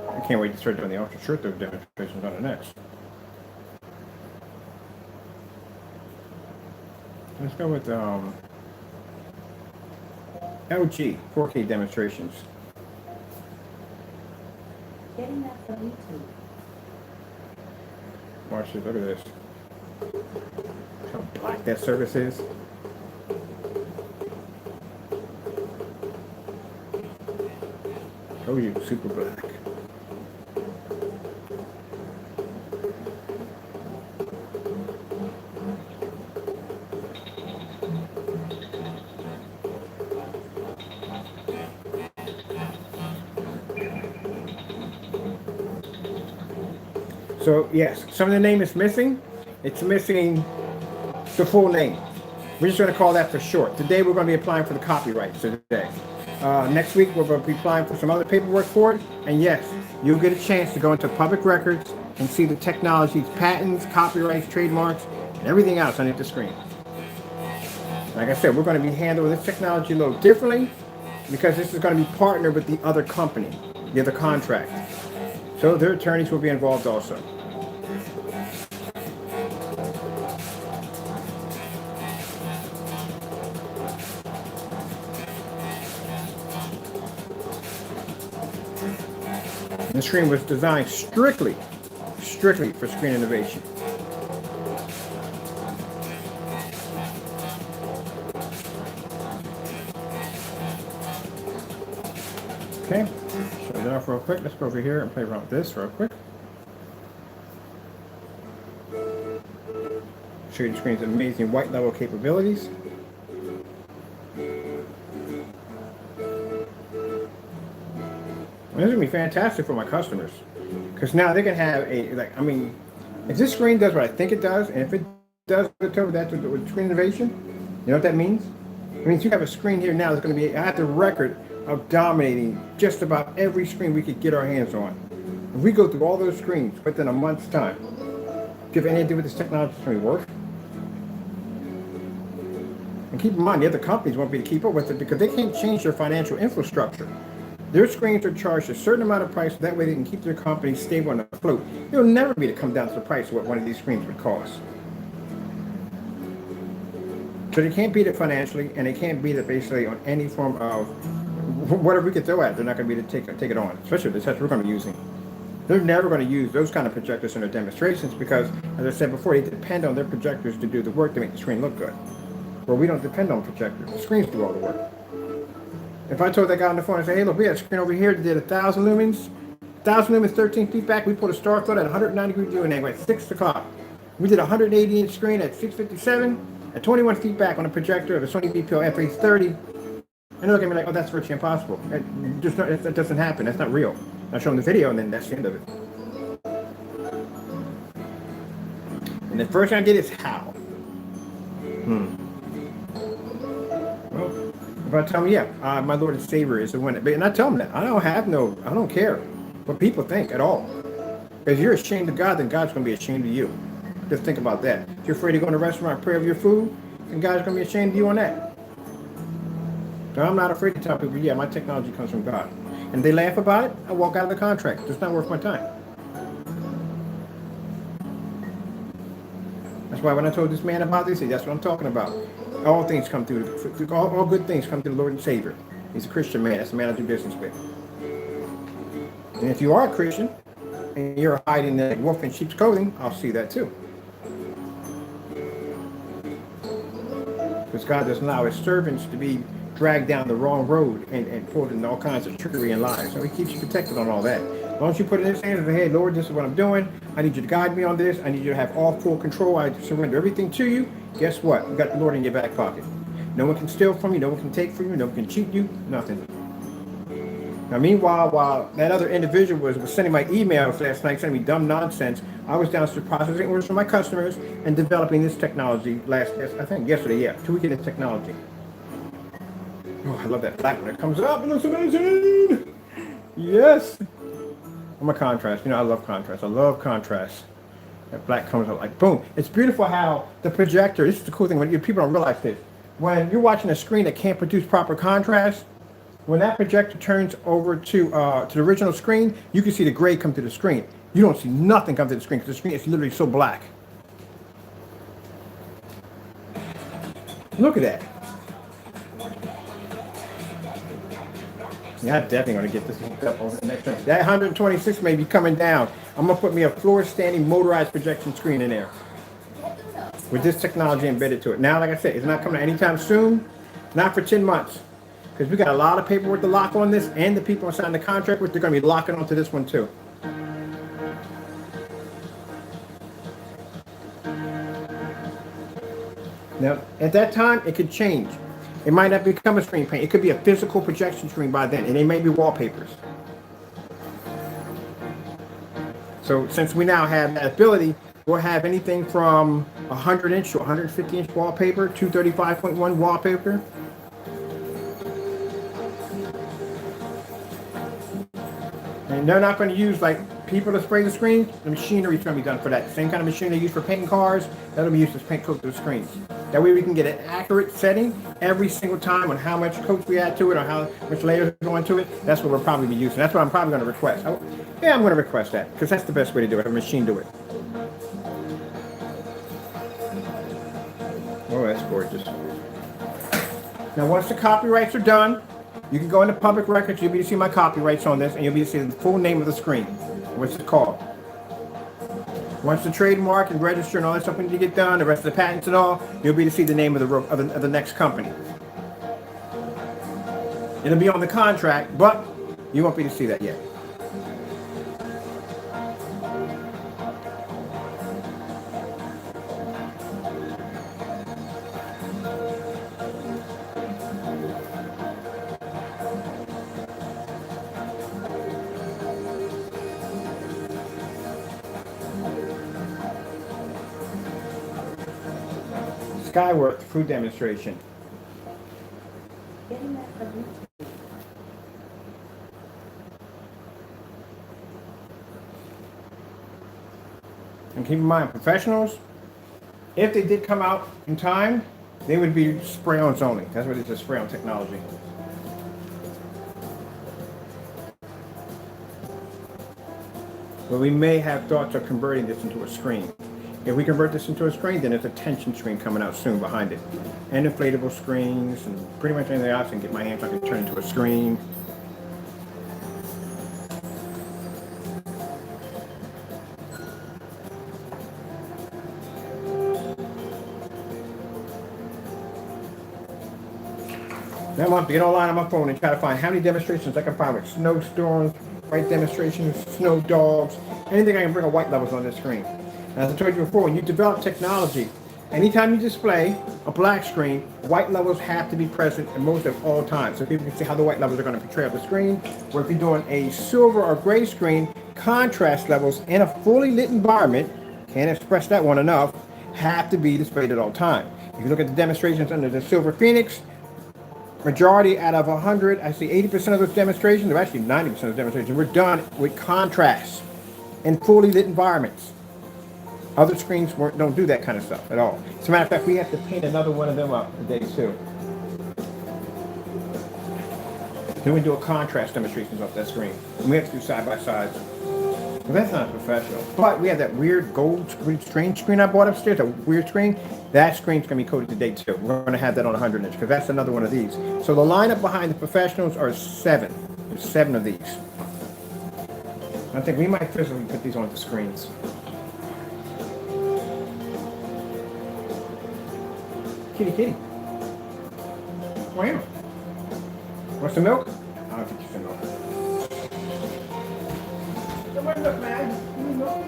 A: I can't wait to start doing the ultra short throw demonstrations on the next. Let's go with LG 4K demonstrations.
B: Getting that from YouTube.
A: Watch this, look at this. How black that surface is. Told you, super black. So yes, some of the name is missing. It's missing the full name. We're just going to call that for short. Today we're going to be applying for the copyright. So today, next week we're going to be applying for some other paperwork for it. And yes, you'll get a chance to go into public records and see the technology's patents, copyrights, trademarks, and everything else underneath the screen. Like I said, we're going to be handling this technology a little differently because this is going to be partnered with the other company, the other contract. So their attorneys will be involved also. The screen was designed strictly for screen innovation. Okay, show that off real quick. Let's go over here and play around with this real quick. Show you the screen's amazing white level capabilities. This is going to be fantastic for my customers because now they can have If this screen does what I think it does, and if it does what that's with screen innovation, you know what that means? It means you have a screen here now that's going to be at the record of dominating just about every screen we could get our hands on. If we go through all those screens within a month's time, do you have any idea what this technology is going to be worth? And keep in mind, the other companies won't be able to keep up with it because they can't change their financial infrastructure. Their screens are charged a certain amount of price, so that way they can keep their company stable and afloat. It'll never be to come down to the price of what one of these screens would cost. So they can't beat it financially, and they can't beat it basically on any form of whatever we could throw at it. They're not going to be able to take it on, especially the test we're going to be using. They're never going to use those kind of projectors in their demonstrations because, as I said before, they depend on their projectors to do the work to make the screen look good. Well, we don't depend on projectors. The screens do all the work. If I told that guy on the phone and say, hey, look, we had a screen over here that did 1,000 lumens, 13 feet back, we put a star flood at 190 degrees view and angle at 6 o'clock. We did a 180-inch screen at 657 at 21 feet back on a projector of a Sony BPL FA30. And they look at me like, oh, that's virtually impossible. That doesn't happen. That's not real. I show them the video, and then that's the end of it. And the first thing I get is how. Well, if I tell them, yeah, my Lord and Savior is the one, and I tell them that I don't care what people think at all. If you're ashamed of God, then God's going to be ashamed of you. Just think about that. If you're afraid to go in a restaurant and pray over your food, then God's going to be ashamed of you on that. So I'm not afraid to tell people, yeah, my technology comes from God. And if they laugh about it, I walk out of the contract. It's not worth my time. That's why when I told this man about this, that's what I'm talking about. All things come through, all good things come through the Lord and Savior. He's a Christian man. That's the man I do business with. And if you are a Christian, and you're hiding the wolf in sheep's clothing, I'll see that too. Because God doesn't allow his servants to be dragged down the wrong road and pulled into all kinds of trickery and lies. So he keeps you protected on all that. As long as you put it in his hands and say, hey, Lord, this is what I'm doing. I need you to guide me on this. I need you to have all full control. I surrender everything to you. Guess what? You got the Lord in your back pocket. No one can steal from you. No one can take from you. No one can cheat you. Nothing. Now, meanwhile, while that other individual was sending my emails last night, sending me dumb nonsense, I was downstairs processing orders for my customers and developing this technology yesterday, 2 weeks into technology. Oh, I love that black when it comes up. It looks amazing. Yes. I'm a contrast. I love contrast. I love contrast. That black comes up like boom. It's beautiful how the projector, this is the cool thing, when people don't realize this. When you're watching a screen that can't produce proper contrast, when that projector turns over to the original screen, you can see the gray come to the screen. You don't see nothing come to the screen because the screen is literally so black. Look at that. Yeah, I'm definitely going to get this hooked up over the next time. That 126 may be coming down. I'm going to put me a floor standing motorized projection screen in there with this technology embedded to it. Now, like I said, it's not coming anytime soon, not for 10 months. Because we got a lot of paperwork to lock on this, and the people signing the contract with, they're going to be locking onto this one too. Now, at that time, it could change. It might not become a screen paint. It could be a physical projection screen by then, and they may be wallpapers. So since we now have that ability, we'll have anything from 100-inch to 150-inch wallpaper, 235.1 wallpaper. And they're not going to use like people to spray the screens. The machinery is going to be done for that. Same kind of machine they use for painting cars, that'll be used to paint coat the screens. That way we can get an accurate setting every single time on how much coats we add to it or how much layers go into it. That's what we'll probably be using. That's what I'm probably going to request. I'm going to request that because that's the best way to do it. Have a machine do it. Oh, that's gorgeous. Now, once the copyrights are done, you can go into public records. You'll be able to see my copyrights on this, and you'll be able to see the full name of the screen, what's it called. Once the trademark and register and all that stuff need to get done, the rest of the patents and all, you'll be able to see the name of the next company. It'll be on the contract, but you won't be able to see that yet. Skywork food demonstration.
B: Getting that from YouTube.
A: And keep in mind, professionals, if they did come out in time, they would be spray-ons only. That's what it is, spray-on technology. But we may have thoughts of converting this into a screen. If we convert this into a screen, then there's a tension screen coming out soon behind it. And inflatable screens, and pretty much anything else I can get my hands on can turn into a screen. Now I'm going to get online on my phone and try to find how many demonstrations I can find with snowstorms, white demonstrations, snow dogs, anything I can bring a white levels on this screen. And as I told you before, when you develop technology, anytime you display a black screen, white levels have to be present in most of all times. So people can see how the white levels are going to portray on the screen. Or if you're doing a silver or gray screen, contrast levels in a fully lit environment, can't express that one enough, have to be displayed at all times. If you look at the demonstrations under the Silver Phoenix, majority out of 100, I see 80% of those demonstrations, or actually 90% of those demonstrations, were done with contrast in fully lit environments. Other screens don't do that kind of stuff at all. As a matter of fact, we have to paint another one of them up today too. Then we do a contrast demonstrations off that screen. And we have to do side by sides. Well, that's not professional. But we have that weird gold screen I bought upstairs, a weird screen. That screen's going to be coded today too. We're going to have that on 100 inch because that's another one of these. So the lineup behind the professionals are 7. There's 7 of these. I think we might physically put these on the screens. Kitty, kitty. Wow. Want some milk? I'll get you some milk. Come on, look, man. Give me milk.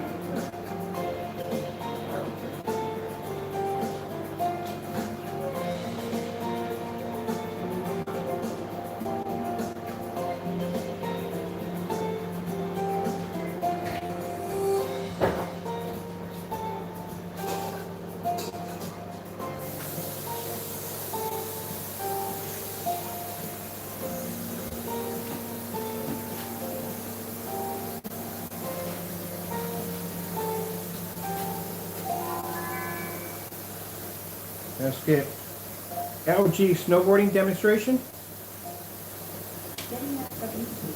A: Let's get LG snowboarding demonstration.
B: Getting that from YouTube.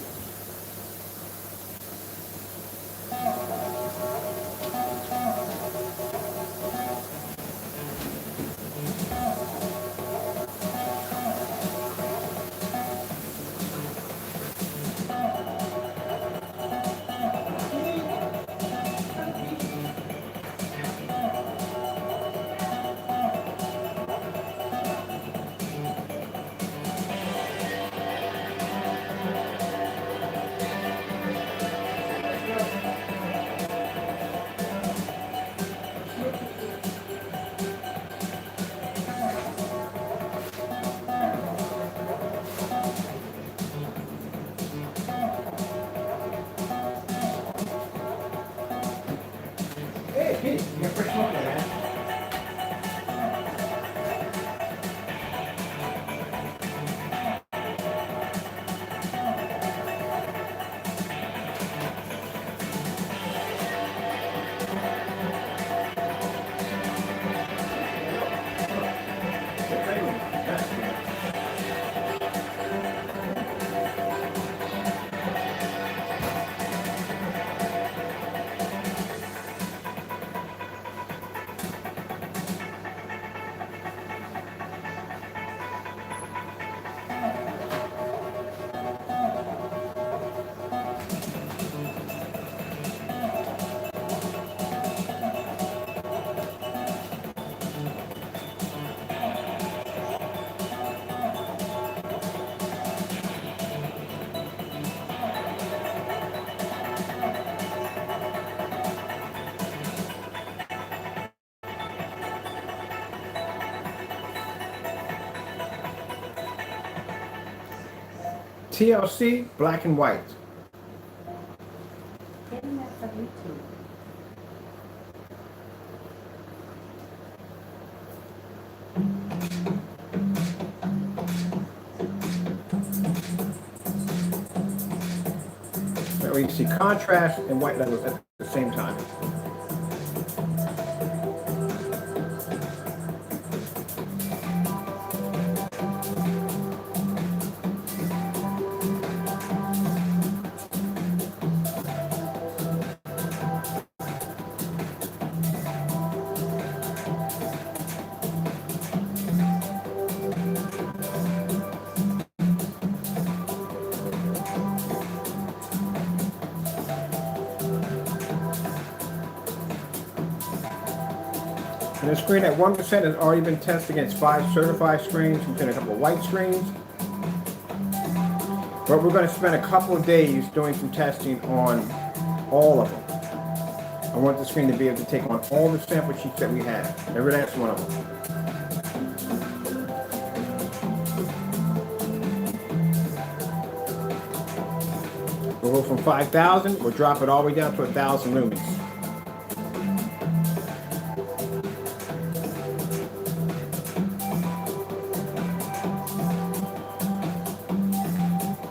B: Hey, kitty, you got fresh milk there, man. TLC, black and white. Getting that from YouTube.
A: That way you see contrast and white levels at the same time. And the screen at 1% has already been tested against 5 certified screens, including a couple of white screens. But we're going to spend a couple of days doing some testing on all of them. I want the screen to be able to take on all the sample sheets that we have, every last one of them. We'll go from 5,000, we'll drop it all the way down to 1,000 lumens.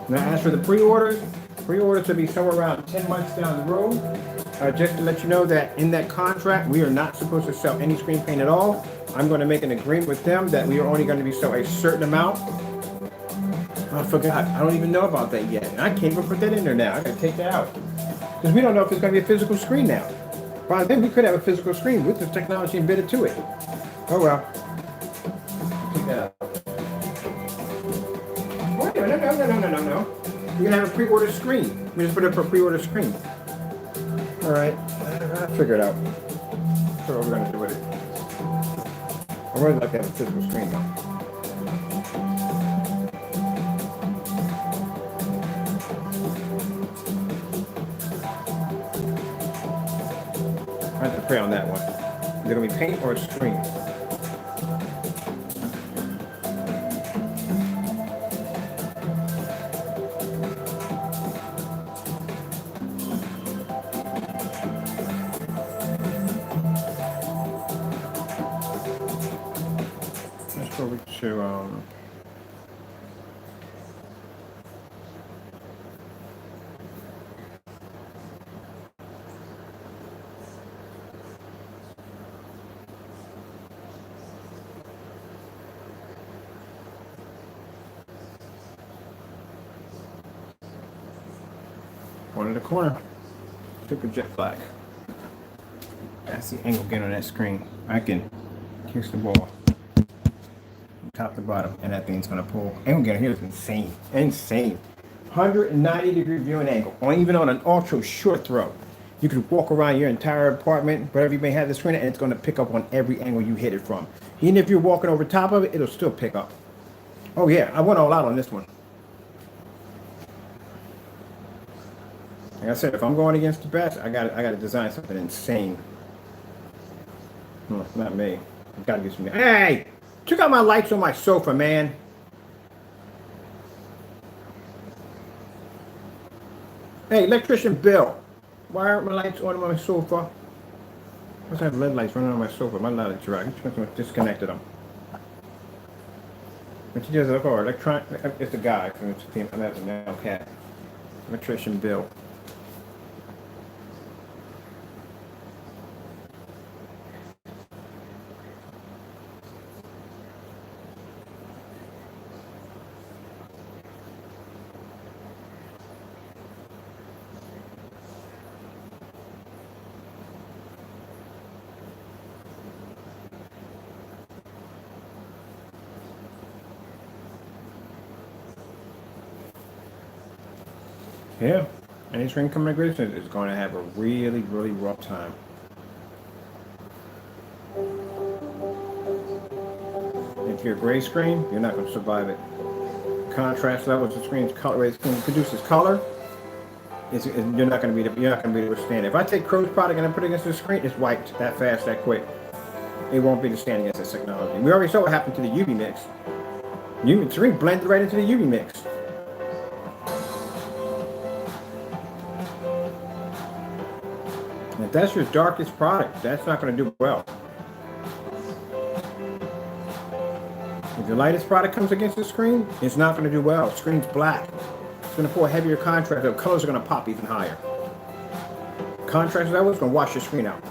A: Now, as for the pre-orders will be somewhere around 10 months down the road. Just to let you know that in that contract, we are not supposed to sell any screen paint at all. I'm going to make an agreement with them that we are only going to be selling a certain amount. I forgot. I don't even know about that yet. I can't even put that in there now. I got to take that out. Because we don't know if it's going to be a physical screen now. By then, we could have a physical screen with the technology embedded to it. Oh well. Take that out. Wait a minute, no. We're going to have a pre-order screen. We just put up a pre-order screen. Alright, I'll figure it out. That's what we're going to do with it. I would like to have a physical screen though. I have to pray on that one. Is it going to be paint or a screen? Let's go to one in the corner. Took a jet flag. That's the angle again on that screen. I can kiss the ball from top to bottom, and that thing's gonna pull. Angle getter here is insane. Insane. 190-degree viewing angle, or even on an ultra short throw. You could walk around your entire apartment, whatever you may have the screen, and it's gonna pick up on every angle you hit it from. Even if you're walking over top of it, it'll still pick up. Oh yeah, I went all out on this one. Like I said, if I'm going against the best, I got to design something insane. Not me. I've got to get some. Hey, check out my lights on my sofa, man. Hey, electrician Bill, why aren't my lights on my sofa? I must have LED lights running on my sofa. My lights are right. I disconnected them. But he does look over. Electronic. It's a guy from the team. That's a male cat. Electrician Bill. Yeah, any screen configuration is going to have a really, really rough time. If you're a gray screen, you're not going to survive it. Contrast levels of screen's color, way the screen produces color, you're not going to be able to withstand it. If I take Crow's product and I put it against the screen, it's wiped that fast, that quick. It won't be to stand against this technology. We already saw what happened to the UV mix. The screen blended right into the UV mix. If that's your darkest product, that's not going to do well. If the lightest product comes against the screen, it's not going to do well. The screen's black. It's going to pour heavier contrast. The colors are going to pop even higher. Contrast level is going to wash your screen out.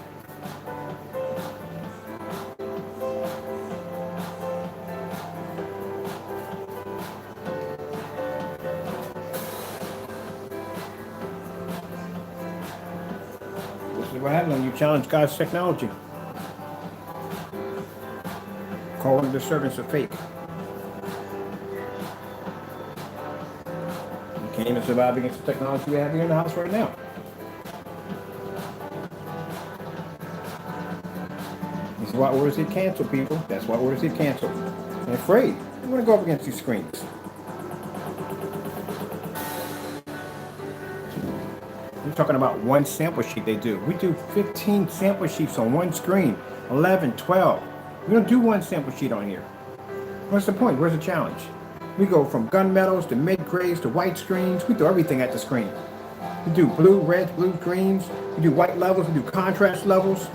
A: This is what happens when you challenge God's technology. Calling the servants of fake. You can't even survive against the technology we have here in the house right now. This is why orders get canceled, people. That's why orders get canceled. They're afraid. They want to go up against these screens. We're talking about one sample sheet they do. We do 15 sample sheets on one screen. 11, 12. We don't do one sample sheet on here. What's the point? Where's the challenge? We go from gunmetals to mid-grays to white screens. We throw everything at the screen. We do blue, reds, blue, greens. We do white levels. We do contrast levels.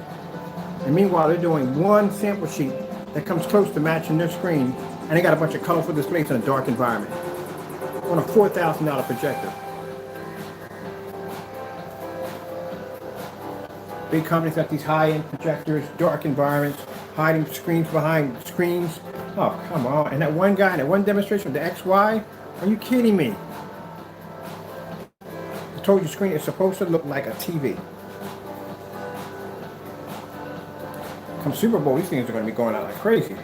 A: And meanwhile, they're doing one sample sheet that comes close to matching their screen. And they got a bunch of colorful displays in a dark environment. On a $4,000 projector. Big companies got these high-end projectors, dark environments, hiding screens behind screens. Oh, come on. And that one guy in that one demonstration of the XY, are you kidding me? I told you screen is supposed to look like a TV. Come Super Bowl, these things are going to be going out like crazy.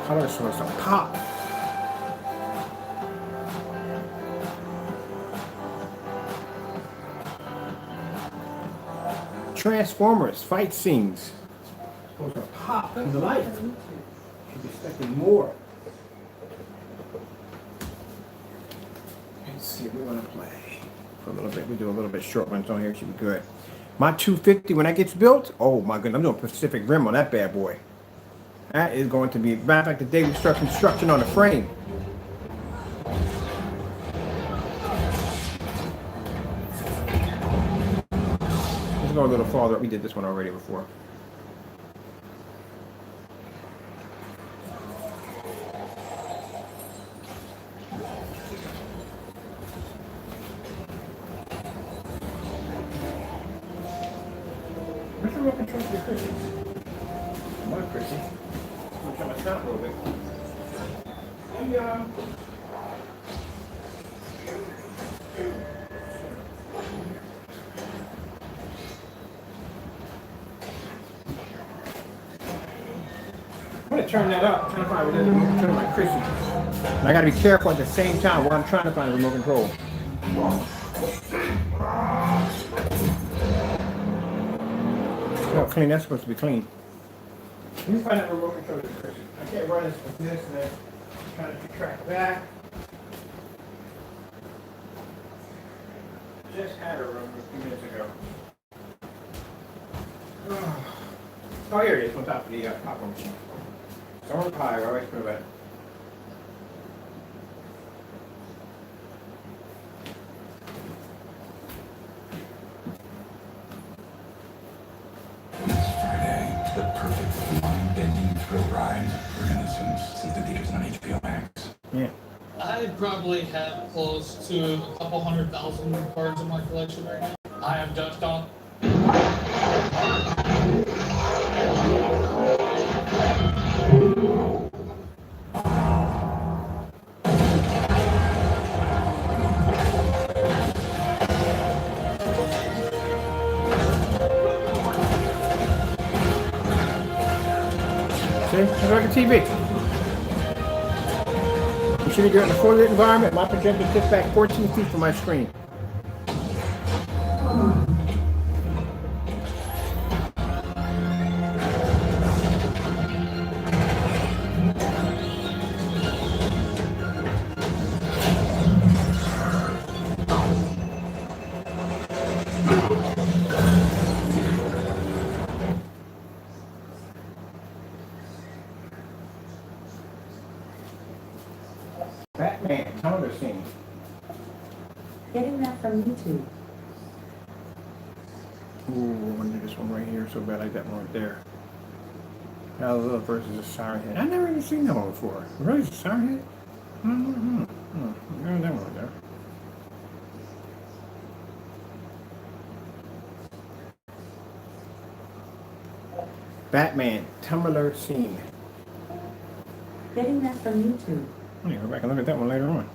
A: Colors supposed to pop. Transformers, fight scenes. Supposed to pop in the light. Should be expecting more. Let's see if we want to play for a little bit. We do a little bit short ones on here. Should be good. My 250 when that gets built. Oh my goodness, I'm doing Pacific Rim on that bad boy. That is going to be. Matter of fact, the day we start construction on the frame. Let's go a little farther up. We did this one already before. Where's the remote control for your Chrissy? Come on, Chrissy. I'm trying to count a little bit. Hey, I'm going to turn that up. I'm trying to find where the remote control like Chrissy. And I got to be careful at the same time while I'm trying to find the remote control. Oh, clean. That's supposed to be clean. Let me find that remote control for Chrissy. I can't run this with this and then trying to track back. Just had a room a few minutes ago. Oh, here it is on top of the popcorn machine. Summer pie, I always put it.
C: Friday, the perfect mind-bending thrill ride for innocence since the theaters on HBO Max.
A: Yeah.
D: I probably have close to a couple 100,000 cards in my collection right now. I have just on.
A: See? It's like a TV. You should be doing it in a 4-lit environment. My projector sits back 14 feet from my screen. Batman, calendar scene.
B: Getting that from YouTube.
A: Ooh, I'm gonna do this one right here. So bad, I like that one right there. ALR versus a siren head. I never even seen that one before. Really, a siren head? Mm-hmm. Mm-hmm. That one right there. Batman, Tumblr scene.
B: Getting that from YouTube.
A: I'm gonna go back and look at that one later on.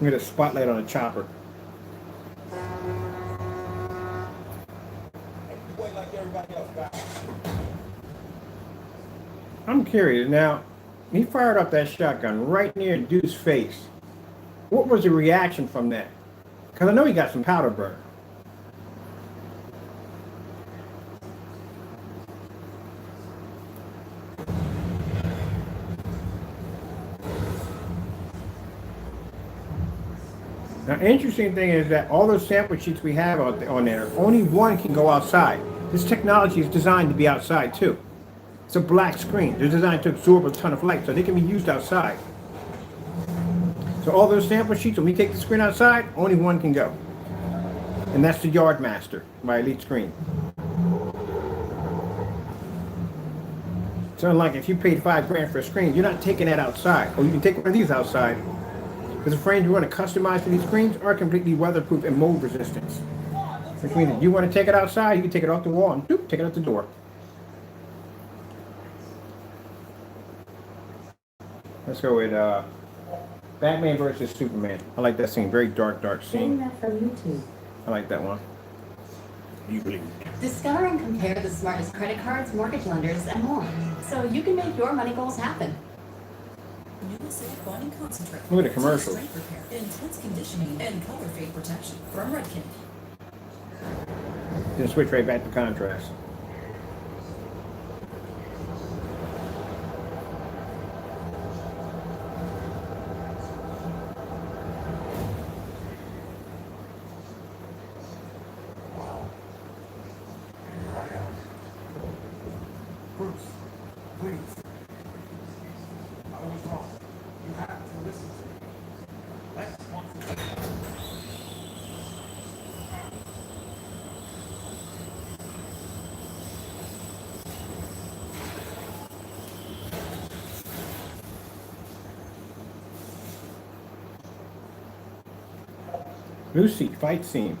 A: Look at the spotlight on the chopper. I'm curious now. He fired up that shotgun right near dude's face. What was the reaction from that? Because I know he got some powder burn. Now, interesting thing is that all those sample sheets we have on there, only one can go outside. This technology is designed to be outside too. It's a black screen. They're designed to absorb a ton of light, so they can be used outside. So all those sample sheets, when we take the screen outside, only one can go. And that's the Yardmaster by Elite Screen. So unlike if you paid $5 for a screen, you're not taking that outside. Or you can take one of these outside. Because the frames you want to customize for these screens are completely weatherproof and mold resistance. Which means if you want to take it outside, you can take it off the wall and doop, take it out the door. Let's go with Batman versus Superman. I like that scene. Very dark
B: Getting
A: scene.
B: that from YouTube.
A: I like that one. You believe.
E: Discover and compare the smartest credit cards, mortgage lenders, and more. So you can make your money goals happen.
F: New Safe Bonding Concentrate.
A: Look at the commercial.
F: Strength repair, intense conditioning, and color fade protection from Redken.
A: Then switch right back to contrast.
C: Bruce, please. I was wrong. You have to listen to me. Let's concentrate.
A: Lucy, fight scene.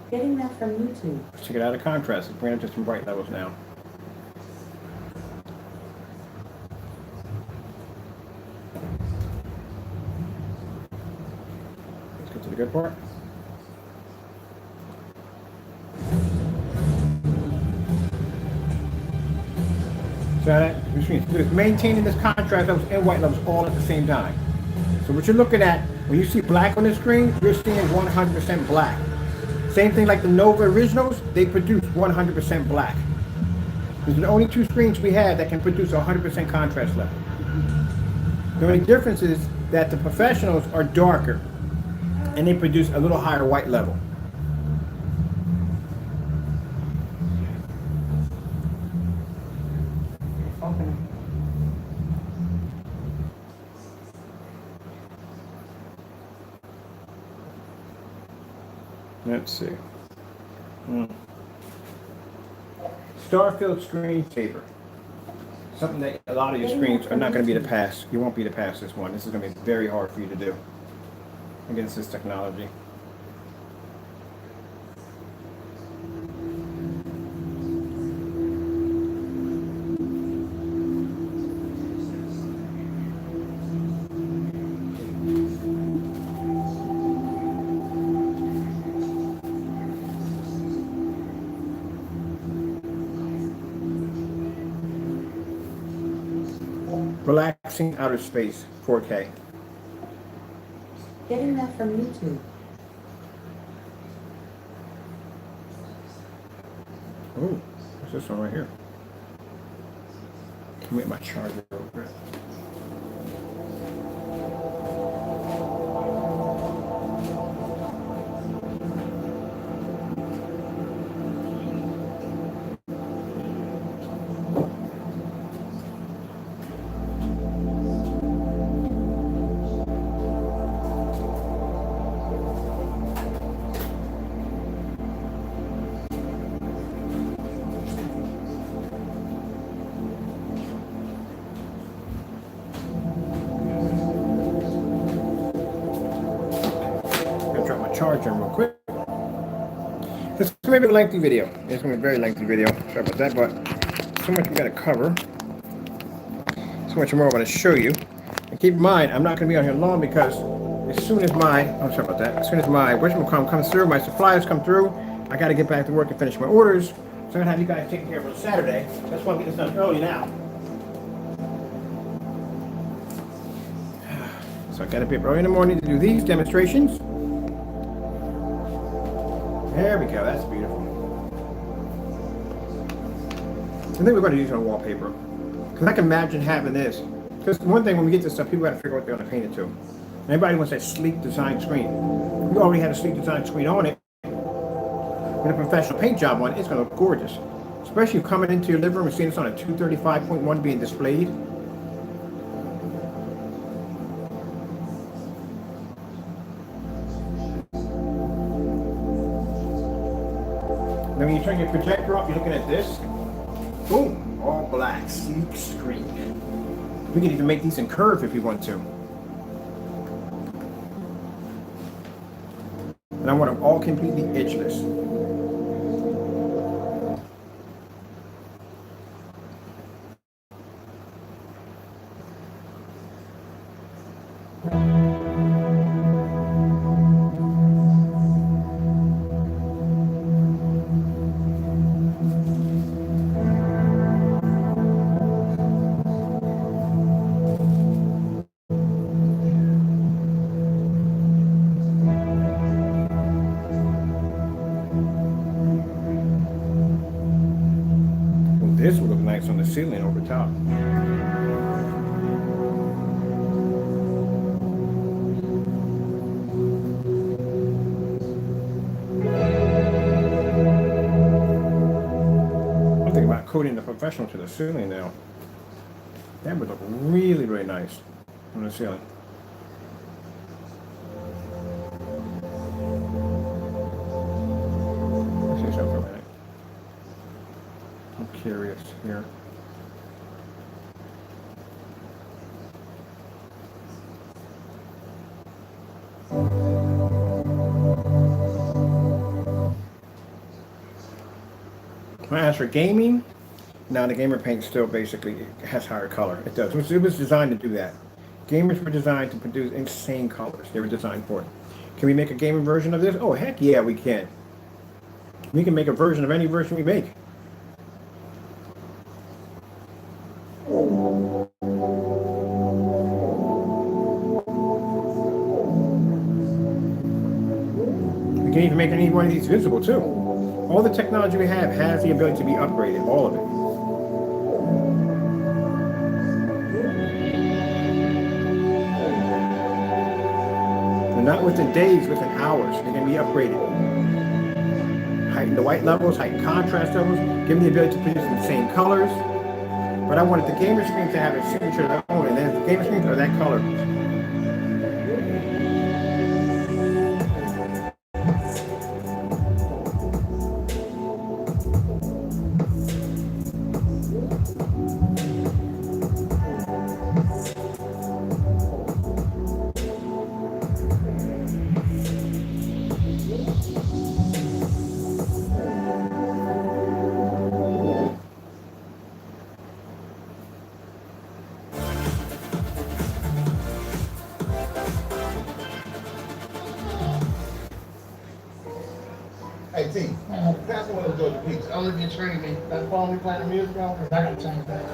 B: Getting that from YouTube.
A: Let's check it out of contrast. Let's bring it to some bright levels now. Let's get to the good part. So that which means it's maintaining this contrast levels and white levels all at the same time. So what you're looking at, when you see black on the screen, you're seeing 100% black. Same thing like the Nova Originals, they produce 100% black. These are the only two screens we have that can produce 100% contrast level. The only difference is that the professionals are darker and they produce a little higher white level. Okay. Let's see. Starfield screensaver. Something that a lot of your screens are not going to be to pass. You won't be to pass this one. This is going to be very hard for you to do against this technology. Relaxing Outer Space, 4K.
B: Getting that from YouTube.
A: Ooh, what's this one right here? Let me get my charger over it. charge them real quick. This is going to be a lengthy video. It's going to be a very lengthy video. Sorry about that, but so much we got to cover. So much more I want to show you. And keep in mind, I'm not going to be on here long because as soon as my, sorry about that, as soon as my whatchamacallit comes through, my supplies come through, I got to get back to work and finish my orders. So I'm going to have you guys taken care of on Saturday. That's why I'm getting this done early now. So I got to be up early in the morning to do these demonstrations. There we go, that's beautiful. I think we're going to use it on wallpaper. Because I can imagine having this. Because one thing when we get this stuff, people got to figure out what they're going to paint it to. Everybody wants that sleek design screen. We already had a sleek design screen on it. With a professional paint job on it, it's going to look gorgeous. Especially if coming into your living room and seeing this on a 235.1 being displayed. Then when you turn your projector off, you're looking at this. Boom, all black, sleek screen. We can even make these in curve if you want to. And I want them all completely edgeless. This would look nice on the ceiling over top. I'm thinking about coating the professional to the ceiling now. That would look really, really nice on the ceiling. Let's see something like that. I'm curious here. As for gaming, now the gamer paint still basically has higher color. It does. It was designed to do that. Gamers were designed to produce insane colors. They were designed for it. Can we make a gaming version of this? Oh, heck yeah, we can. We can make a version of any version we make. We can even make any one of these visible too. All the technology we have has the ability to be upgraded, all of it. They're not within days, within hours. They're going to be upgraded. Heighten the white levels, heighten contrast levels, give them the ability to produce insane colors. But I wanted the gamer screen to have a signature of their own, and then the gamer screens are that color.
G: Hey, T, pass me one of those Georgia Peaks.
D: I'll leave you training me. That phone we playing the music on, because I gotta change that.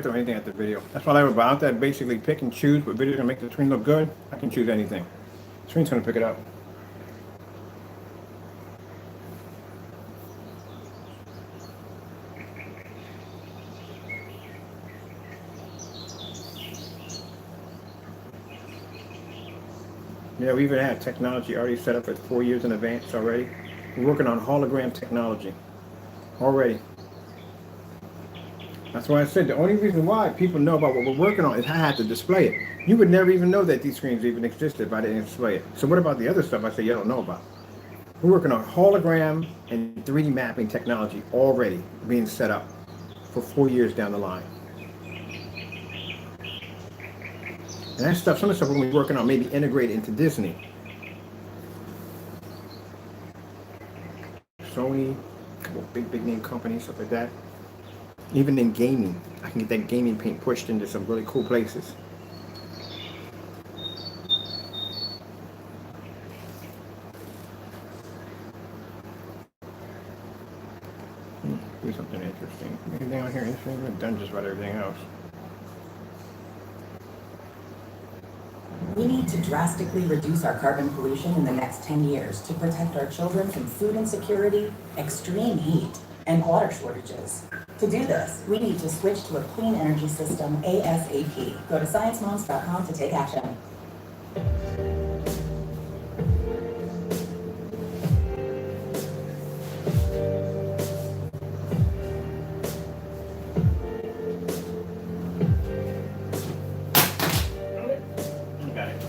A: have to throw anything at the video. That's what I like about that. Basically pick and choose what video's gonna make the screen look good. I can choose anything. The screen's gonna pick it up. Yeah, we even had technology already set up at 4 years in advance already. We're working on hologram technology already. That's why I said the only reason why people know about what we're working on is I had to display it. You would never even know that these screens even existed if I didn't display it. So what about the other stuff I say you don't know about? We're working on hologram and 3D mapping technology already being set up for 4 years down the line. And that stuff, some of the stuff we're going to be working on maybe integrated into Disney. Sony, a couple big name companies, stuff like that. Even in gaming, I can get that gaming paint pushed into some really cool places. Do something interesting. Anything out here interesting? We've done just about everything else.
F: We need to drastically reduce our carbon pollution in the next 10 years to protect our children from food insecurity, extreme heat, and water shortages. To do this, we need to switch to a clean energy system ASAP. Go to sciencemoms.com to take action.
A: Got it.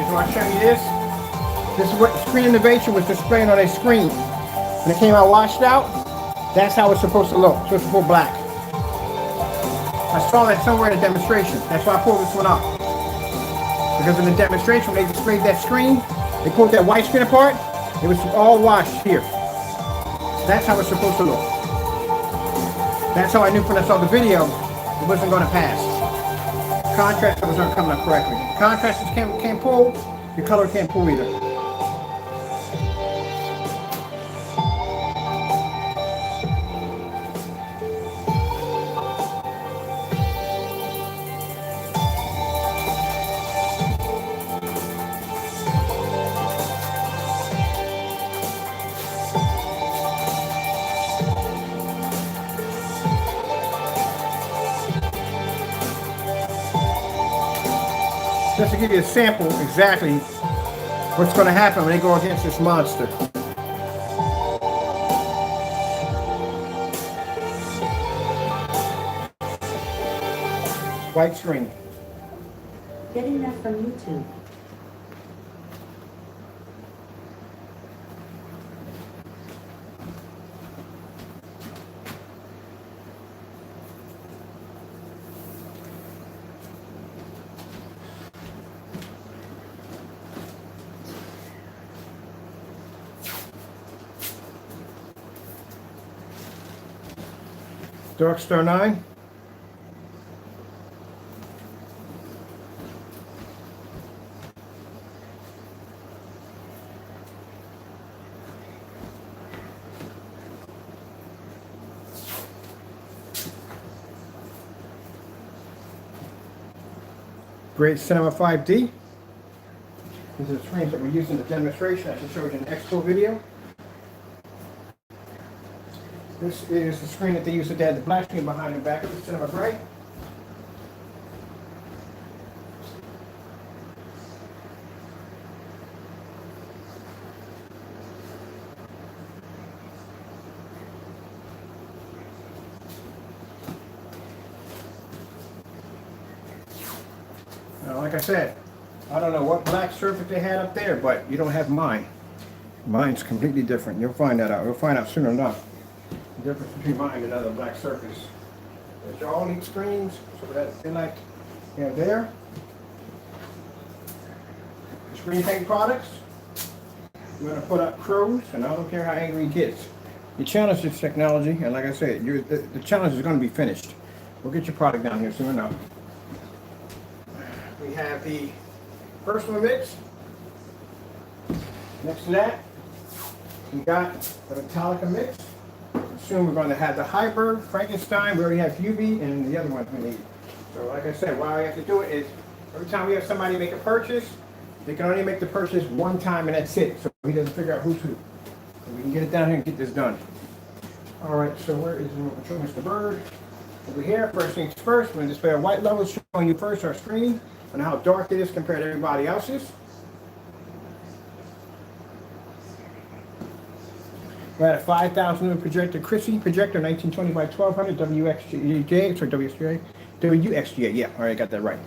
A: Want to show you this? This is what Screen Innovation was displaying on a screen. When it came out washed out, that's how it's supposed to look. It's supposed to pull black. I saw that somewhere in a demonstration. That's why I pulled this one up. Because in the demonstration, when they displayed that screen, they pulled that white screen apart, it was all washed here. That's how it's supposed to look. That's how I knew when I saw the video, it wasn't going to pass. Contrast was not coming up correctly. Contrast can't pull, your color can't pull either. Just to give you a sample exactly what's going to happen when they go against this monster. White screen.
E: Getting that from YouTube.
A: Dark Star 9. Great Cinema 5D. These are the screens that we used in the demonstration. I just showed you in the expo video. This is the screen that they used to add the black screen behind the back of the Cinema Bright. like I said, I don't know what black surface they had up there, but you don't have mine. Mine's completely different. You'll find that out. You'll find out soon enough. The difference between mine and other black surface. There's all neat screens, so that they like, you know, there. Screen paint products. We're gonna put up crows, and I don't care how angry he gets. You challenge this technology, and like I said, the challenge is gonna be finished. We'll get your product down here soon enough. We have the personal mix. Next to that, we got the Metallica mix. Soon we're going to have the Hyper, Frankenstein. We already have UV and the other ones we need. So like I said, why we have to do it is every time we have somebody make a purchase, they can only make the purchase one time and that's it. So he doesn't figure out who's who. So we can get it down here and get this done. All right, so where is Mr. Bird? Over here, first things first, we're going to display our white levels, showing you first our screen and how dark it is compared to everybody else's. We're at a 5,000 lumen projector, Chrissy projector, 1920 by 1200 WXGA, sorry, WXGA, yeah, all right, got that right.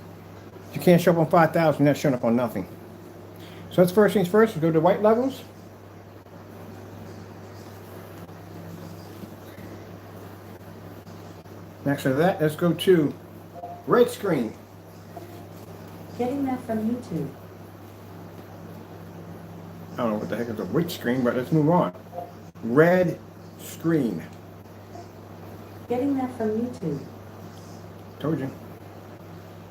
A: If you can't show up on 5,000, that's showing up on nothing. So that's first things first, we'll go to white levels. Next to that, let's go to red screen.
F: Getting that from YouTube.
A: I don't know what the heck is a which screen, but let's move on. Red screen.
F: Getting that from YouTube.
A: Told you.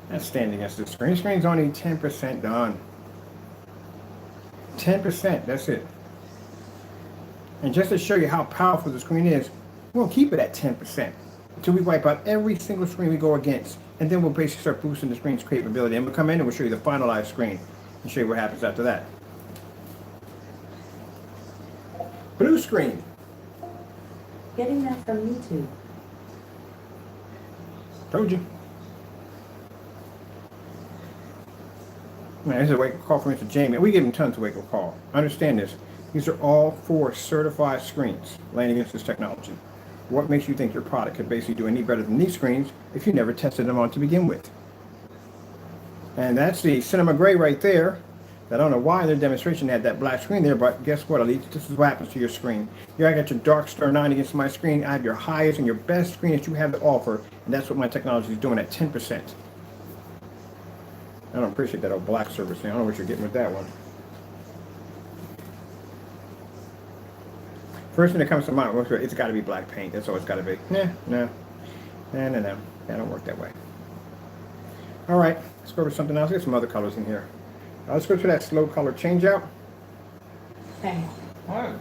A: That's standing against the screen. Screen's only 10% done. 10%, that's it. And just to show you how powerful the screen is, we'll keep it at 10% until we wipe out every single screen we go against. And then we'll basically start boosting the screen's capability. And we'll come in and we'll show you the finalized screen and show you what happens after that. Blue screen.
F: Getting that from YouTube.
A: Told you. Man, this is a wake-up call from Mr. Jamie. We give him tons of wake-up call. Understand this. These are all 4 certified screens laying against this technology. What makes you think your product could basically do any better than these screens if you never tested them on to begin with? And that's the cinema gray right there. I don't know why their demonstration had that black screen there, but guess what, Elite? This is what happens to your screen. Here I got your Dark Star 9 against my screen. I have your highest and your best screen that you have to offer, and that's what my technology is doing at 10%. I don't appreciate that old black surface thing. I don't know what you're getting with that one. First thing that comes to mind, it's got to be black paint. That's all it's got to be. No. That don't work that way. All right, let's go to something else. Get some other colors in here. Let's go to that slow color change out.
F: Hey,
H: What?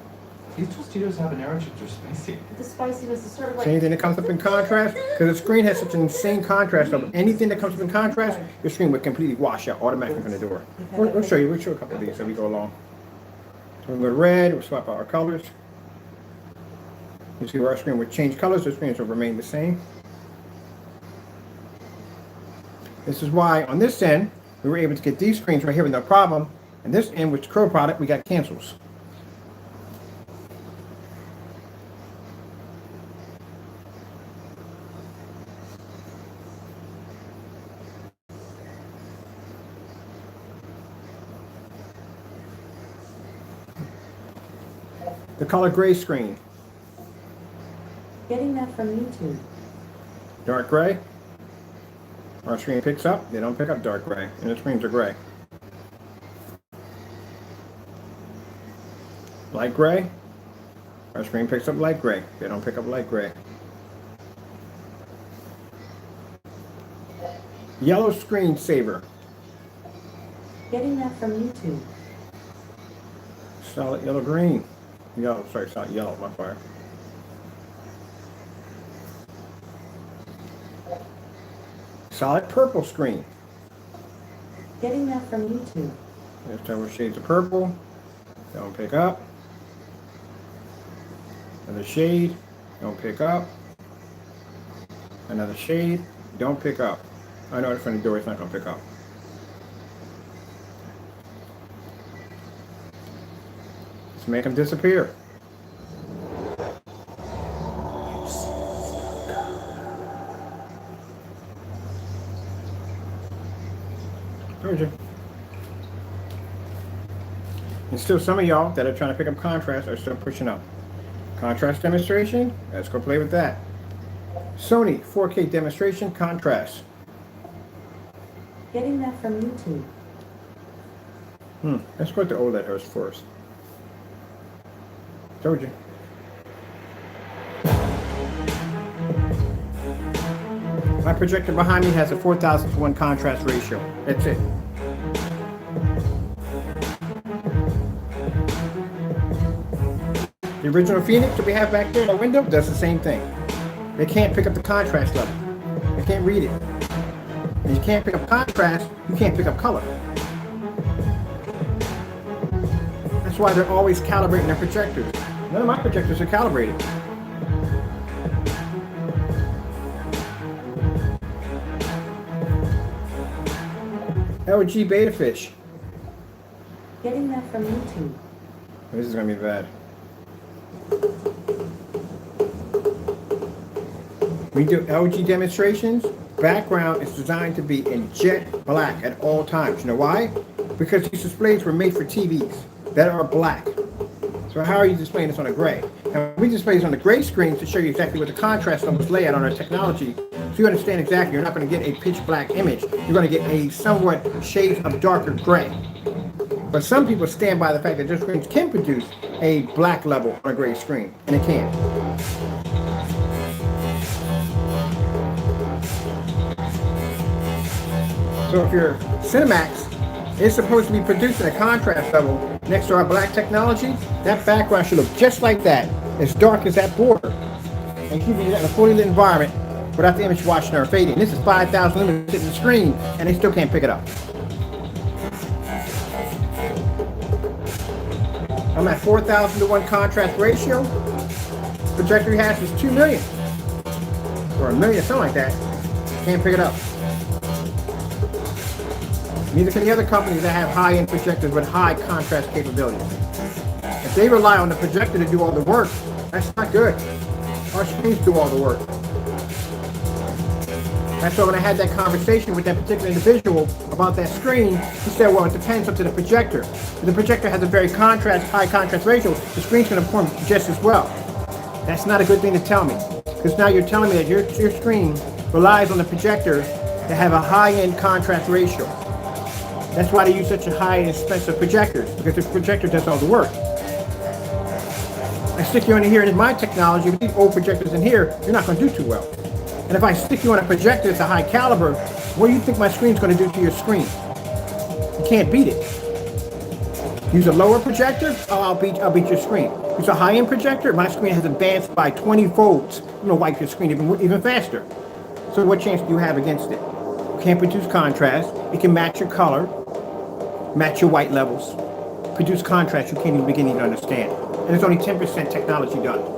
H: These Tostitos habaneros are spicy.
B: The spiciness is sort of like.
A: See anything that comes up in contrast? Because the screen has such an insane contrast of anything that comes up in contrast, your screen would completely wash out automatically from the door. We'll show you. We'll show a couple of these as we go along. So we'll go to red. We'll swap out our colors. You see where our screen would change colors. The screens will remain the same. This is why on this end, we were able to get these screens right here with no problem. And this end, with the Crow product, we got cancels. The color gray screen.
F: getting that from YouTube.
A: Dark gray. Our screen picks up. They don't pick up dark gray, and the screens are gray. Light gray. Our screen picks up light gray. They don't pick up light gray. Yellow screensaver.
F: Getting that from YouTube.
A: Solid yellow green. Yellow, sorry, solid yellow, my fire. Solid purple screen.
F: Getting that from YouTube.
A: There's several shades of purple. Don't pick up. Another shade. Don't pick up. Another shade. Don't pick up. I know it's from the door, it's not going to pick up. Let's make them disappear. Here's you. And still some of y'all that are trying to pick up contrast are still pushing up. Contrast demonstration, let's go play with that. Sony 4K demonstration contrast.
F: Getting that from YouTube.
A: Let's go with the OLED first. Told you. My projector behind me has a 4,000:1 contrast ratio. That's it. The original Phoenix that we have back there in the window does the same thing. They can't pick up the contrast level. They can't read it. And you can't pick up contrast, you can't pick up color. That's why they're always calibrating their projectors. None of my projectors are calibrated. LG Beta Fish.
F: Getting that from YouTube.
A: This is gonna be bad. We do LG demonstrations. Background is designed to be in jet black at all times. You know why? Because these displays were made for TVs that are black. So how are you displaying this on a gray? And we display this on the gray screens to show you exactly what the contrast levels lay out on our technology. So you understand exactly, you're not going to get a pitch black image. You're going to get a somewhat shade of darker gray. But some people stand by the fact that their screens can produce a black level on a gray screen, and it can. So if your Cinemax is supposed to be producing a contrast level next to our black technology, that background should look just like that, as dark as that border, and keeping it in a fully lit environment without the image washing or fading. This is 5,000 lumens sitting on the screen, and they still can't pick it up. I'm at 4,000:1 contrast ratio. Projector has is 2 million, or 1 million, something like that. Can't pick it up. Neither can the other companies that have high-end projectors with high contrast capabilities. If they rely on the projector to do all the work, that's not good. Our screens do all the work. That's why when I had that conversation with that particular individual about that screen, he said, well, it depends up to the projector. If the projector has a very high contrast ratio, the screen's going to perform just as well. That's not a good thing to tell me, because now you're telling me that your screen relies on the projector to have a high-end contrast ratio. That's why they use such a high and expensive projectors, because the projector does all the work. I stick you in here, and in my technology, with these old projectors in here, you're not going to do too well. And if I stick you on a projector that's a high caliber, what do you think my screen's going to do to your screen? You can't beat it. Use a lower projector, I'll beat your screen. Use a high-end projector, my screen has advanced by 20 folds. I'm going to wipe your screen even faster. So what chance do you have against it? You can't produce contrast. It can match your color, match your white levels, produce contrast you can't even begin to understand. And it's only 10% technology done.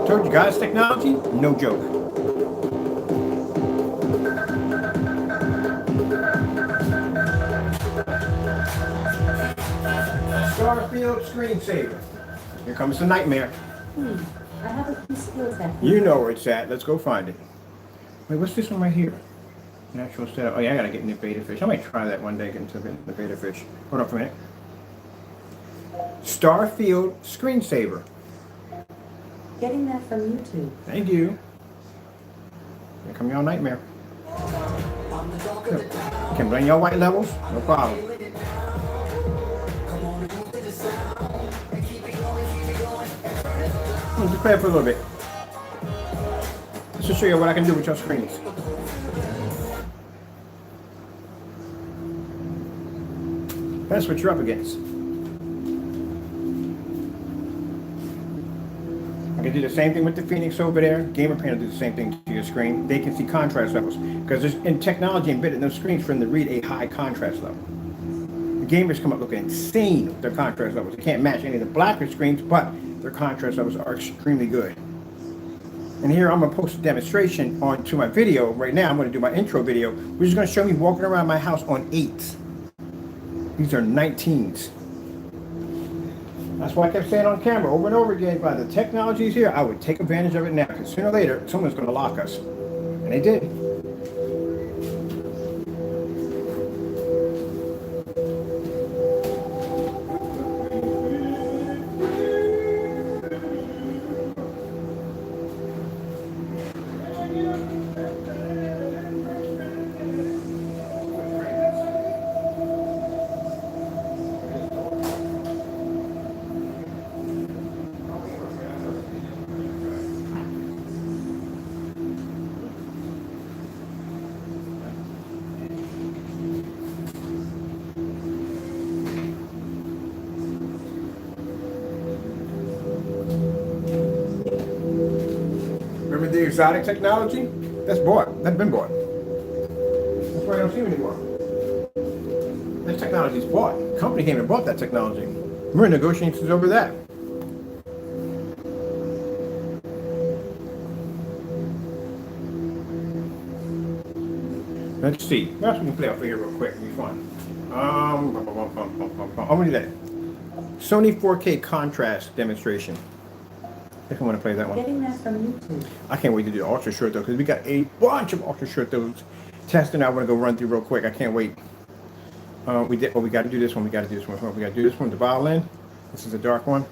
A: Told you guys, technology, no joke. Starfield screensaver. Here comes the nightmare.
F: I have a piece of that.
A: You know where it's at. Let's go find it. Wait, what's this one right here? Natural setup. Oh yeah, I gotta get into beta fish. I might try that one day, get into the beta fish. Hold on for a minute. Starfield screensaver.
F: Getting that from YouTube.
A: Thank you. Here come your nightmare. You can bring your white levels, no problem. Just play it for a little bit. Let's just show you what I can do with your screens. That's what you're up against. I can do the same thing with the Phoenix over there. Gamer Panel do the same thing to your screen. They can see contrast levels because there's in technology embedded in those screens for them to read a high contrast level. The gamers come up looking insane with their contrast levels. They can't match any of the blacker screens, but their contrast levels are extremely good. And here I'm gonna post a demonstration onto my video right now. I'm gonna do my intro video, which is gonna show me walking around my house on 8s. These are 19s. That's why I kept saying on camera over and over again, by the technology is here, I would take advantage of it now, because sooner or later, someone's going to lock us. And they did. The exotic technology, that's bought. That's been bought. That's why I don't see it anymore. That technology is bought. The company came and bought that technology. We're in negotiations over that. Let's see. What else we can play off of here real quick? It'll be fun. I'm gonna do that. Sony 4K contrast demonstration. I think I want to play that one.
F: Getting that from YouTube.
A: I can't wait to do the ultra short though, because we got a bunch of ultra short those testing. I want to go run through real quick. I can't wait. We did. Well, we got to do this one. We got to do this one. We got to do this one. The violin. This is a dark one.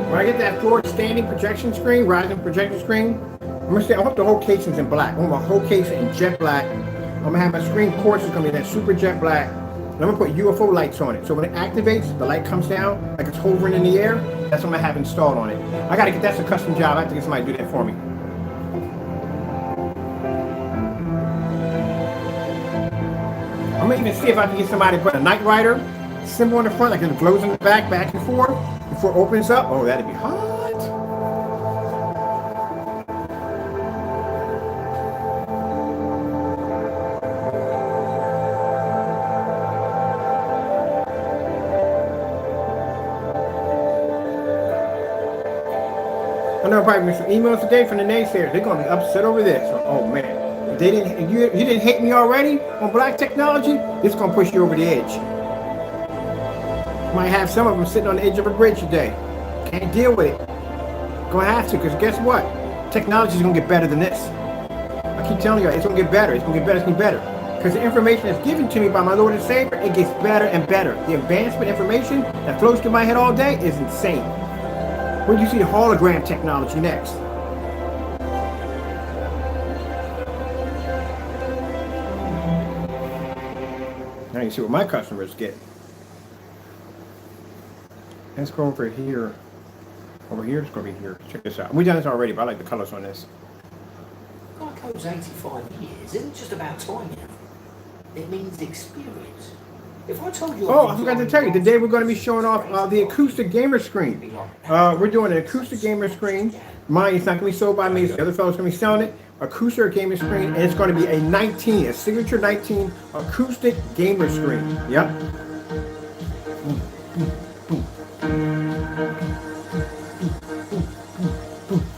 A: When I get that floor standing projection screen, rising projection screen, I want the whole casing's in black. I want my whole case in jet black. I'm gonna have my screen course is gonna be that super jet black. And I'm gonna put UFO lights on it. So when it activates, the light comes down like it's hovering in the air. That's what I'm gonna have installed on it. I gotta get that's a custom job. I have to get somebody to do that for me. I'm gonna even see if I can get somebody to put a Knight Rider symbol on the front, like it glows in the back and forth, before it opens up. Oh, that'd be hot. I know probably some emails today from the naysayers. They're gonna be upset over this. Oh man, if they didn't. You didn't hate me already on black technology. This is gonna push you over the edge. Might have some of them sitting on the edge of a bridge today. Can't deal with it. Gonna have to, because guess what? Technology is gonna get better than this. I keep telling you, it's gonna get better. It's gonna get better. It's gonna get better. Because the information that's given to me by my Lord and Savior, it gets better and better. The advancement information that flows through my head all day is insane. When do you see the hologram technology next? Now you see what my customers get. Let's go over here. Over here, it's going to be here. Check this out. We've done this already, but I like the colors on this.
I: Geico's 85 years isn't just about time, you know. It means experience. If I told you...
A: Oh, I forgot to tell you. Today we're going to be showing off the acoustic gamer screen. We're doing an acoustic gamer screen. Mine, it's not going to be sold by me. The other fellow's going to be selling it. Acoustic gamer screen, and it's going to be a signature 19 acoustic gamer screen. Yep.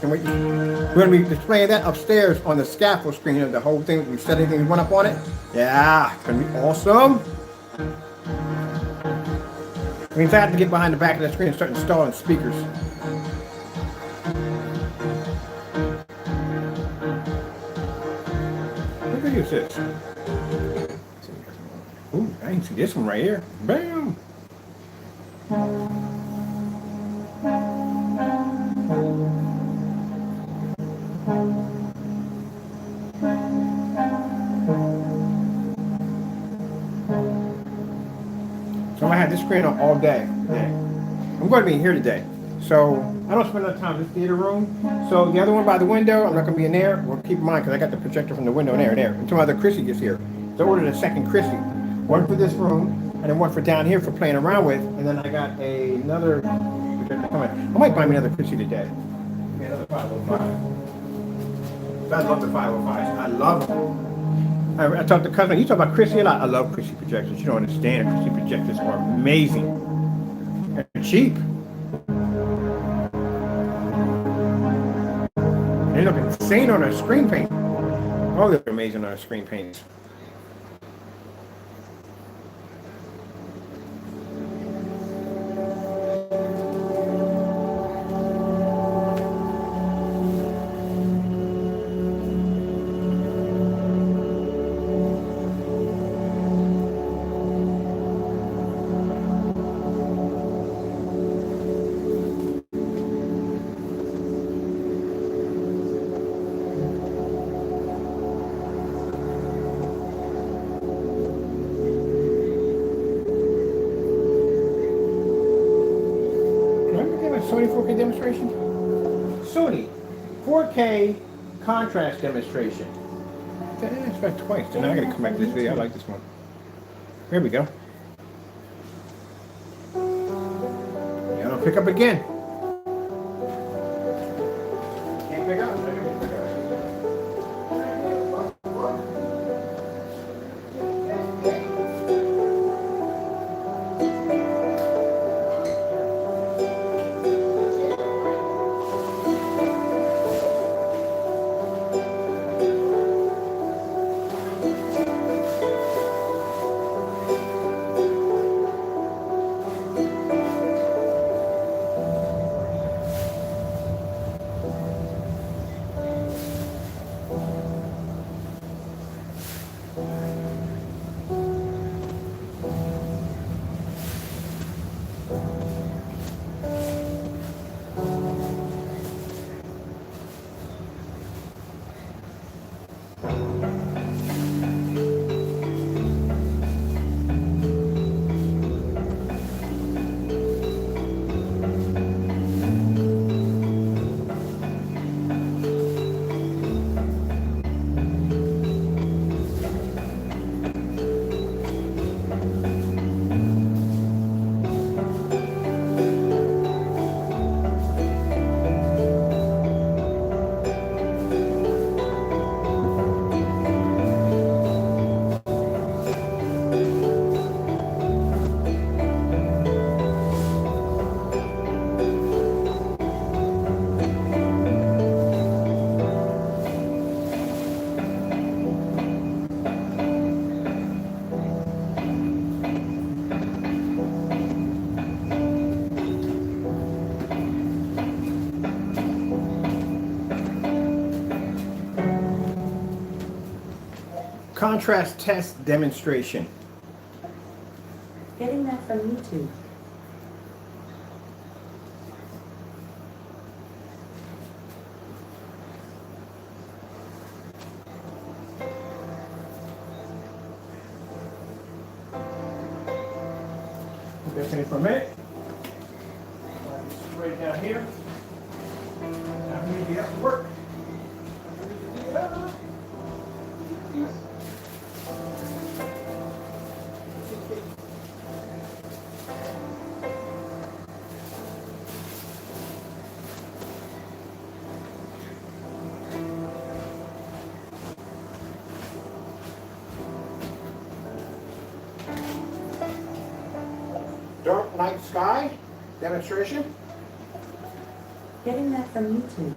A: And we're going to be displaying that upstairs on the scaffold screen. You know, the whole thing, we set anything we want up on it. Yeah, it's going to be awesome. We in fact have to get behind the back of that screen and start installing speakers. What video is this? Ooh, I can see this one right here. Bam! So I'm gonna have this screen on all day today. I'm going to be here today. So I don't spend enough time in this theater room. So the other one by the window, I'm not going to be in there. Well, keep in mind, because I got the projector from the window in there. Until my other Chrissy gets here. So I ordered a second Chrissy. One for this room, and then one for down here for playing around with. And then I got another projector coming. I might buy me another Chrissy today. Yeah, another 505. I love the 505s. I love them. I talked to cousin. You talk about Chrissy a lot. I love Chrissy projectors. You don't understand. Chrissy projectors are amazing. They're cheap. They look insane on our screen paint. Oh, they're amazing on our screen paints. Sony 4K demonstration? Sony 4K contrast demonstration. I didn't expect twice. So now I gotta come back to this video. I like this one. Here we go. Yeah, I'll pick up again. Can't pick up. Contrast test demonstration.
F: Getting that from YouTube.
A: That's it for a minute. Right down here. Now we need to get up to work. Dark night sky demonstration.
F: Getting that from YouTube.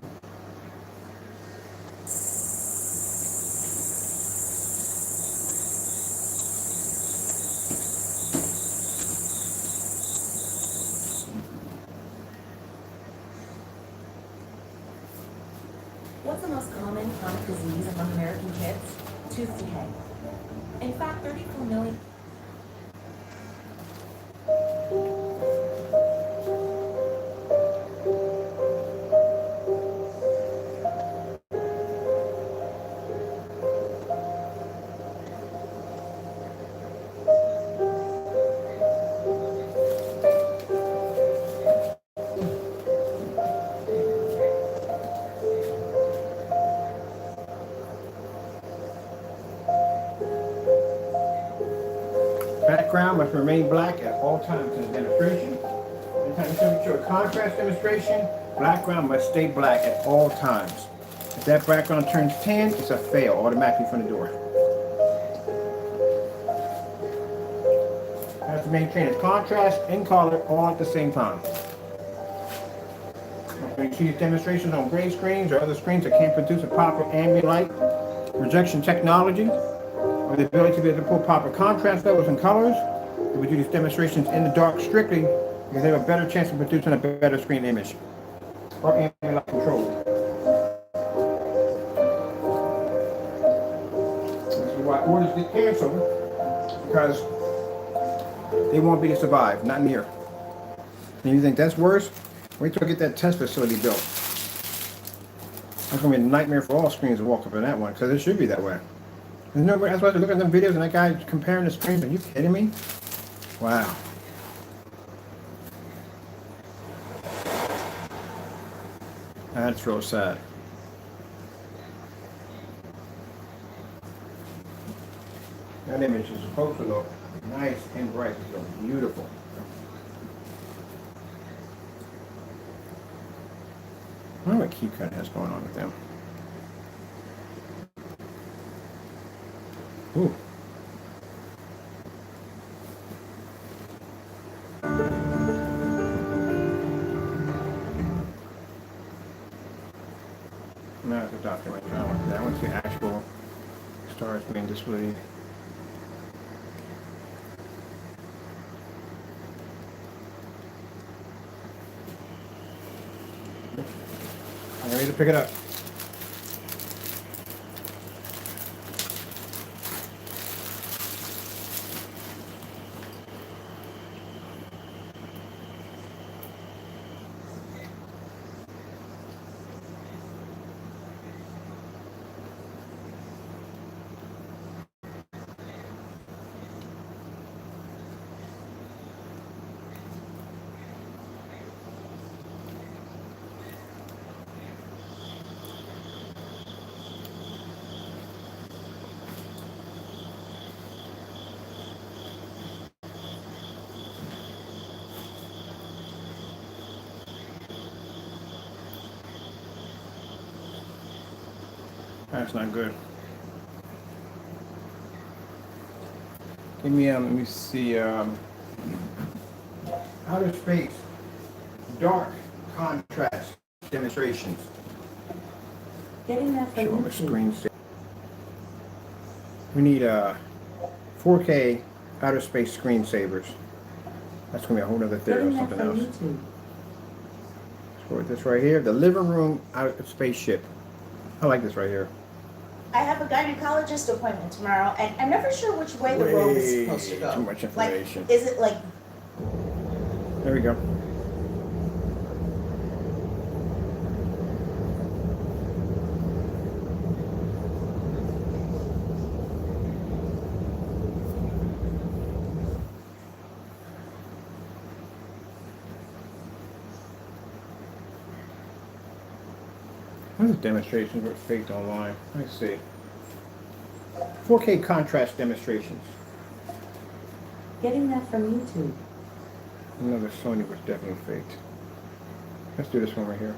E: What's the most common chronic disease among American kids? Tooth decay. In fact, 34 million.
A: Background must remain black at all times in the demonstration. Anytime you show a contrast demonstration, background must stay black at all times. If that background turns tan, it's a fail automatically from the door. Have to maintain its contrast and color all at the same time. When you see these demonstrations on gray screens or other screens that can't produce a proper ambient light projection technology, or the ability to be able to pull proper contrast levels and colors, we would do these demonstrations in the dark strictly because they have a better chance of producing a better screen image or ambient light control. This is why orders get canceled, because they won't be to survive, not in here. And you think that's worse? Wait till I get that test facility built. That's gonna be a nightmare for all screens to walk up in that one, because it should be that way. There's no way. That's why I look at them videos and that guy comparing the screens. Are you kidding me? Wow. That's real sad. That image is supposed to look nice and bright. It's so beautiful. I wonder what Keycut has going on with them. Ooh. No, it's a document. I don't want that. I want to see actual stars being displayed. I'm ready to pick it up. That's not good. Give me let me see outer space dark contrast demonstrations.
F: Getting that from
A: Show them a
F: YouTube.
A: screen. We need 4K outer space screensavers. That's gonna be a whole other theory or
F: Getting that
A: something
F: from
A: else.
F: YouTube.
A: For this right here, the living room out spaceship. I like this right here.
B: I have a gynecologist appointment tomorrow, and I'm never sure which way the robe is supposed to go.
A: Too much information.
B: Like, is it like
A: There we go. What is demonstrations were faked online? Let's see. 4K contrast demonstrations.
F: Getting that from YouTube.
A: Another Sony was definitely faked. Let's do this one right here.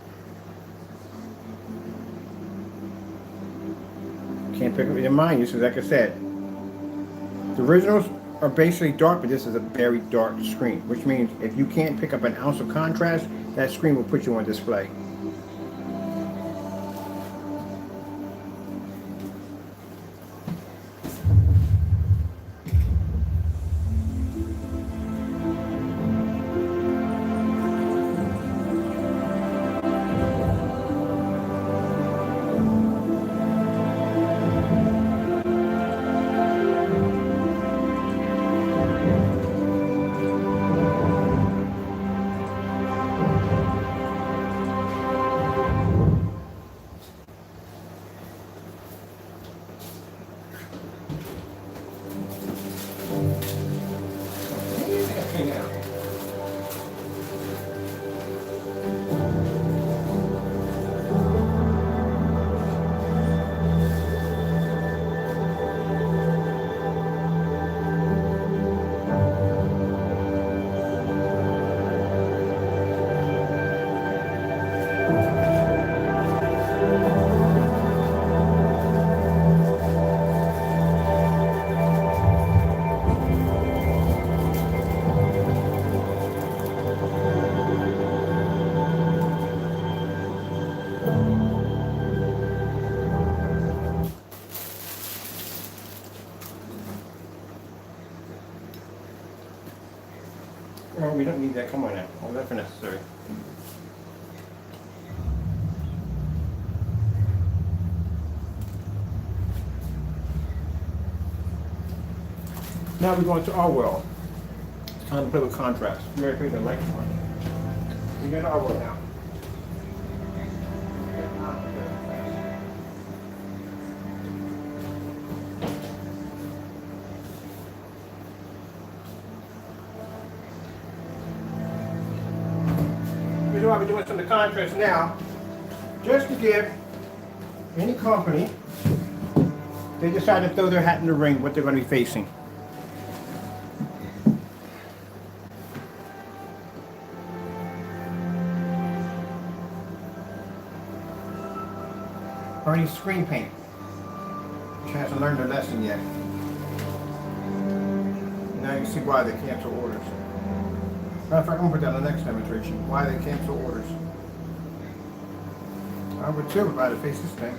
A: Can't pick up your mind, because like I said, the originals are basically dark, but this is a very dark screen, which means if you can't pick up an ounce of contrast, that screen will put you on display. Oh, we don't need that. Come on now. All that's necessary. Now we're going to our well. It's time to play with contrast. We already played the light one. We got our well now. Here's why we're doing some of the contrast now. just to give any company, they decide to throw their hat in the ring, what they're going to be facing. Or any screen paint, which hasn't learned their lesson yet. Now you see why they cancel orders. Matter of fact, I'm going to put that on the next demonstration, why they cancel orders. I would too if I had to face this thing.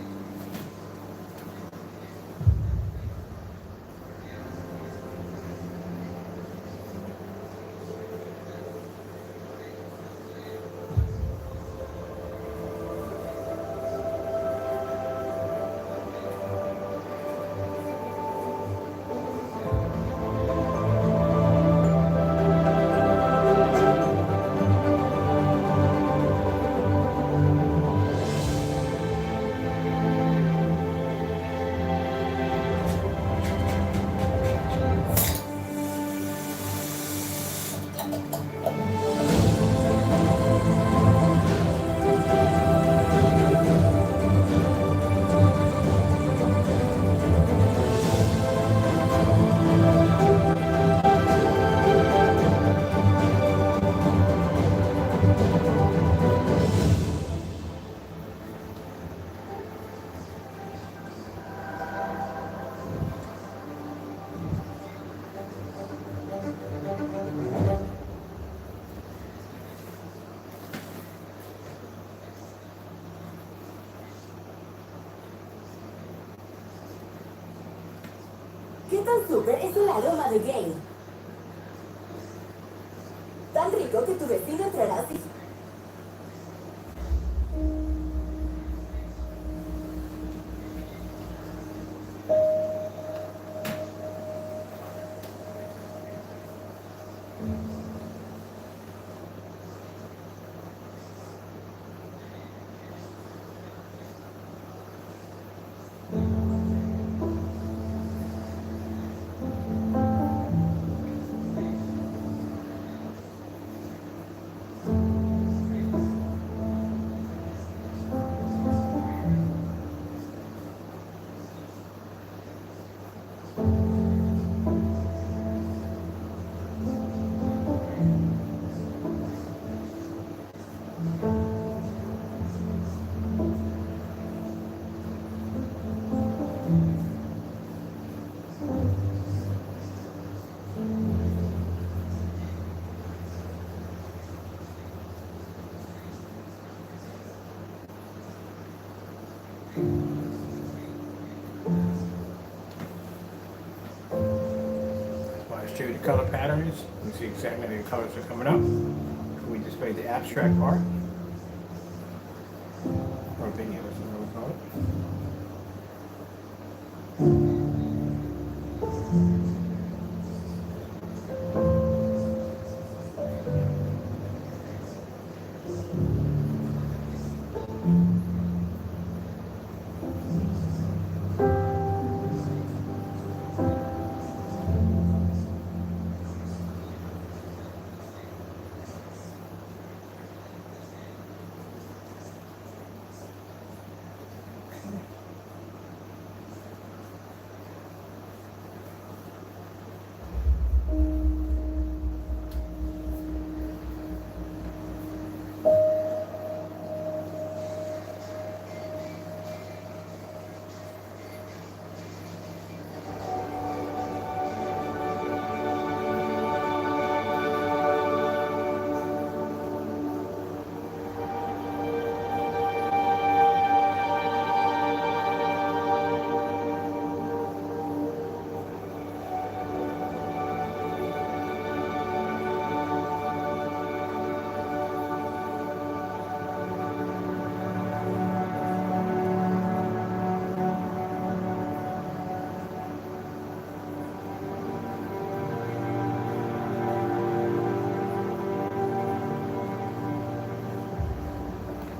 J: ¿Qué tan súper es el aroma de Gain? Tan rico que tu vecino entrará así.
A: Show you the color patterns. You see exactly the colors are coming up. We display the abstract part. Or video, as we call it.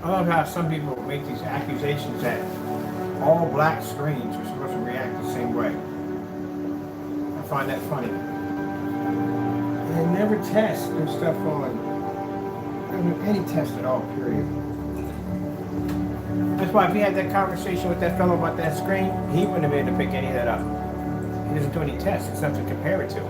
A: I love how some people make these accusations that all black screens are supposed to react the same way. I find that funny. They never test their stuff on any test at all, period. That's why if he had that conversation with that fellow about that screen, he wouldn't have been able to pick any of that up. He doesn't do any tests. It's something to compare it to.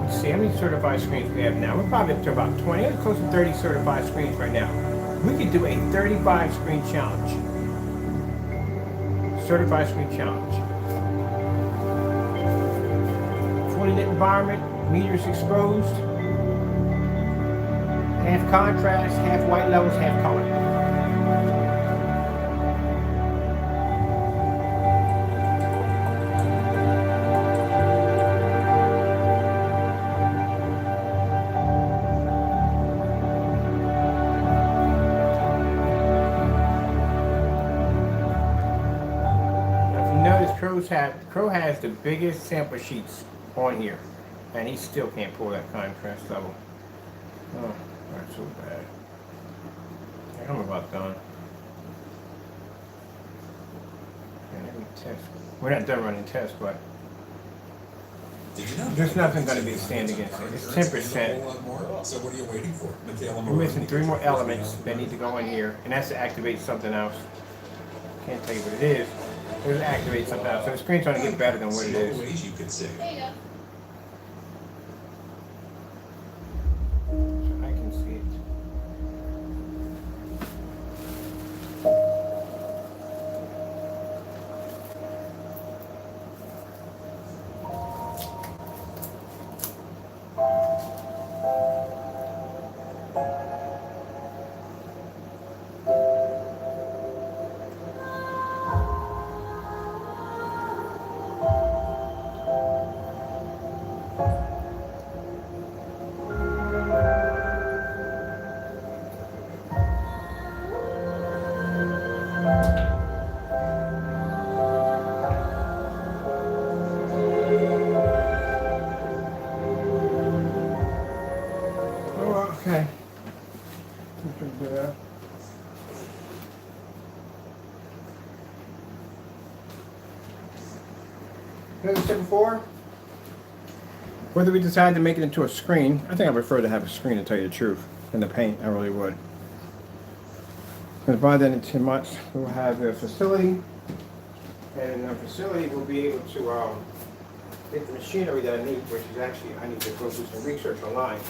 A: Let's see how many certified screens we have now. We're probably up to about 20, close to 30 certified screens right now. We could do a 35 screen challenge. Certified screen challenge. Fully lit environment, meters exposed, half contrast, half white levels, half color. Notice Crow has the biggest sample sheets on here, and he still can't pull that contrast level. Oh, that's so bad. I'm about done. Test. We're not done running tests, but there's nothing going to be a stand against it. It's 10%.
C: So what are you waiting for?
A: We're missing 3 more elements that need to go in here, and that's to activate something else. Can't tell you what it is. It'll activate something else. So the screen's going to get better than what it is.
C: Ways you could say.
B: There you go.
A: I can see it. Okay. As I said before, whether we decide to make it into a screen, I think I prefer to have a screen to tell you the truth than the paint. I really would. Because by then in 10 months, we'll have a facility, and in the facility we'll be able to get the machinery that I need, which is actually, I need to go do some research online.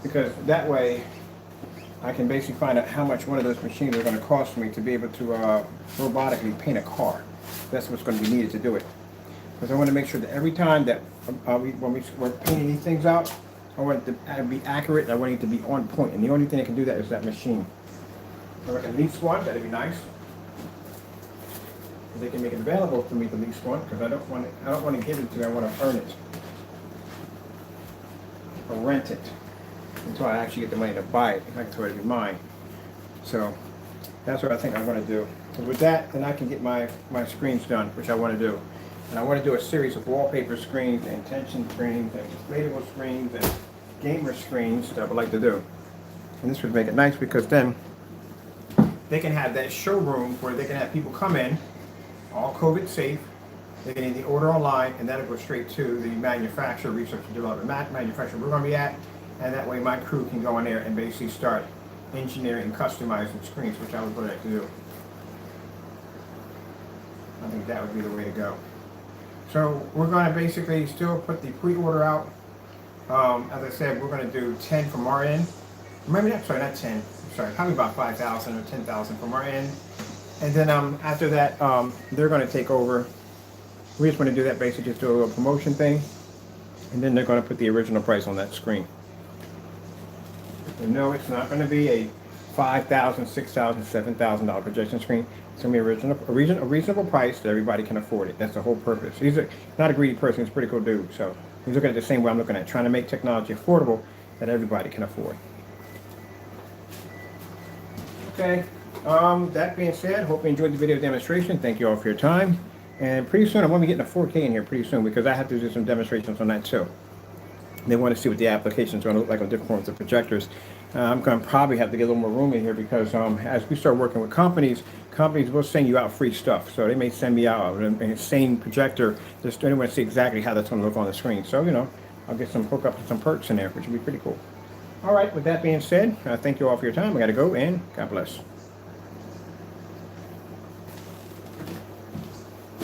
A: Because that way, I can basically find out how much one of those machines are going to cost me to be able to robotically paint a car. That's what's going to be needed to do it. Because I want to make sure that every time that when we're painting these things out, I want it to be accurate, and I want it to be on point. And the only thing that can do that is that machine. If I can lease one, that'd be nice. If they can make it available for me to lease one, because I don't want to give it to them, I want to earn it. Or rent it. Until I actually get the money to buy it, I can tell it to be mine. So that's what I think I'm going to do. And with that, then I can get my screens done, which I want to do. And I want to do a series of wallpaper screens and tension screens and inflatable screens and gamer screens that I would like to do. And this would make it nice because then they can have that showroom where they can have people come in, all COVID safe. They can either order online, and that'll go straight to the manufacturer, research and development manufacturer we're going to be at. And that way my crew can go in there and basically start engineering and customizing screens, which I would like to do. I think that would be the way to go. So we're going to basically still put the pre-order out. As I said, we're going to do 10 from our end. Maybe not, sorry, not 10. Sorry, probably about 5,000 or 10,000 from our end. And then after that, they're going to take over. We just want to do that basically, just do a little promotion thing. And then they're going to put the original price on that screen. And no, it's not going to be a $5,000, $6,000, $7,000 projection screen. It's going to be a reasonable price that everybody can afford it. That's the whole purpose. He's not a greedy person. He's a pretty cool dude. So he's looking at it the same way I'm looking at it, trying to make technology affordable that everybody can afford. Okay. That being said, hope you enjoyed the video demonstration. Thank you all for your time. And pretty soon, I'm going to be getting a 4K in here pretty soon because I have to do some demonstrations on that too. They want to see what the applications are going to look like on different forms of projectors. I'm going to probably have to get a little more room in here because as we start working with companies will send you out free stuff. So they may send me out an insane projector. They want to see exactly how that's going to look on the screen. So, you know, I'll get some hook up to some perks in there, which would be pretty cool. All right, with that being said, thank you all for your time. I got to go, and God bless.